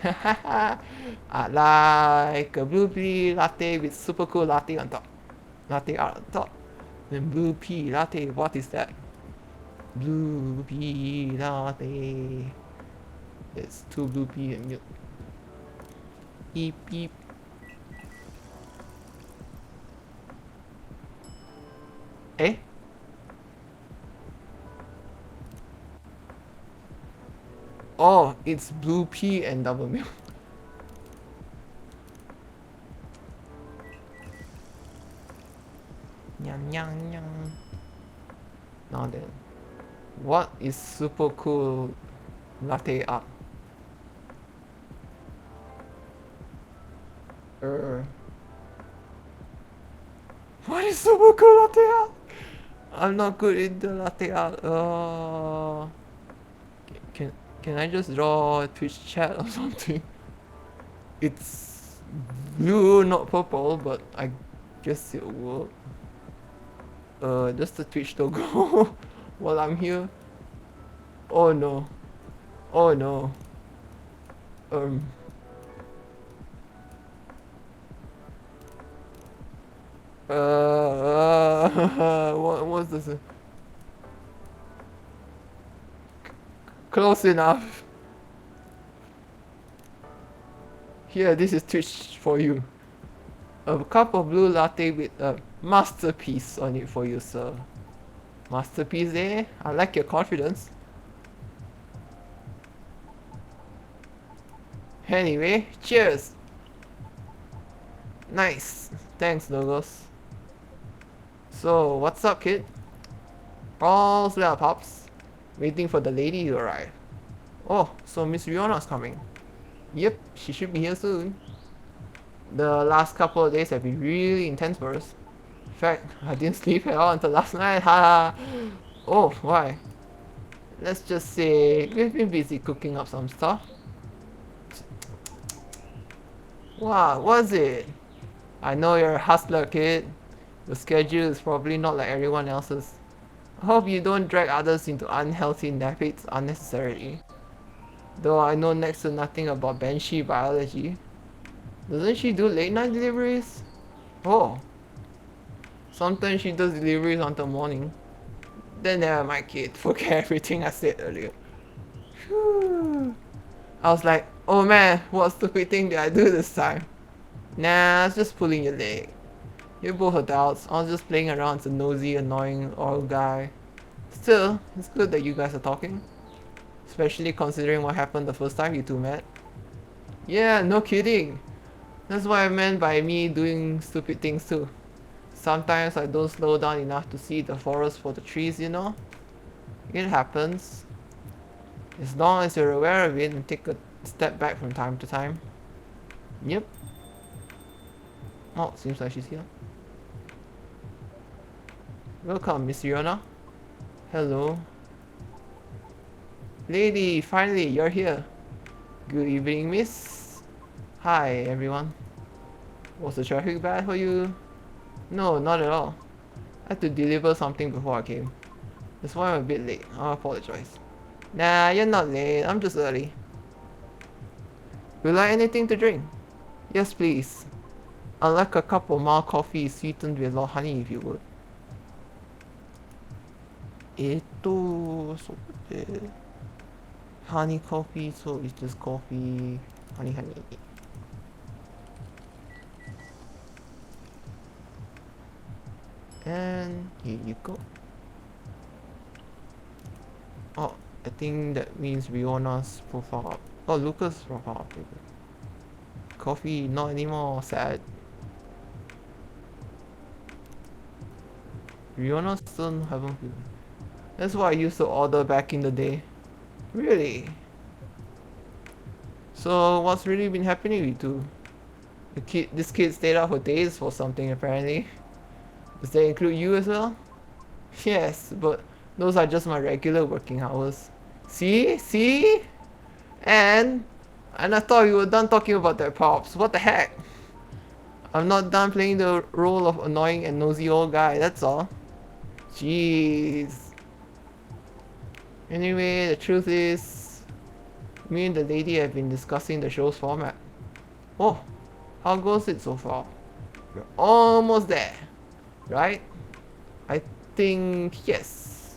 I like a blue pea latte with super cool latte on top. Latte art on top. Then blue pea latte, what is that? Blue pea latte. It's 2 blue pea and milk. Beep beep. Eh? Oh, it's blue pea and double milk. Nyam nyam nyam. Now then, what is super cool latte art? Er, what is super cool latte art? I'm not good in the latte art. Can can I just draw a Twitch chat or something? It's blue, not purple, but I guess it'll work. Just the Twitch logo while I'm here. Oh no. Oh no. Um. What was this? Close enough. Here, this is Twitch for you. A cup of blue latte with a masterpiece on it for you, sir. Masterpiece, eh? I like your confidence. Anyway, cheers. Nice. Thanks, Logos. So, what's up, kid? All's well, pops. Waiting for the lady to arrive. Oh, so Miss Riona's coming. Yep, she should be here soon. The last couple of days have been really intense for us. In fact, I didn't sleep at all until last night. Ha! Oh, why? Let's just say we've been busy cooking up some stuff. What was it? I know you're a hustler, kid. Your schedule is probably not like everyone else's. I hope you don't drag others into unhealthy habits unnecessarily. Though I know next to nothing about Banshee biology. Doesn't she do late night deliveries? Oh, sometimes she does deliveries until morning. Then never mind, kid. Forget everything I said earlier. Whew. I was like, oh man, what stupid thing did I do this time? Nah, I was just pulling your leg. You're both adults. I was just playing around as a nosy, annoying old guy. Still, it's good that you guys are talking. Especially considering what happened the first time you two met. Yeah, no kidding. That's what I meant by me doing stupid things too. Sometimes I don't slow down enough to see the forest for the trees, you know? It happens. As long as you're aware of it and take a step back from time to time. Yep. Oh, seems like she's here. Welcome, Miss Riona. Hello. Lady, finally, you're here. Good evening, miss. Hi, everyone. Was the traffic bad for you? No, not at all. I had to deliver something before I came. That's why I'm a bit late. I apologize. Nah, you're not late. I'm just early. Would you like anything to drink? Yes, please. I'd like a cup of mild coffee sweetened with a lot of honey if you would. そうで honey coffee, so it's just coffee, honey. And here you go. Oh, I think that means Riona's profile up. Oh, Lucas' profile up. Coffee, not anymore, sad. Riona still haven't. That's what I used to order back in the day. Really? So what's really been happening with you two? This kid stayed out for days for something apparently. Does that include you as well? Yes, but those are just my regular working hours. See? See? And I thought you were done talking about that, pops. What the heck? I'm not done playing the role of annoying and nosy old guy, that's all. Jeez. Anyway, the truth is, me and the lady have been discussing the show's format. Oh, how goes it so far? We're almost there, right? I think yes.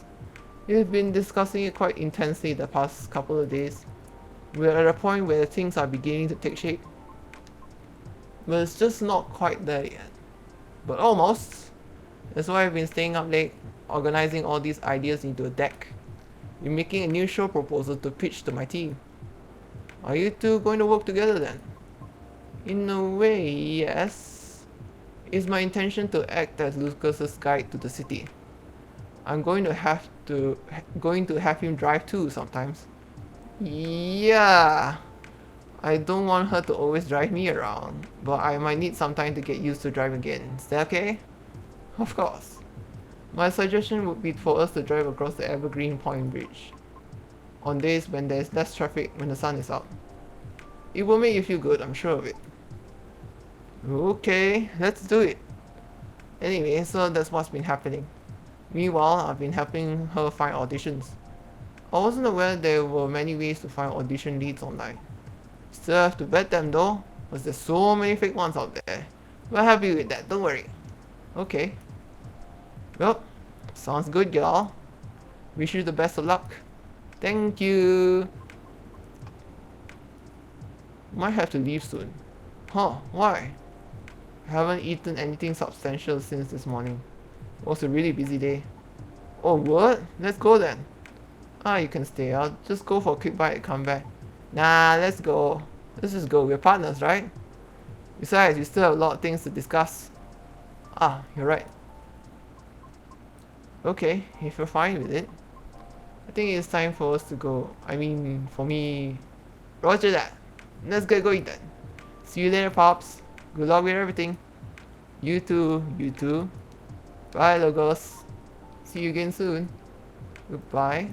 We've been discussing it quite intensely the past couple of days. We're at a point where things are beginning to take shape. But it's just not quite there yet. But almost. That's why I've been staying up late, organizing all these ideas into a deck. We're making a new show proposal to pitch to my team. Are you two going to work together then? In a way, yes. It's my intention to act as Lucas's guide to the city. I'm going to have him drive too sometimes. Yeah. I don't want her to always drive me around, but I might need some time to get used to driving again. Is that okay? Of course. My suggestion would be for us to drive across the Evergreen Point Bridge on days when there's less traffic when the sun is out. It will make you feel good, I'm sure of it. Okay, let's do it. Anyway, so that's what's been happening. Meanwhile, I've been helping her find auditions. I wasn't aware there were many ways to find audition leads online. Still have to vet them though, because there's so many fake ones out there. We're happy with that, don't worry. Okay. Well, sounds good, y'all. Wish you the best of luck. Thank you. Might have to leave soon. Huh, why? I haven't eaten anything substantial since this morning. It was a really busy day. Oh, what? Let's go then. Ah, you can stay. I'll just go for a quick bite and come back. Nah, let's go. Let's just go. We're partners, right? Besides, we still have a lot of things to discuss. Ah, you're right. Okay, if you're fine with it. I think it's time for us to go. I mean, for me... Roger that. Let's get going then. See you later, Pops. Good luck with everything. You too, you too. Bye, Logos. See you again soon. Goodbye.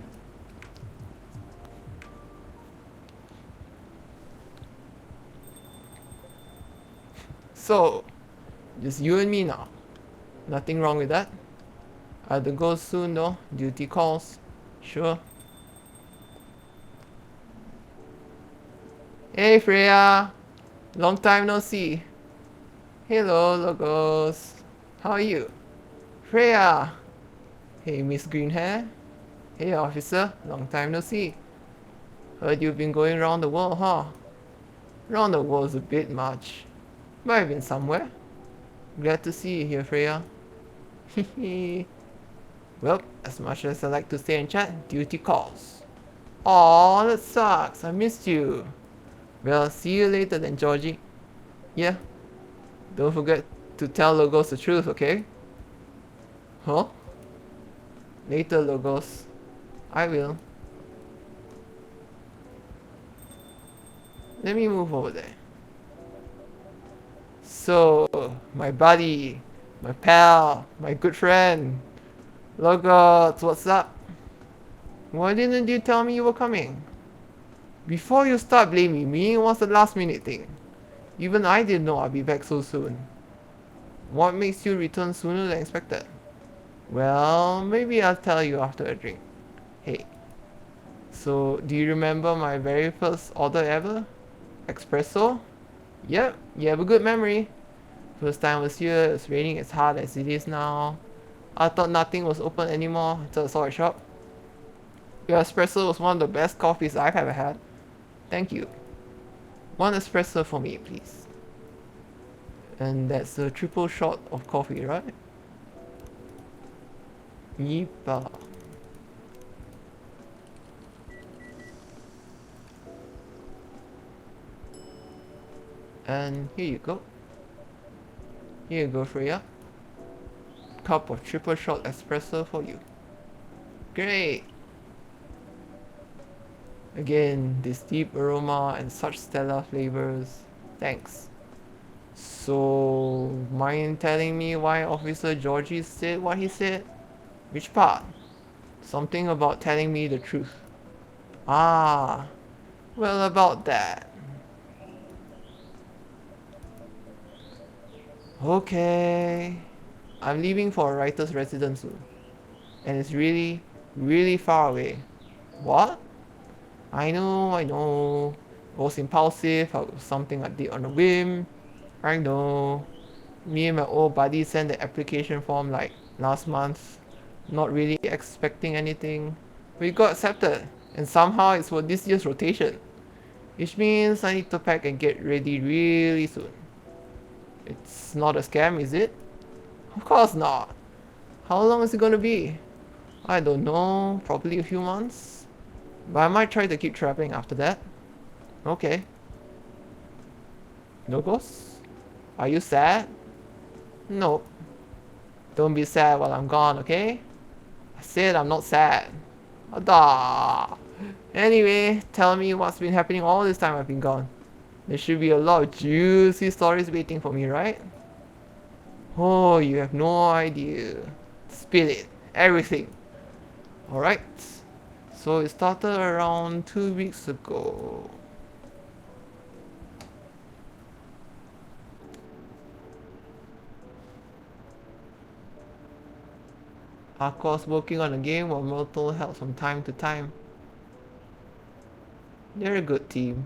So, just you and me now. Nothing wrong with that. I have to go soon though. Duty calls. Sure. Hey Freya! Long time no see. Hello, Logos. How are you? Freya! Hey, Miss Green Hair. Hey, officer. Long time no see. Heard you've been going around the world, huh? Around the world's a bit much. But I've been somewhere. Glad to see you here, Freya. Hehe. Well, as much as I like to stay and chat, duty calls. Aw, that sucks. I missed you. Well, see you later then, Georgie. Yeah. Don't forget to tell Logos the truth, okay? Huh? Later, Logos. I will. Let me move over there. So, my buddy, my pal, my good friend, Logos, what's up? Why didn't you tell me you were coming? Before you start blaming me, it was a last minute thing. Even I didn't know I'd be back so soon. What makes you return sooner than expected? Well, maybe I'll tell you after a drink. Hey, so do you remember my very first order ever? Espresso? Yep, you have a good memory. First time I was here, it was raining as hard as it is now. I thought nothing was open anymore until I saw a shop. Your espresso was one of the best coffees I've ever had. Thank you. One espresso for me, please. And that's a triple shot of coffee, right? Yeepa. And here you go. Here you go, Freya. Cup of triple shot espresso for you. Great! Again, this deep aroma and such stellar flavors. Thanks. So, mind telling me why Officer Georgie said what he said? Which part? Something about telling me the truth. Ah, well about that. Okay. I'm leaving for a writer's residence soon. And it's really, really far away. What? I know. It was impulsive, it was something I did on a whim. I know. Me and my old buddy sent the application form like last month. Not really expecting anything. We got accepted. And somehow it's for this year's rotation. Which means I need to pack and get ready really soon. It's not a scam, is it? Of course not. How long is it gonna be? I don't know, probably a few months. But I might try to keep traveling after that. Okay. Logos? Are you sad? Nope. Don't be sad while I'm gone, okay? I said I'm not sad. Ada. Anyway, tell me what's been happening all this time I've been gone. There should be a lot of juicy stories waiting for me, right? Oh, you have no idea. Spill it. Everything. Alright. So it started around 2 weeks ago. Aqua's working on a game while Myrtle helps from time to time. They're a good team.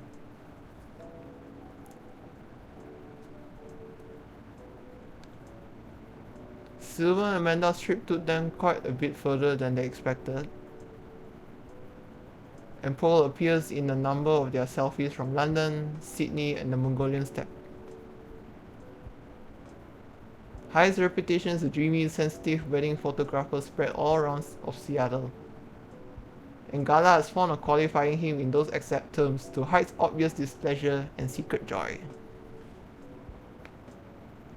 Silver and Amanda's trip took them quite a bit further than they expected, and Paul appears in a number of their selfies from London, Sydney, and the Mongolian steppe. High's reputation as a dreamy, sensitive wedding photographer spread all around of Seattle, and Gala is fond of qualifying him in those exact terms to Hyde's obvious displeasure and secret joy.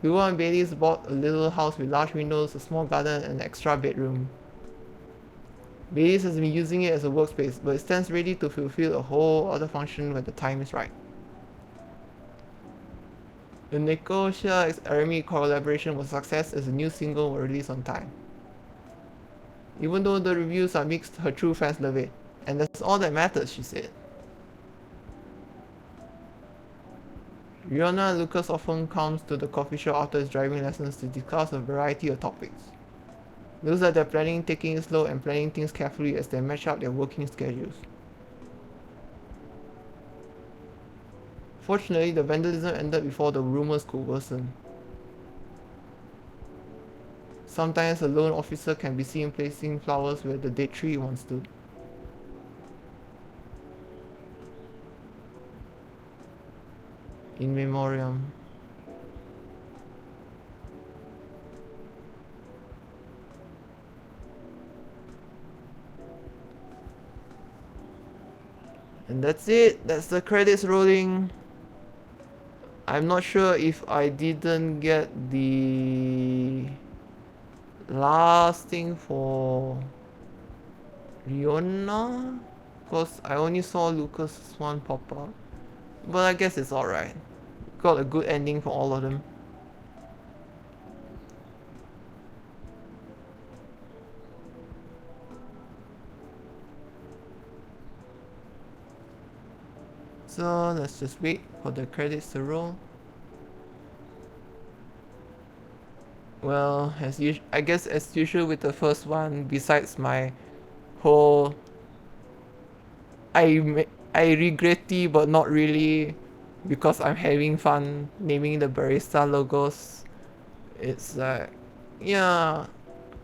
Luo and Bailey's bought a little house with large windows, a small garden, and an extra bedroom. Bailey's has been using it as a workspace, but it stands ready to fulfill a whole other function when the time is right. The Nicosia x Army collaboration was a success as the new single was released on time. Even though the reviews are mixed, her true fans love it. And that's all that matters, she said. Rihanna and Lucas often comes to the coffee shop after his driving lessons to discuss a variety of topics. Looks like they're planning taking it slow and planning things carefully as they match up their working schedules. Fortunately, the vandalism ended before the rumors could worsen. Sometimes a lone officer can be seen placing flowers where the dead tree once stood. In memoriam. And that's it. That's the credits rolling. I'm not sure if I didn't get the last thing for Riona, because I only saw Lucas' one pop up. But I guess it's alright. Got a good ending for all of them. So let's just wait for the credits to roll. Well, I guess as usual with the first one, besides my whole I regretty but not really, because I'm having fun naming the barista logos. It's like, yeah,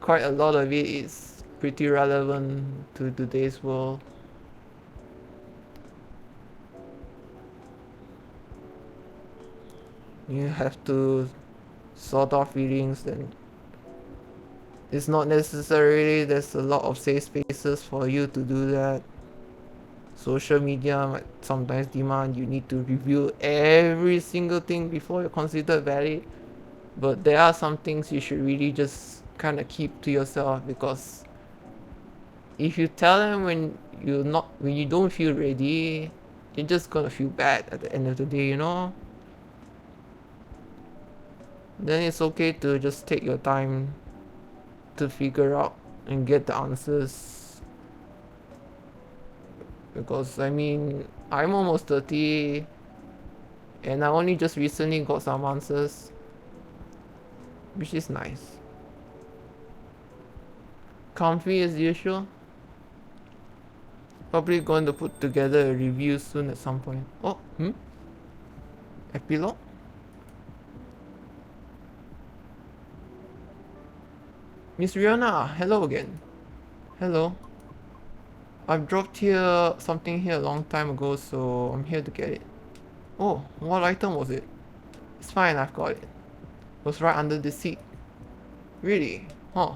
quite a lot of it is pretty relevant to today's world. You have to sort out feelings, and it's not necessarily there's a lot of safe spaces for you to do that. Social media might sometimes demand you need to review every single thing before you're considered valid, but there are some things you should really just kind of keep to yourself, because if you tell them when you don't feel ready, you're just gonna feel bad at the end of the day, you know? Then it's okay to just take your time to figure out and get the answers. Because I mean, I'm almost 30 and I only just recently got some answers, which is nice. Comfy as usual. Probably going to put together a review soon at some point. Oh, epilogue? Miss Rihanna, hello again. Hello. I've dropped something here a long time ago, so I'm here to get it. Oh, what item was it? It's fine, I've got it. It was right under the seat. Really? Huh.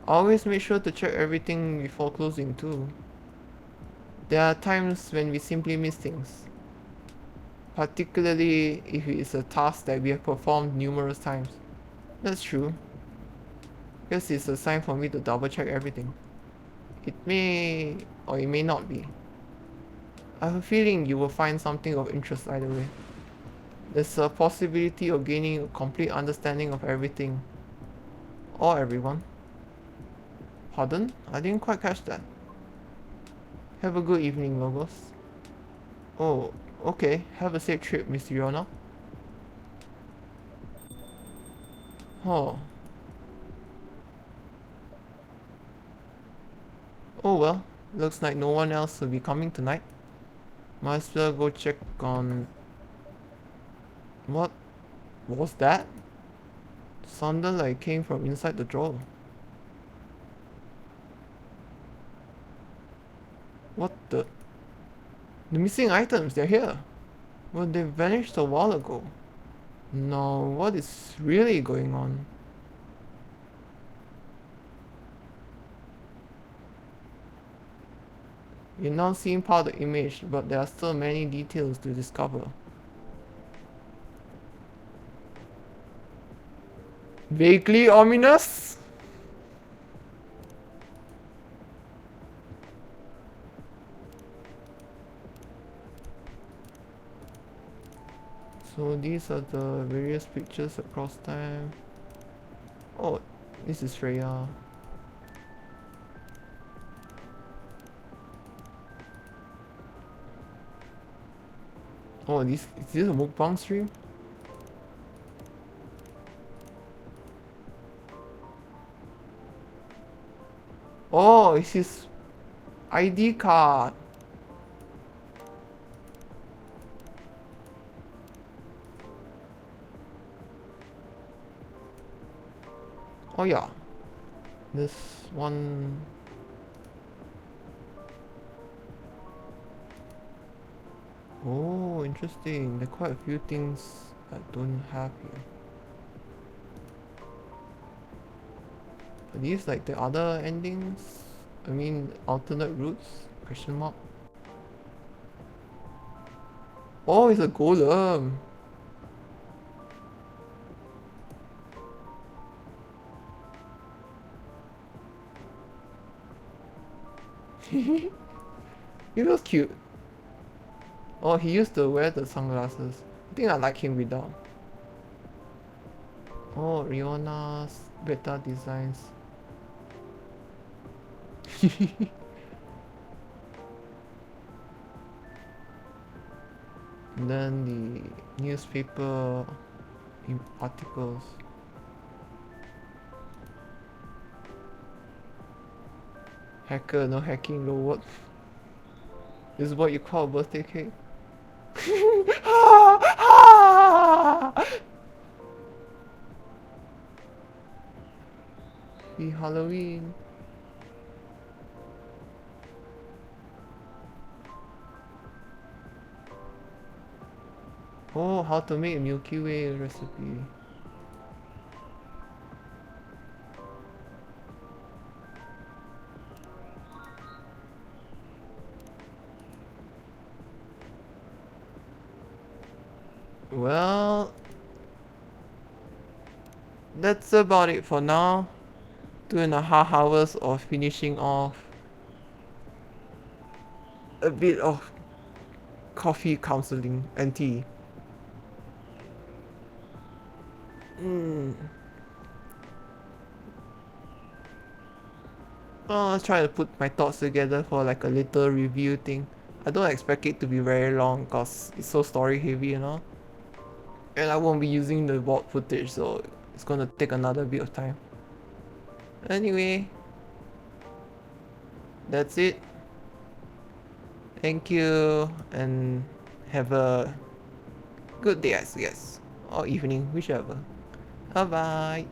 I always make sure to check everything before closing too. There are times when we simply miss things. Particularly if it is a task that we have performed numerous times. That's true. Guess it's a sign for me to double check everything. It may or it may not be. I have a feeling you will find something of interest either way. There's a possibility of gaining a complete understanding of everything. Or everyone. Pardon? I didn't quite catch that. Have a good evening, Logos. Oh, okay. Have a safe trip, Miss Riona. Oh. Oh well, looks like no one else will be coming tonight. Might as well go check on... What was that? Sounded like it came from inside the drawer. What the? The missing items, they're here. Well, they vanished a while ago. No, what is really going on? You're now seeing part of the image, but there are still many details to discover. Vaguely ominous? So these are the various pictures across time. Oh, this is Freya. Oh, is this a mukbang stream? Oh, it's his ID card. Oh yeah, this one. Oh, interesting. There are quite a few things I don't have here. Are these like the other endings? I mean, alternate routes? Question mark. Oh, it's a golem. He looks cute. Oh, he used to wear the sunglasses. I think I like him without. Oh, Riona's beta designs. And then the newspaper articles. Hacker, no hacking, no what? This is what you call a birthday cake? Happy Halloween. Oh, how to make Milky Way recipe. Well, that's about it for now. 2.5 hours of finishing off a bit of coffee counseling and tea. Oh, I'll try to put my thoughts together for like a little review thing. I don't expect it to be very long cause it's so story heavy, you know? And I won't be using the vault footage, so it's gonna take another bit of time. Anyway, that's it. Thank you and have a good day, I guess. Or evening, whichever. Bye bye.